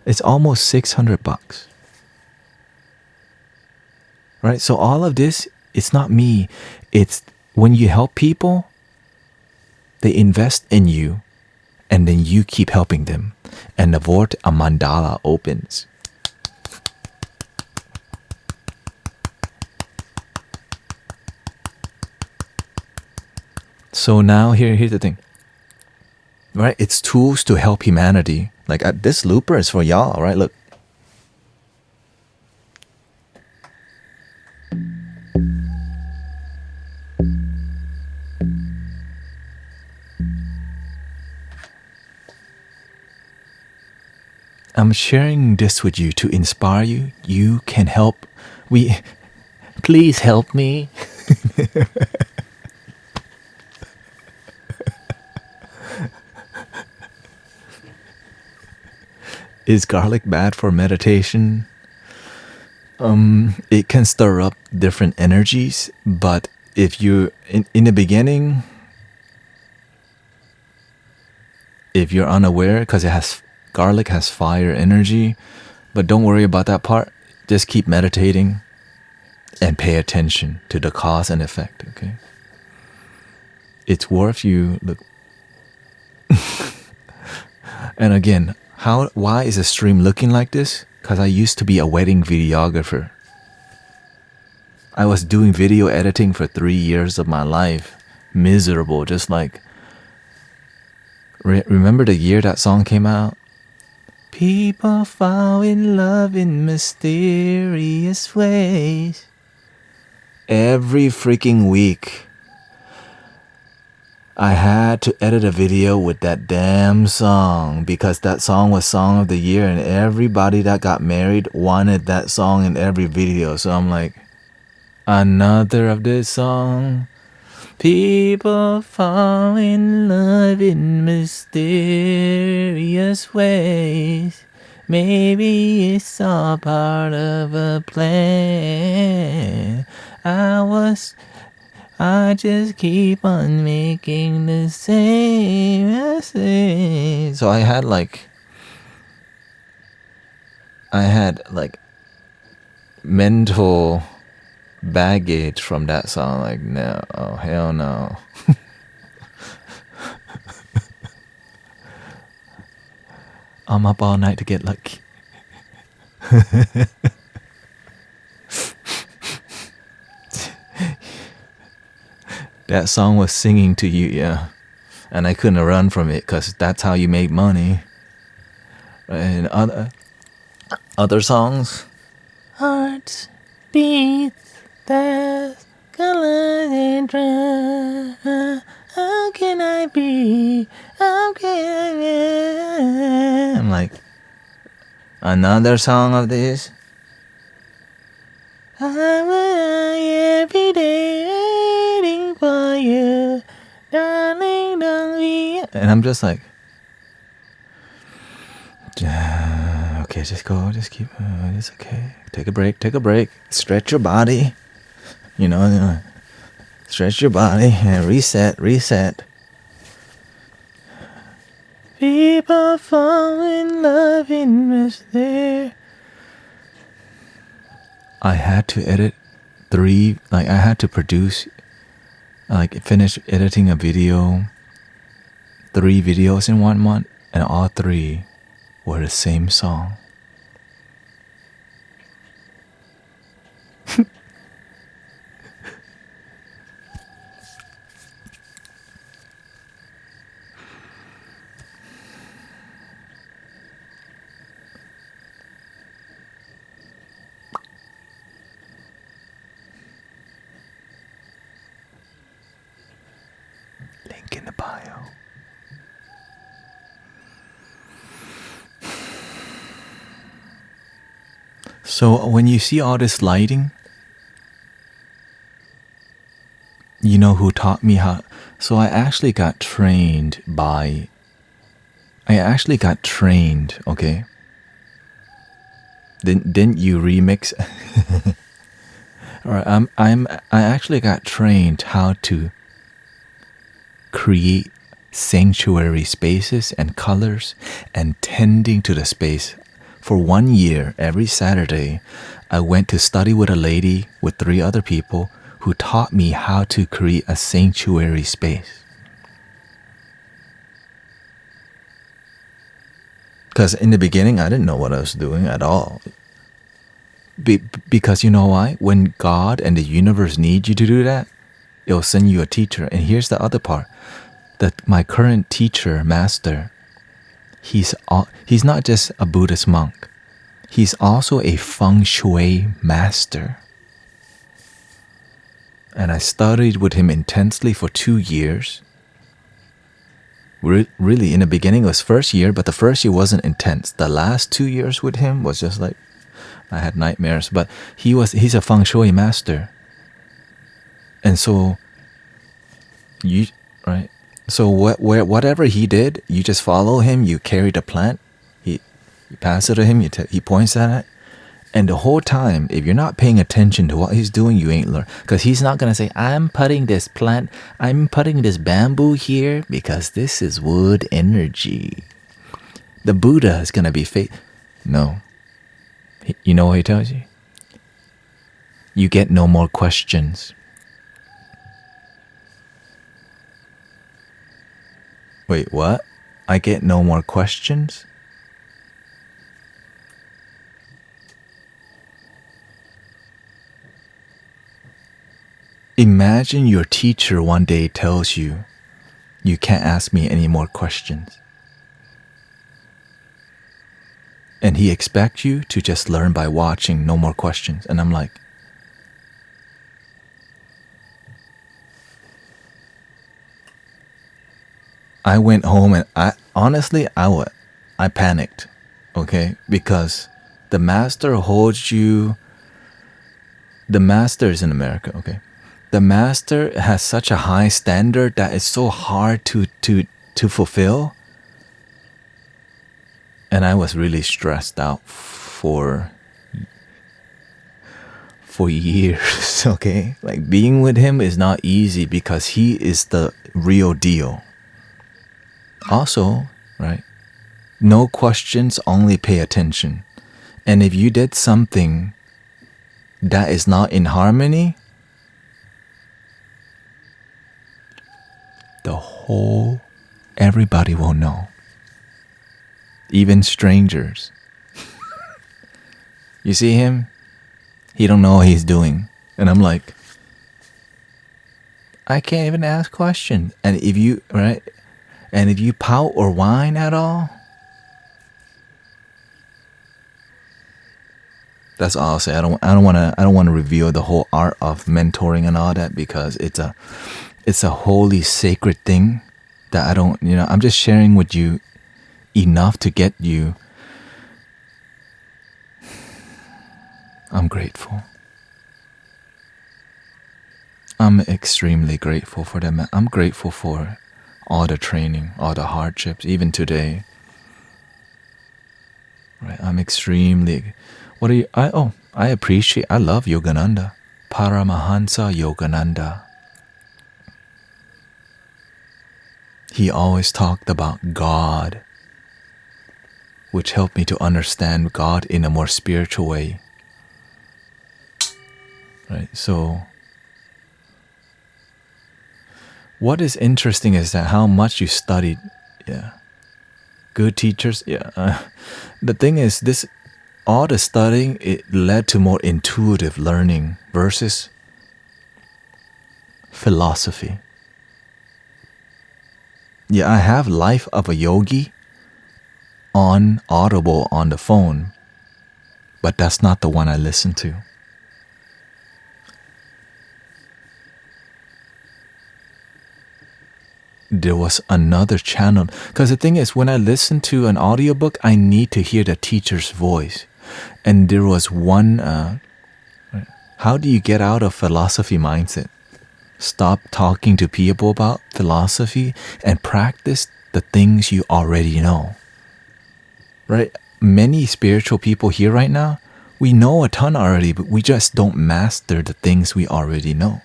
It's almost $600. Right? So all of this, it's not me. It's when you help people, they invest in you, and then you keep helping them. And the Vort a mandala opens. So now here's the thing. Right? It's tools to help humanity. Like this looper is for y'all, right? Look. I'm sharing this with you to inspire you. You can help. Please help me. Is garlic bad for meditation? It can stir up different energies, but if you in the beginning, if you're unaware, because garlic has fire energy, but don't worry about that part. Just keep meditating and pay attention to the cause and effect, okay? It's worth you look. And again, why is the stream looking like this? Because I used to be a wedding videographer. I was doing video editing for 3 years of my life. Miserable, just like... Remember the year that song came out? People fall in love in mysterious ways. Every freaking week, I had to edit a video with that damn song because that song was Song of the Year and everybody that got married wanted that song in every video. So I'm like, another of this song. People fall in love in mysterious ways. Maybe it's all part of a plan. I just keep on making the same mistake. So I had mental baggage from that song. Like, no, oh, hell no. I'm up all night to get lucky. That song was singing to you, yeah. And I couldn't run from it because that's how you make money. And other songs, hearts beat fast, colors and drum. How can I be? How can I be? I'm like, another song of this. I will every day waiting for you, darling, don't be. And I'm just like, okay, just go, just keep, it's okay. Take a break, stretch your body, stretch your body and reset. People fall in love in this there. I had to edit I had to produce, finish editing a video, 3 videos in 1 month, and all 3 were the same song. Link in the bio. So when you see all this lighting, you know who taught me how? So I actually got trained, okay? Didn't you remix? Alright, I actually got trained how to create sanctuary spaces and colors and tending to the space. For 1 year, every Saturday, I went to study with a lady with 3 other people who taught me how to create a sanctuary space. Because in the beginning, I didn't know what I was doing at all. Because you know why? When God and the universe need you to do that, it'll send you a teacher. And here's the other part. That my current teacher, master, he's not just a Buddhist monk. He's also a feng shui master. And I studied with him intensely for 2 years. Really, in the beginning it was first year, but the first year wasn't intense. The last 2 years with him was just like, I had nightmares. But he's a feng shui master. And so, right? So whatever he did, you just follow him. You carry the plant. You pass it to him. He points at it. And the whole time, if you're not paying attention to what he's doing, you ain't learn. Because he's not going to say, I'm putting this bamboo here because this is wood energy. The Buddha is going to be fake. No. You know what he tells you? You get no more questions. Wait, what? I get no more questions? Imagine your teacher one day tells you, you can't ask me any more questions. And he expects you to just learn by watching, no more questions. And I'm like, I went home and I panicked, okay? Because the master holds you, the master is in America, okay? The master has such a high standard that it's so hard to fulfill. And I was really stressed out for years, okay? Like being with him is not easy because he is the real deal. Also, right? No questions, only pay attention. And if you did something that is not in harmony, everybody will know. Even strangers. You see him? He don't know what he's doing. And I'm like, I can't even ask questions. And if you pout or whine at all, that's all I'll say. I don't want to reveal the whole art of mentoring and all that, because it's a holy sacred thing that I don't, I'm just sharing with you enough to get you. I'm grateful. I'm extremely grateful for them. I'm grateful for all the training, all the hardships, even today. Right? I'm extremely. What are you? I appreciate. I love Yogananda, Paramahansa Yogananda. He always talked about God, which helped me to understand God in a more spiritual way. Right? So, what is interesting is that how much you studied. Yeah. Good teachers. Yeah. The thing is, all the studying, it led to more intuitive learning versus philosophy. Yeah, I have Life of a Yogi on Audible on the phone, but that's not the one I listen to. There was another channel, because the thing is, when I listen to an audiobook, I need to hear the teacher's voice. And there was one, how do you get out of philosophy mindset? Stop talking to people about philosophy and practice the things you already know. Right? Many spiritual people here right now, we know a ton already, but we just don't master the things we already know.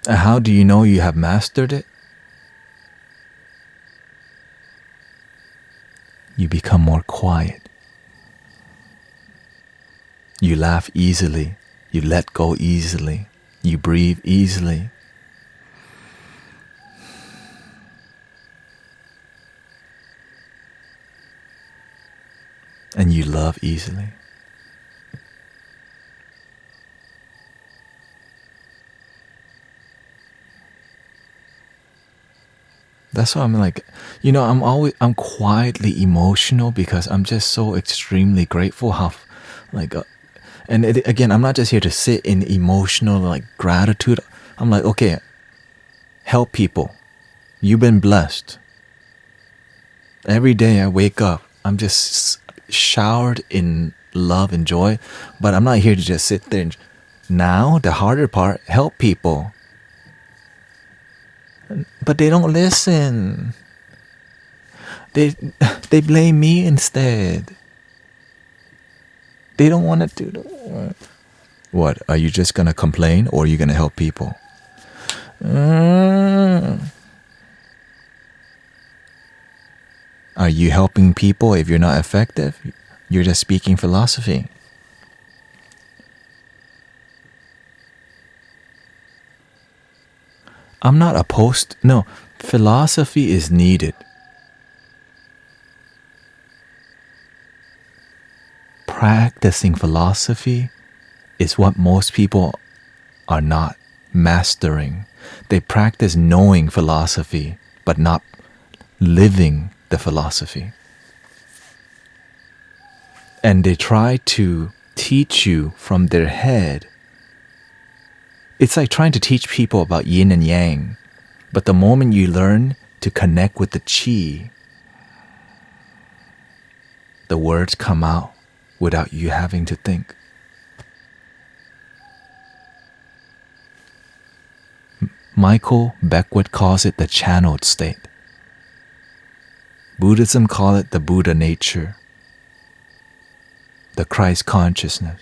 And how do you know you have mastered it? You become more quiet. You laugh easily. You let go easily. You breathe easily. And you love easily. That's why I'm like, I'm quietly emotional, because I'm just so extremely grateful how, again, I'm not just here to sit in emotional gratitude. I'm like, okay, help people. You've been blessed. Every day I wake up, I'm just showered in love and joy, but I'm not here to just sit there. Now, the harder part, help people. But they don't listen. They blame me instead. They don't want to do that. What? Are you just going to complain, or are you going to help people? Are you helping people if you're not effective? You're just speaking philosophy. I'm not opposed. No, philosophy is needed. Practicing philosophy is what most people are not mastering. They practice knowing philosophy, but not living the philosophy. And they try to teach you from their head. It's like trying to teach people about yin and yang. But the moment you learn to connect with the chi, the words come out without you having to think. Michael Beckwith calls it the channeled state. Buddhism calls it the Buddha nature, the Christ consciousness.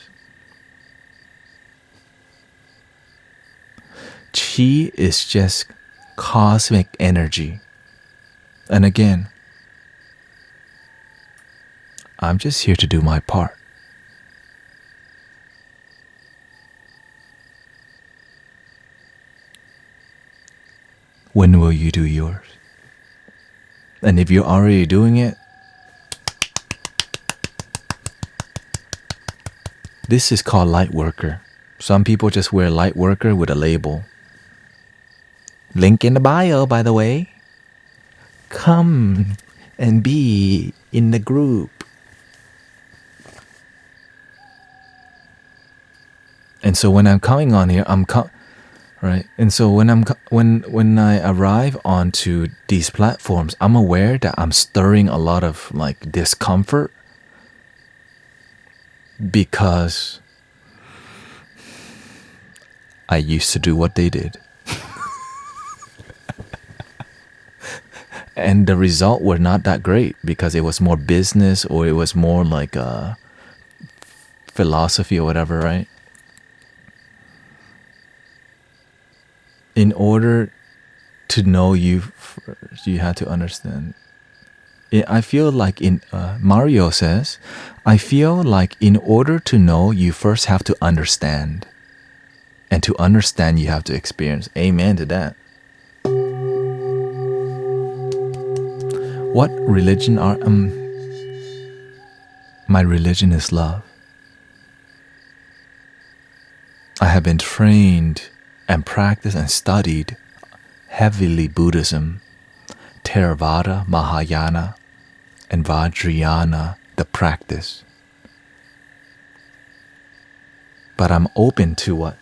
Chi is just cosmic energy. And again, I'm just here to do my part. When will you do yours? And if you're already doing it, this is called light worker. Some people just wear light worker with a label. Link in the bio, by the way. Come and be in the group. And so when I'm coming on here, right. And so when I arrive onto these platforms, I'm aware that I'm stirring a lot of like discomfort because I used to do what they did. And the result were not that great because it was more business or it was more like a philosophy or whatever, right? In order to know you first, you had to understand. I feel like Mario says, I feel like in order to know, you first have to understand. And to understand, you have to experience. Amen to that. What religion are... my religion is love. I have been trained and practiced and studied heavily Buddhism, Theravada, Mahayana, and Vajrayana, the practice. But I'm open to what?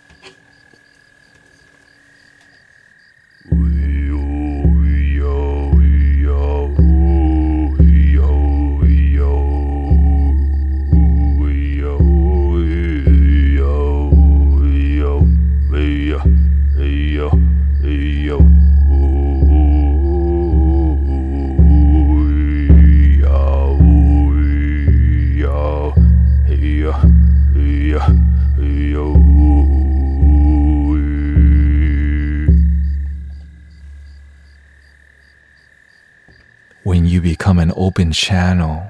When you become an open channel,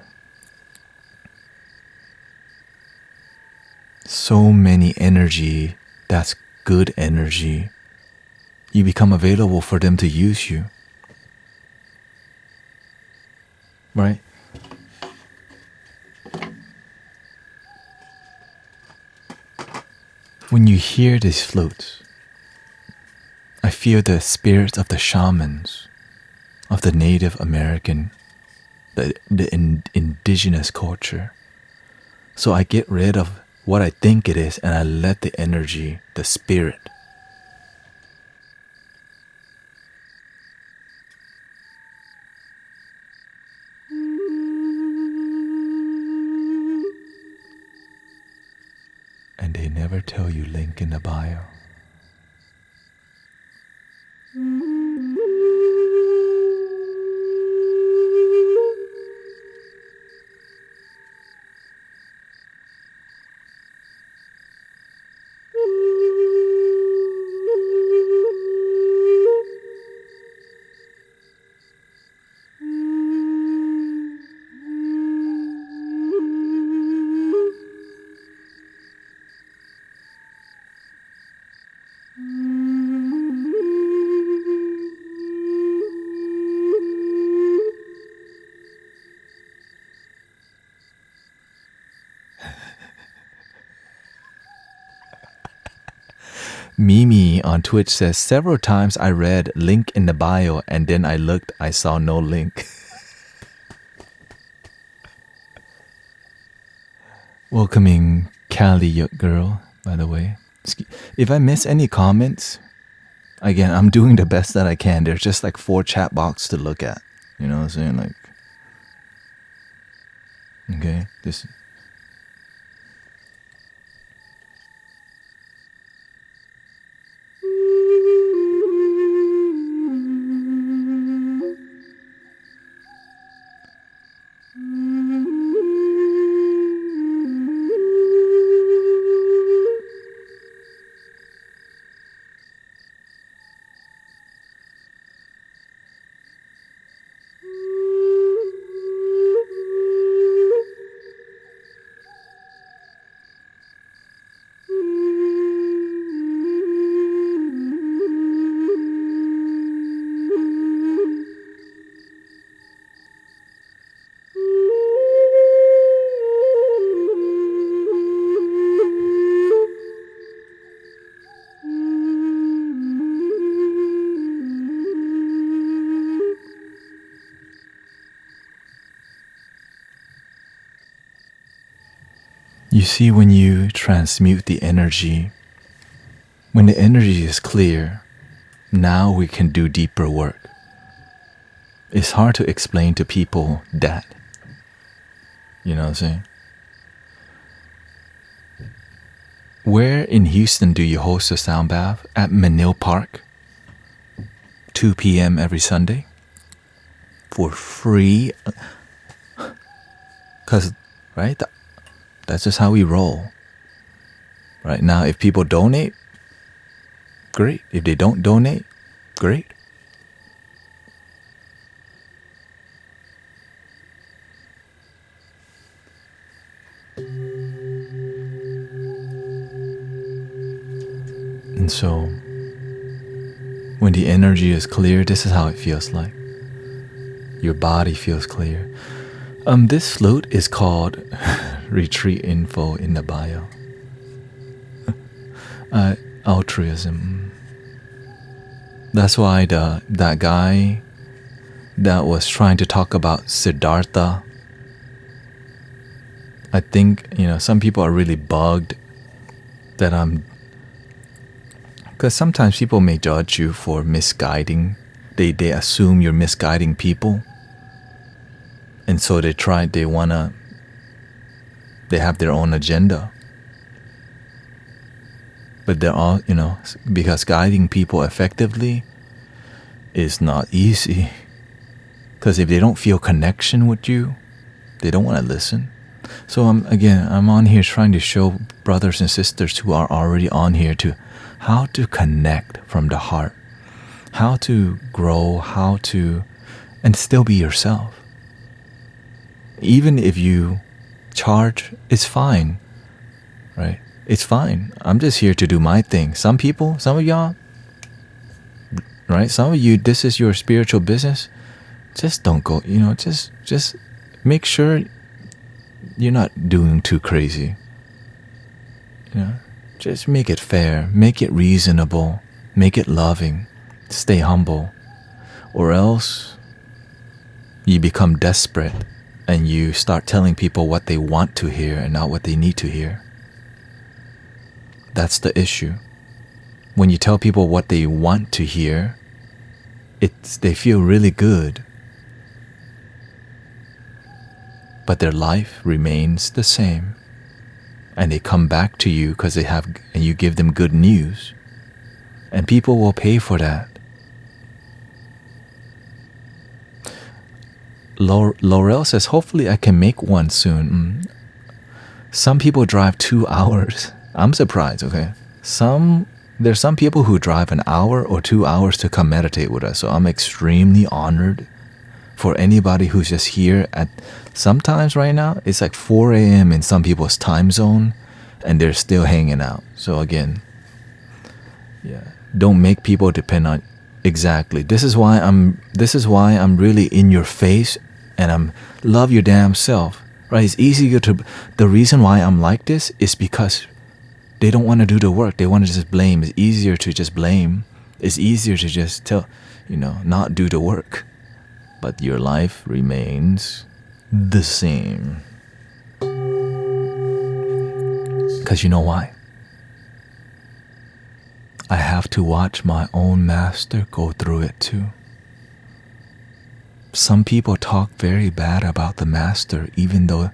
so many energy, that's good energy, you become available for them to use you. Right? When you hear these flutes, I feel the spirits of the shamans, of the Native American, the indigenous culture. So I get rid of what I think it is and I let the energy, the spirit. And they never tell you link in the bio. Mimi on Twitch says, several times I read link in the bio and then I looked, I saw no link. Welcoming Cali girl, by the way. If I miss any comments, again, I'm doing the best that I can. There's just like 4 chat boxes to look at. You know what I'm saying? Like, okay, this... You see, when you transmute the energy, when the energy is clear, now we can do deeper work. It's hard to explain to people that. You know what I'm saying? Where in Houston do you host a sound bath? At Manil Park, 2 p.m. every Sunday, for free. Because, right, that's just how we roll. Right now, if people donate, great. If they don't donate, great. And so, when the energy is clear, this is how it feels like. Your body feels clear. This flute is called Retreat Info in the bio. Altruism. That's why that guy that was trying to talk about Siddhartha, I think, some people are really bugged that because sometimes people may judge you for misguiding. They assume you're misguiding people. And so they have their own agenda. But they're all, because guiding people effectively is not easy. Because if they don't feel connection with you, they don't want to listen. So I'm on here trying to show brothers and sisters who are already on here to how to connect from the heart, how to grow, and still be yourself. Even if you charge, it's fine, right? It's fine. I'm just here to do my thing. Some of y'all, right? Some of you, this is your spiritual business. Just don't go, just make sure you're not doing too crazy. Just make it fair, make it reasonable, make it loving, stay humble, or else you become desperate and you start telling people what they want to hear and not what they need to hear. That's the issue. When you tell people what they want to hear, they feel really good. But their life remains the same. And they come back to you because and you give them good news. And people will pay for that. Laurel says, hopefully I can make one soon. Some people drive 2 hours. I'm surprised, okay? There's some people who drive an hour or 2 hours to come meditate with us. So I'm extremely honored for anybody who's just here sometimes right now, it's like 4 a.m. in some people's time zone and they're still hanging out. So again, don't make people depend on exactly. This is why I'm really in your face and love your damn self, right? It's easier the reason why I'm like this is because they don't want to do the work. They want to just blame. It's easier to just blame. It's easier to just tell, not do the work. But your life remains the same. Because you know why? I have to watch my own master go through it too. Some people talk very bad about the master even though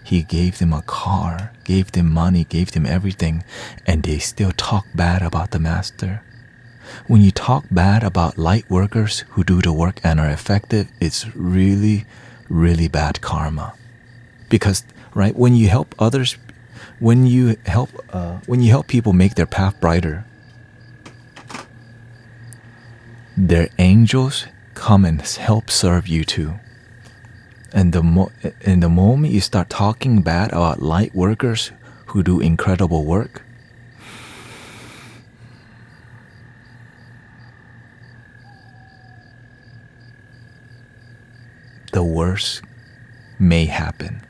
he gave them a car, gave them money, gave them everything, and they still talk bad about the master. When you talk bad about light workers who do the work and are effective, it's really, really bad karma. Because, right, when you help others, when you help people make their path brighter, their angels come and help serve you too. And the moment you start talking bad about light workers who do incredible work, the worst may happen.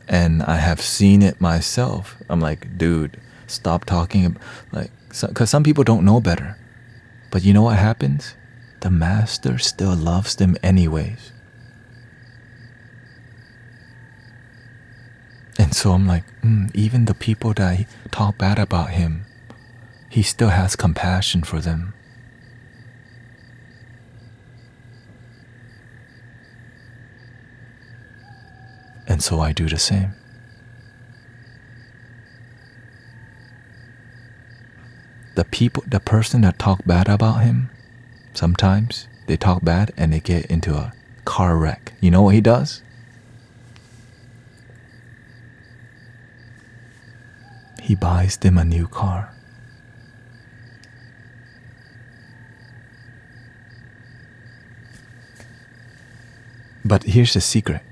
And I have seen it myself. I'm like, dude, stop talking. Because some people don't know better. But you know what happens? The master still loves them anyways. And so I'm like, even the people that talk bad about him, he still has compassion for them. And so I do the same. The person that talk bad about him, sometimes they talk bad and they get into a car wreck. You know what he does? He buys them a new car. But here's the secret.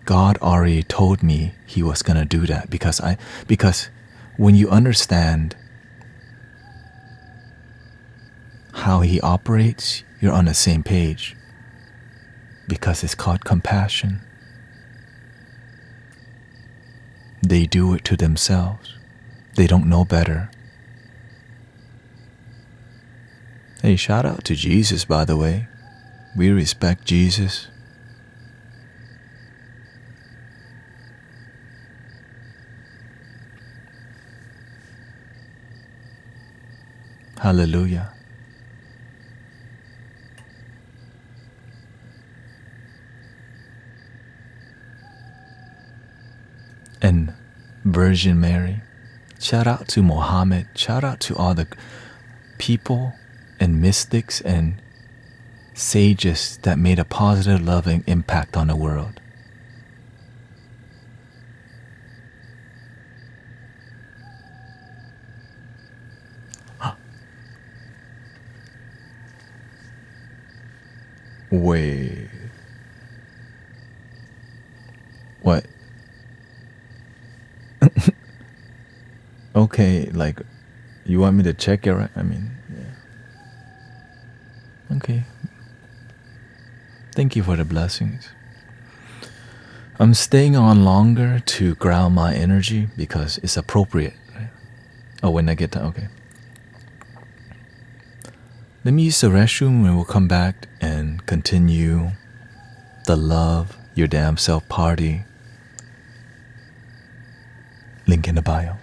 God already told me he was going to do that because when you understand how he operates, you're on the same page, because it's called compassion. They do it to themselves. They don't know better. Hey, shout out to Jesus, by the way. We respect Jesus. Hallelujah. And Virgin Mary. Shout out to Muhammad. Shout out to all the people and mystics and sages that made a positive, loving impact on the world. Wait. What? Okay, like, you want me to check it, right? I mean, yeah. Okay. Thank you for the blessings. I'm staying on longer to ground my energy because it's appropriate, right? Oh, when I get to, okay. Let me use the restroom and we'll come back and continue the Love Your Damn Self party. Link in the bio.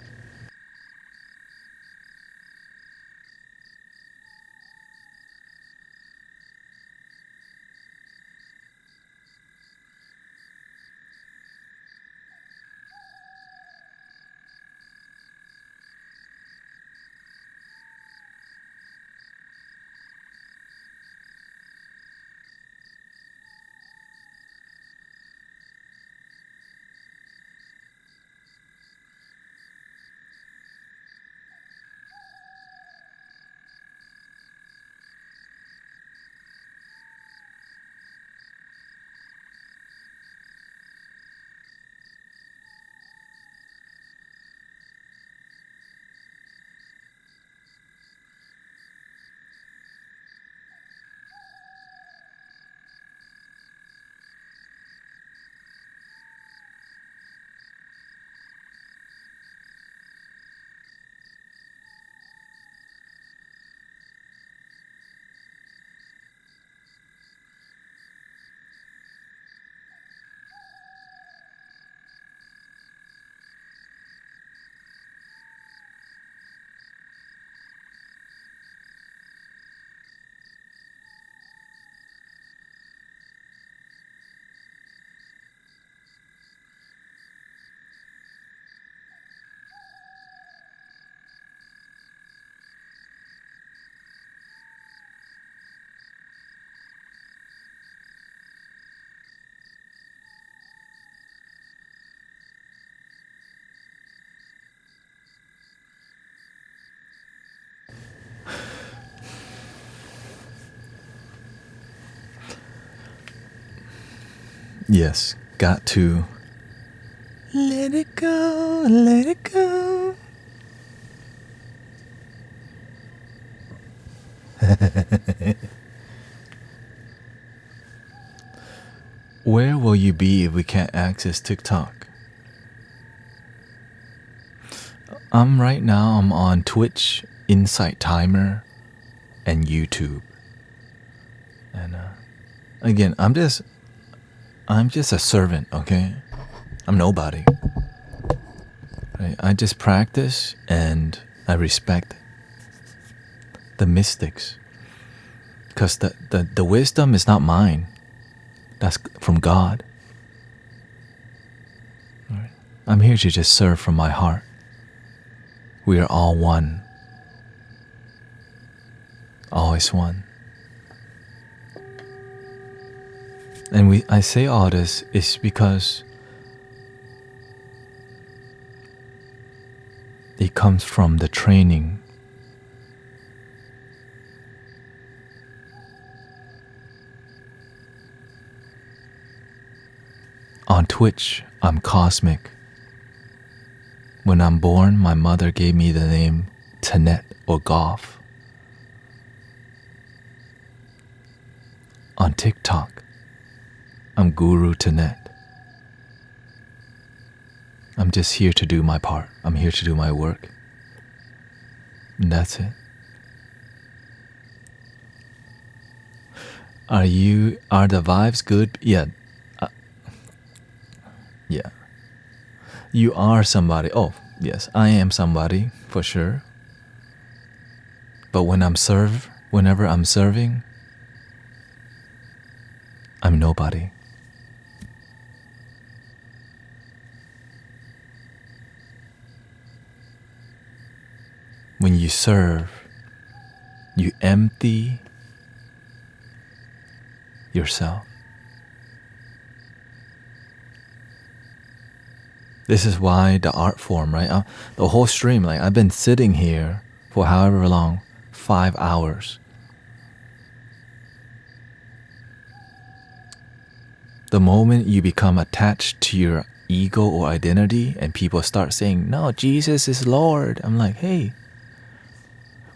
Yes, got to let it go, let it go. Where will you be if we can't access TikTok? Right now I'm on Twitch, Insight Timer, and YouTube. And again, I'm just a servant, okay? I'm nobody. Right? I just practice and I respect the mystics. Because the wisdom is not mine. That's from God. Right? I'm here to just serve from my heart. We are all one. Always one. And I say all this is because it comes from the training. On Twitch, I'm cosmic. When I'm born, my mother gave me the name Tanet or Goff. On TikTok, I'm Guru Tanet. I'm just here to do my part. I'm here to do my work. And that's it. Are the vibes good? Yeah. Yeah. You are somebody. Oh, yes, I am somebody for sure. But whenever I'm serving, I'm nobody. When you serve, you empty yourself. This is why the art form, right? The whole stream, like I've been sitting here for however long, 5 hours. The moment you become attached to your ego or identity and people start saying, no, Jesus is Lord. I'm like, hey,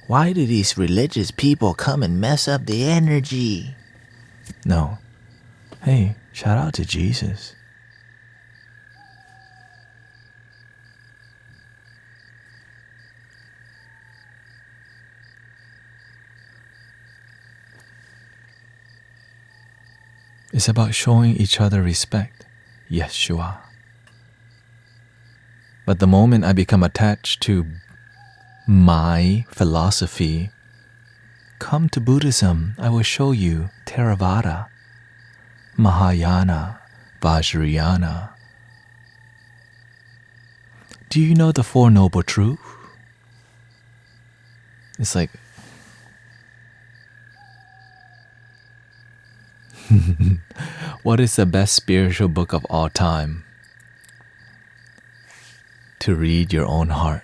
why do these religious people come and mess up the energy? No. Hey, shout out to Jesus. It's about showing each other respect. Yeshua. But the moment I become attached to my philosophy, come to Buddhism, I will show you Theravada, Mahayana, Vajrayana. Do you know the Four Noble Truths? It's like, what is the best spiritual book of all time? To read your own heart.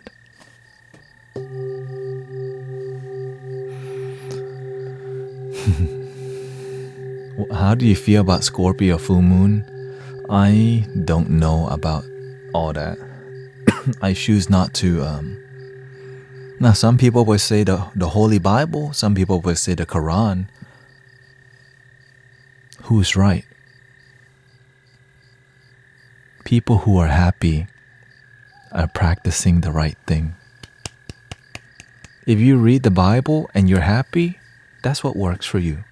How do you feel about Scorpio full moon? I don't know about all that. I choose not to. Now, some people would say the Holy Bible. Some people would say the Quran. Who's right? People who are happy are practicing the right thing. If you read the Bible and you're happy, that's what works for you.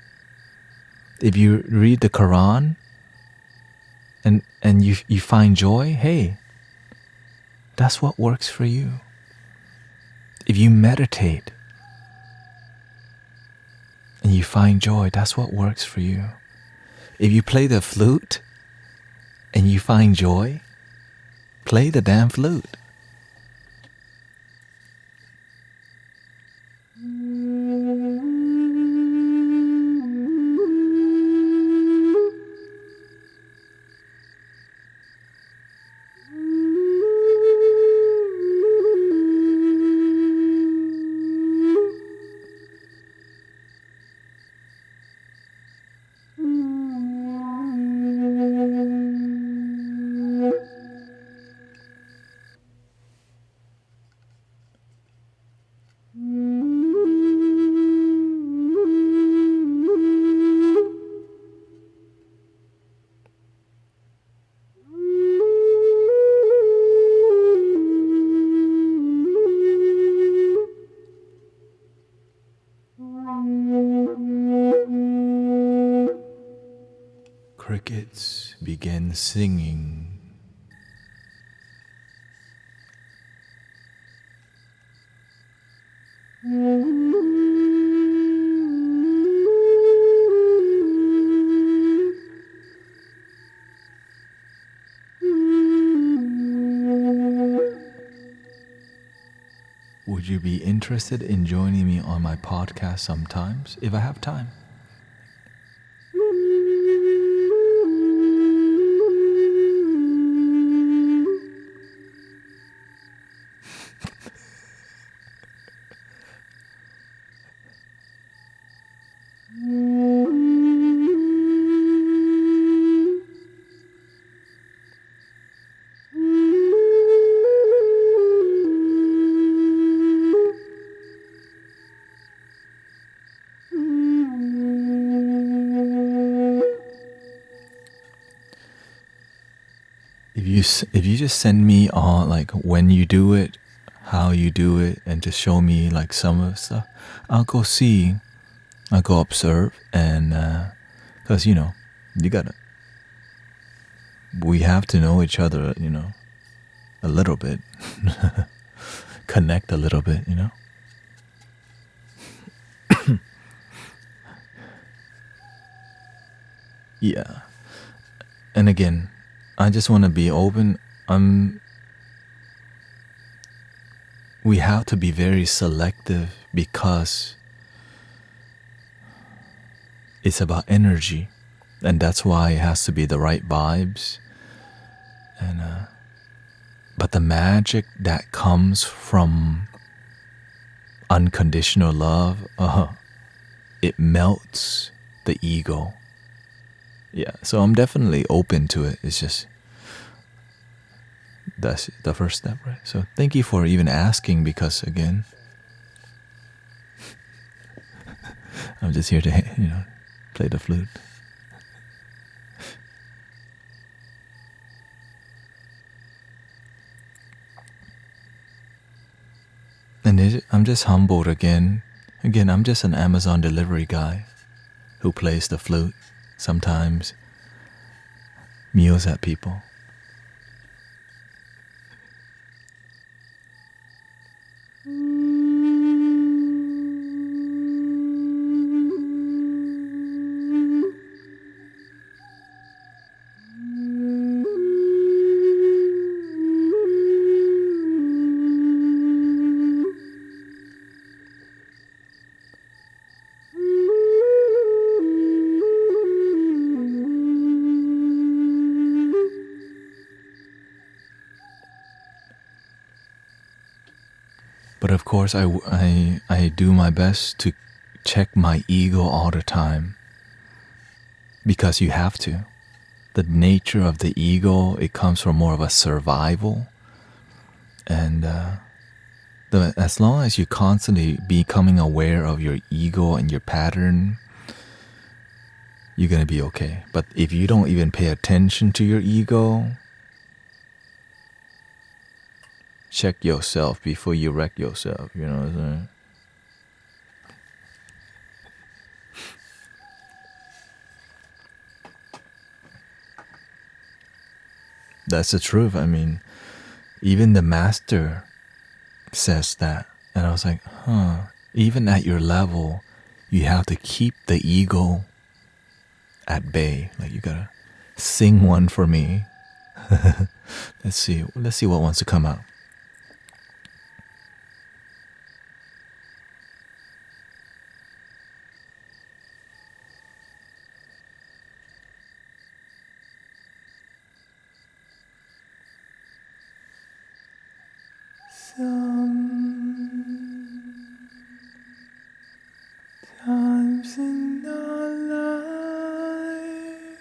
If you read the Quran and you find joy, hey, that's what works for you. If you meditate and you find joy, that's what works for you. If you play the flute and you find joy, play the damn flute. Crickets began singing. Would you be interested in joining me on my podcast sometimes if I have time? If you just send me on like when you do it, how you do it, and just show me like some of the stuff, I'll go see, I'll go observe, and because you gotta, we have to know each other, a little bit, connect a little bit, Yeah, and again, I just want to be open. We have to be very selective because it's about energy, and that's why it has to be the right vibes. And but the magic that comes from unconditional love, it melts the ego. Yeah, so I'm definitely open to it. It's just that's the first step, right? So thank you for even asking, because again, I'm just here to play the flute. And I'm just humbled again. Again, I'm just an Amazon delivery guy who plays the flute, sometimes mews at people. But of course, I do my best to check my ego all the time, because you have to. The nature of the ego, it comes from more of a survival. And as long as you constantly becoming aware of your ego and your pattern, you're going to be okay. But if you don't even pay attention to your ego, check yourself before you wreck yourself, you know what I'm saying? That's the truth. I mean, even the master says that. And I was like, even at your level, you have to keep the ego at bay. Like, you gotta sing one for me. Let's see what wants to come out. Sometimes in our lives,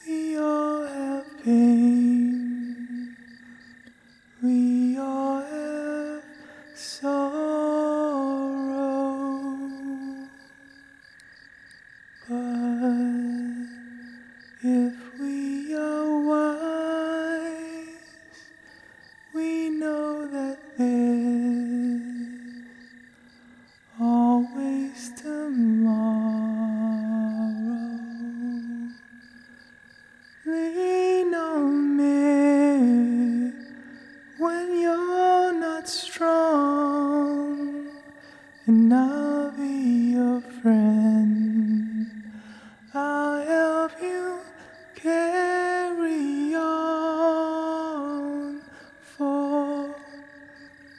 we all have pain, we all have sorrow, but if we are wise, we know that there's always tomorrow. Lean on me when you're not strong. and I'll be your friend. I'll help you carry on, for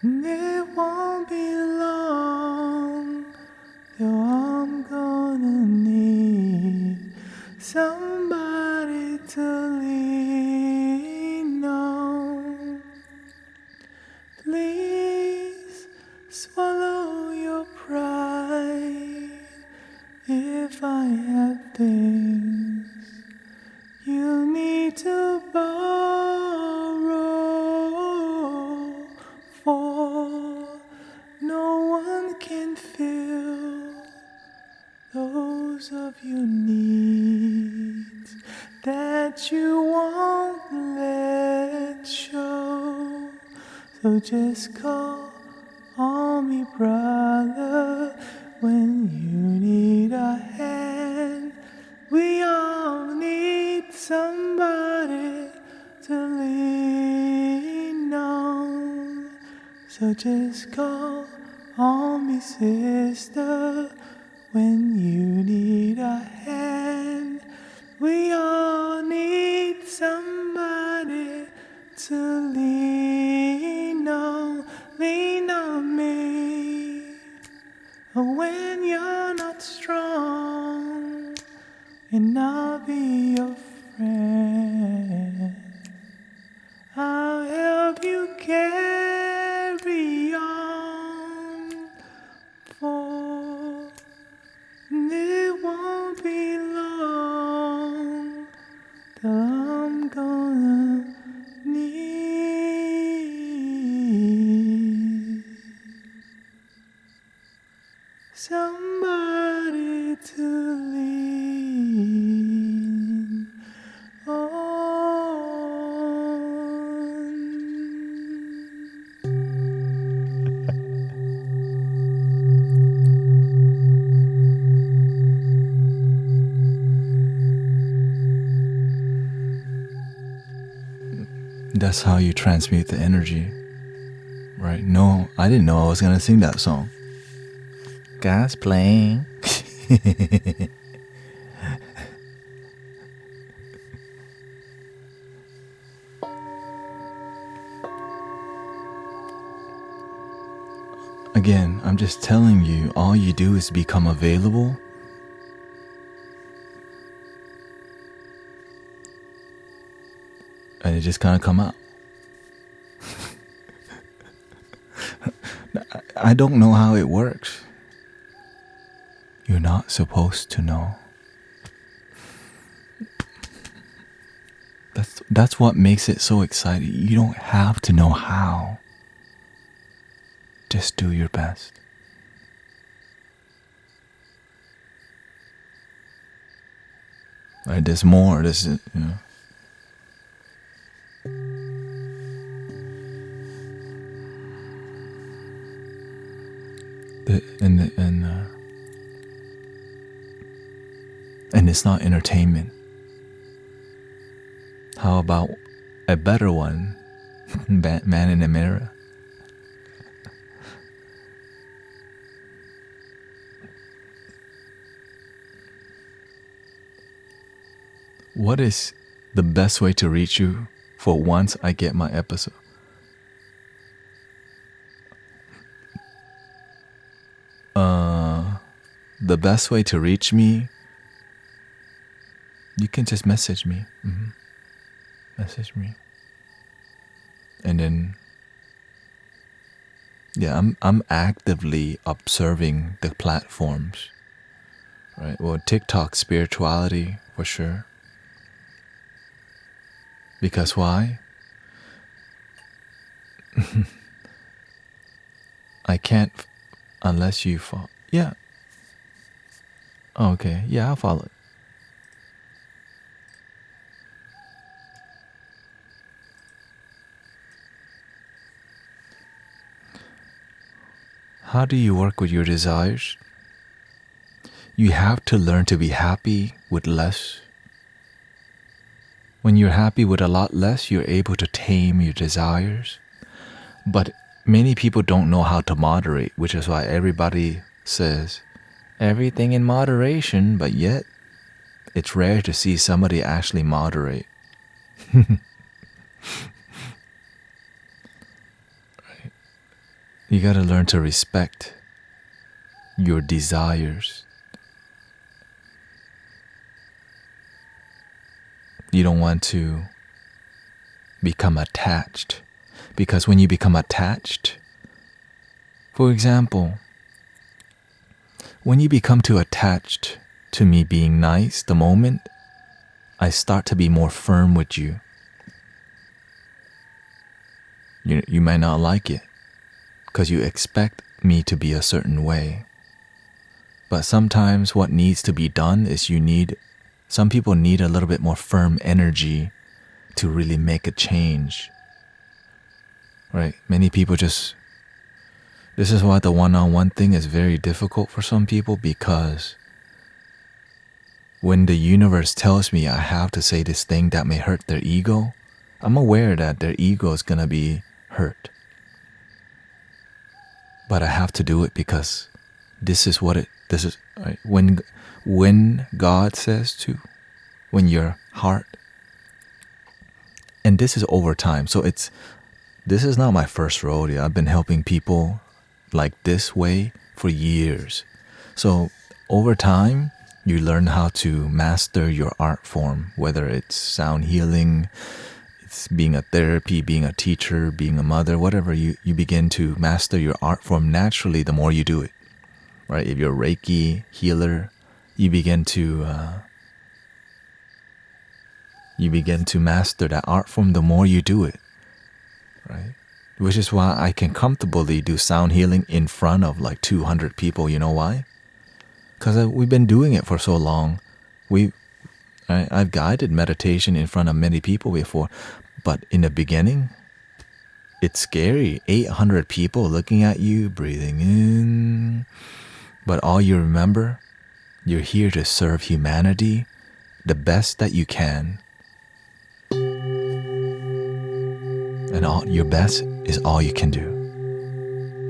it won't be long till I'm gonna need somebody to lean on. Please swallow your pride. If I have things you need to borrow, for no one can fill those of your needs that you won't let show. So just call on me, brother, when you need a hand. We all need somebody to lean on. So just call on me, sister, when you need a hand. We all need somebody to lean on me. When you're not strong, and I'll be your friend. I'll help you carry on, for it won't be long till I'm gonna need somebody to lean on. That's how you transmute the energy, right? No, I didn't know I was gonna sing that song. God's playing. Again, I'm just telling you, all you do is become available. And it just kind of come out. I don't know how it works. You're not supposed to know. That's what makes it so exciting. You don't have to know how. Just do your best. Right, there's more. This is, you know. And it's not entertainment. How about a better one? Man in the mirror. What is the best way to reach you for once I get my episode? The best way to reach me, you can just message me. Message me. And then, yeah, I'm actively observing the platforms, right? Well, TikTok spirituality for sure. Because why? I can't unless you follow. Yeah. Okay. Yeah, I'll follow it. How do you work with your desires? You have to learn to be happy with less. When you're happy with a lot less, you're able to tame your desires. But many people don't know how to moderate, which is why everybody says everything in moderation, but yet it's rare to see somebody actually moderate. You gotta learn to respect your desires. You don't want to become attached, because when you become attached, for example, when you become too attached to me being nice, the moment I start to be more firm with you, you might not like it because you expect me to be a certain way. But sometimes what needs to be done is some people need a little bit more firm energy to really make a change. Right? Many people this is why the one-on-one thing is very difficult for some people, because when the universe tells me I have to say this thing that may hurt their ego, I'm aware that their ego is gonna be hurt. But I have to do it because this is right? When God says to, when your heart, and this is over time. So this is not my first rodeo. I've been helping people like this way for years. So over time, you learn how to master your art form, whether it's sound healing, it's being a therapy, being a teacher, being a mother, whatever. You begin to master your art form naturally the more you do it. Right? If you're a Reiki healer, you begin to master that art form the more you do it. Right? Which is why I can comfortably do sound healing in front of like 200 people. You know why? Because we've been doing it for so long. I've guided meditation in front of many people before, but in the beginning, it's scary. 800 people looking at you, breathing in. But all you remember, you're here to serve humanity the best that you can. And your best is all you can do.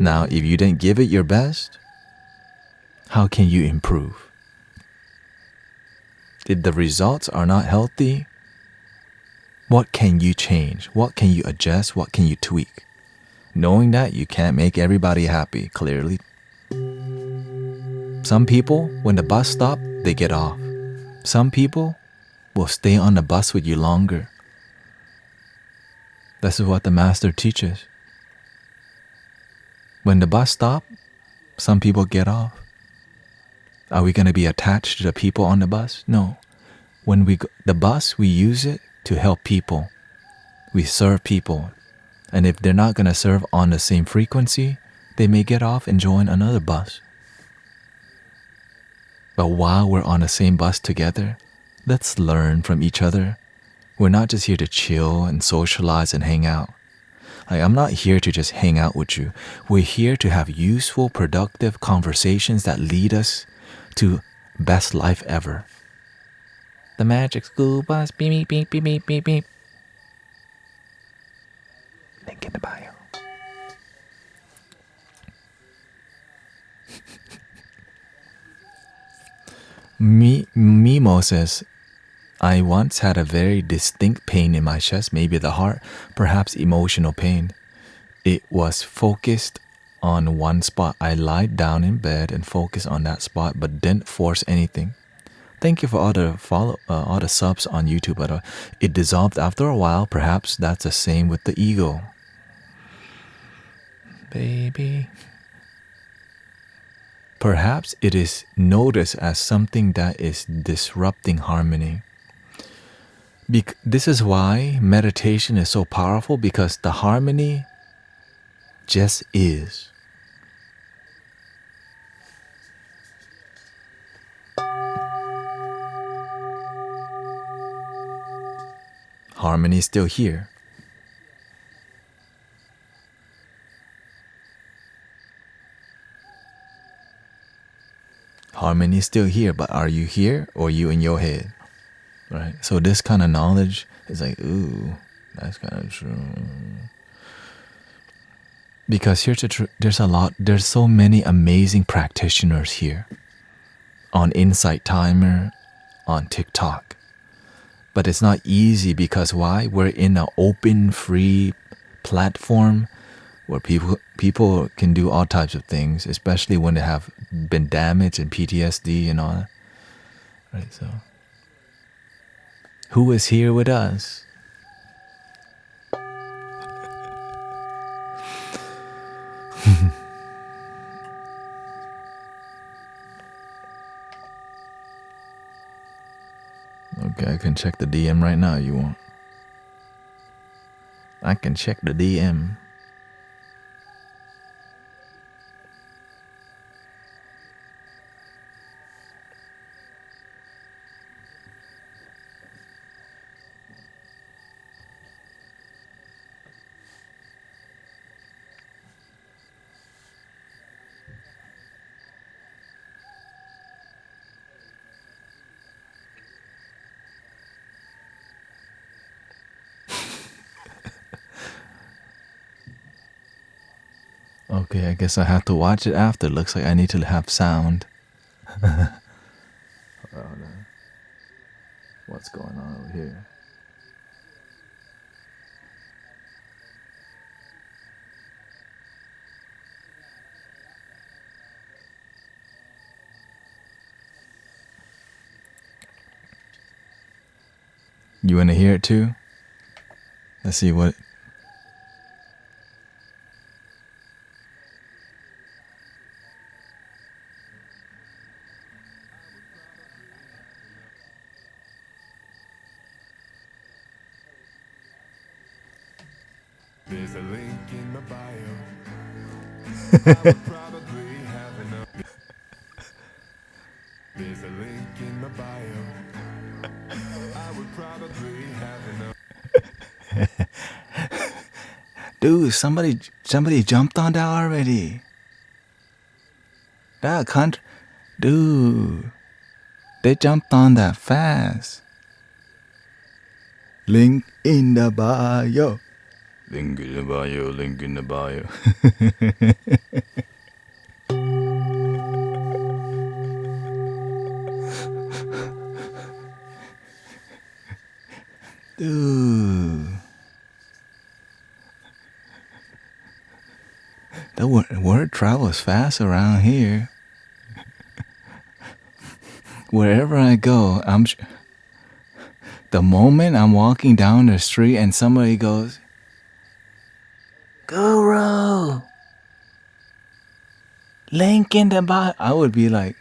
Now, if you didn't give it your best, how can you improve? If the results are not healthy, what can you change? What can you adjust? What can you tweak? Knowing that you can't make everybody happy, clearly. Some people, when the bus stops, they get off. Some people will stay on the bus with you longer. This is what the master teaches. When the bus stops, some people get off. Are we going to be attached to the people on the bus? No. When the bus, we use it to help people. We serve people. And if they're not going to serve on the same frequency, they may get off and join another bus. But while we're on the same bus together, let's learn from each other. We're not just here to chill and socialize and hang out. I'm not here to just hang out with you. We're here to have useful, productive conversations that lead us to best life ever. The magic school bus, beep, beep, beep, beep, beep, beep. Link in the bio. Mimo says, I once had a very distinct pain in my chest, maybe the heart, perhaps emotional pain. It was focused on one spot. I lied down in bed and focused on that spot, but didn't force anything. Thank you for all the subs on YouTube. But it dissolved after a while. Perhaps that's the same with the ego. Baby. Perhaps it is noticed as something that is disrupting harmony. This is why meditation is so powerful, because the harmony just is. Harmony is still here. Harmony is still here, but are you here or are you in your head? Right? So this kind of knowledge is like, ooh, that's kind of true. Because there's so many amazing practitioners here on Insight Timer, on TikTok. But it's not easy because why? We're in an open, free platform where people can do all types of things, especially when they have been damaged and PTSD and all that. Right, so who is here with us? Okay, I can check the DM right now you want. I can check the DM. Okay, I guess I have to watch it after. Looks like I need to have sound. What's going on over here? You want to hear it too? Let's see what. There's a link in my bio. I would probably have enough. There's a link in my bio. I would probably have enough. Dude, somebody jumped on that already. That country, dude, they jumped on that fast. Link in the bio. Link in the bio, link in the bio. Dude. The word travels fast around here. Wherever I go, the moment I'm walking down the street and somebody goes, Guru, link in the bio, I would be like,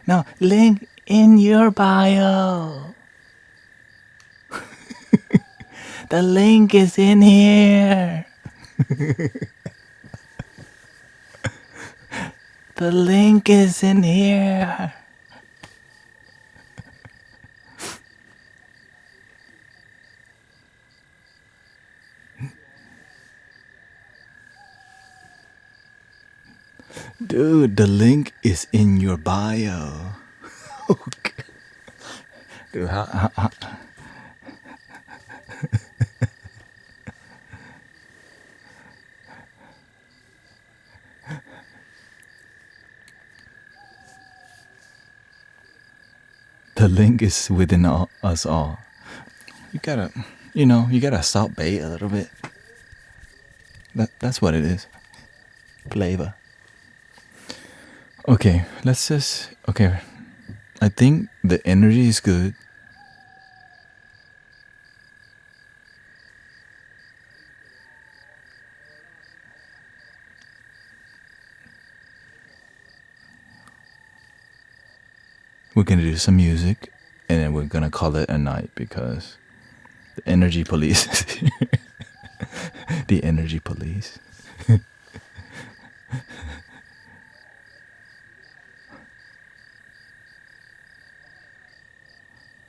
no, link in your bio. The link is in here. The link is in here. Dude, the link is in your bio. Okay. Dude, how the link is within us all. You gotta salt bait a little bit. That's what it is. Flavor. Okay, I think the energy is good. We're gonna do some music and then we're gonna call it a night because the energy police is here. The energy police.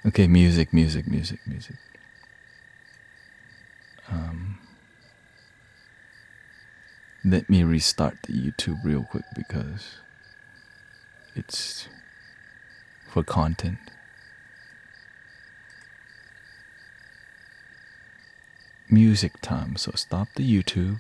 Okay, music. Let me restart the YouTube real quick because it's for content. music time. So stop the YouTube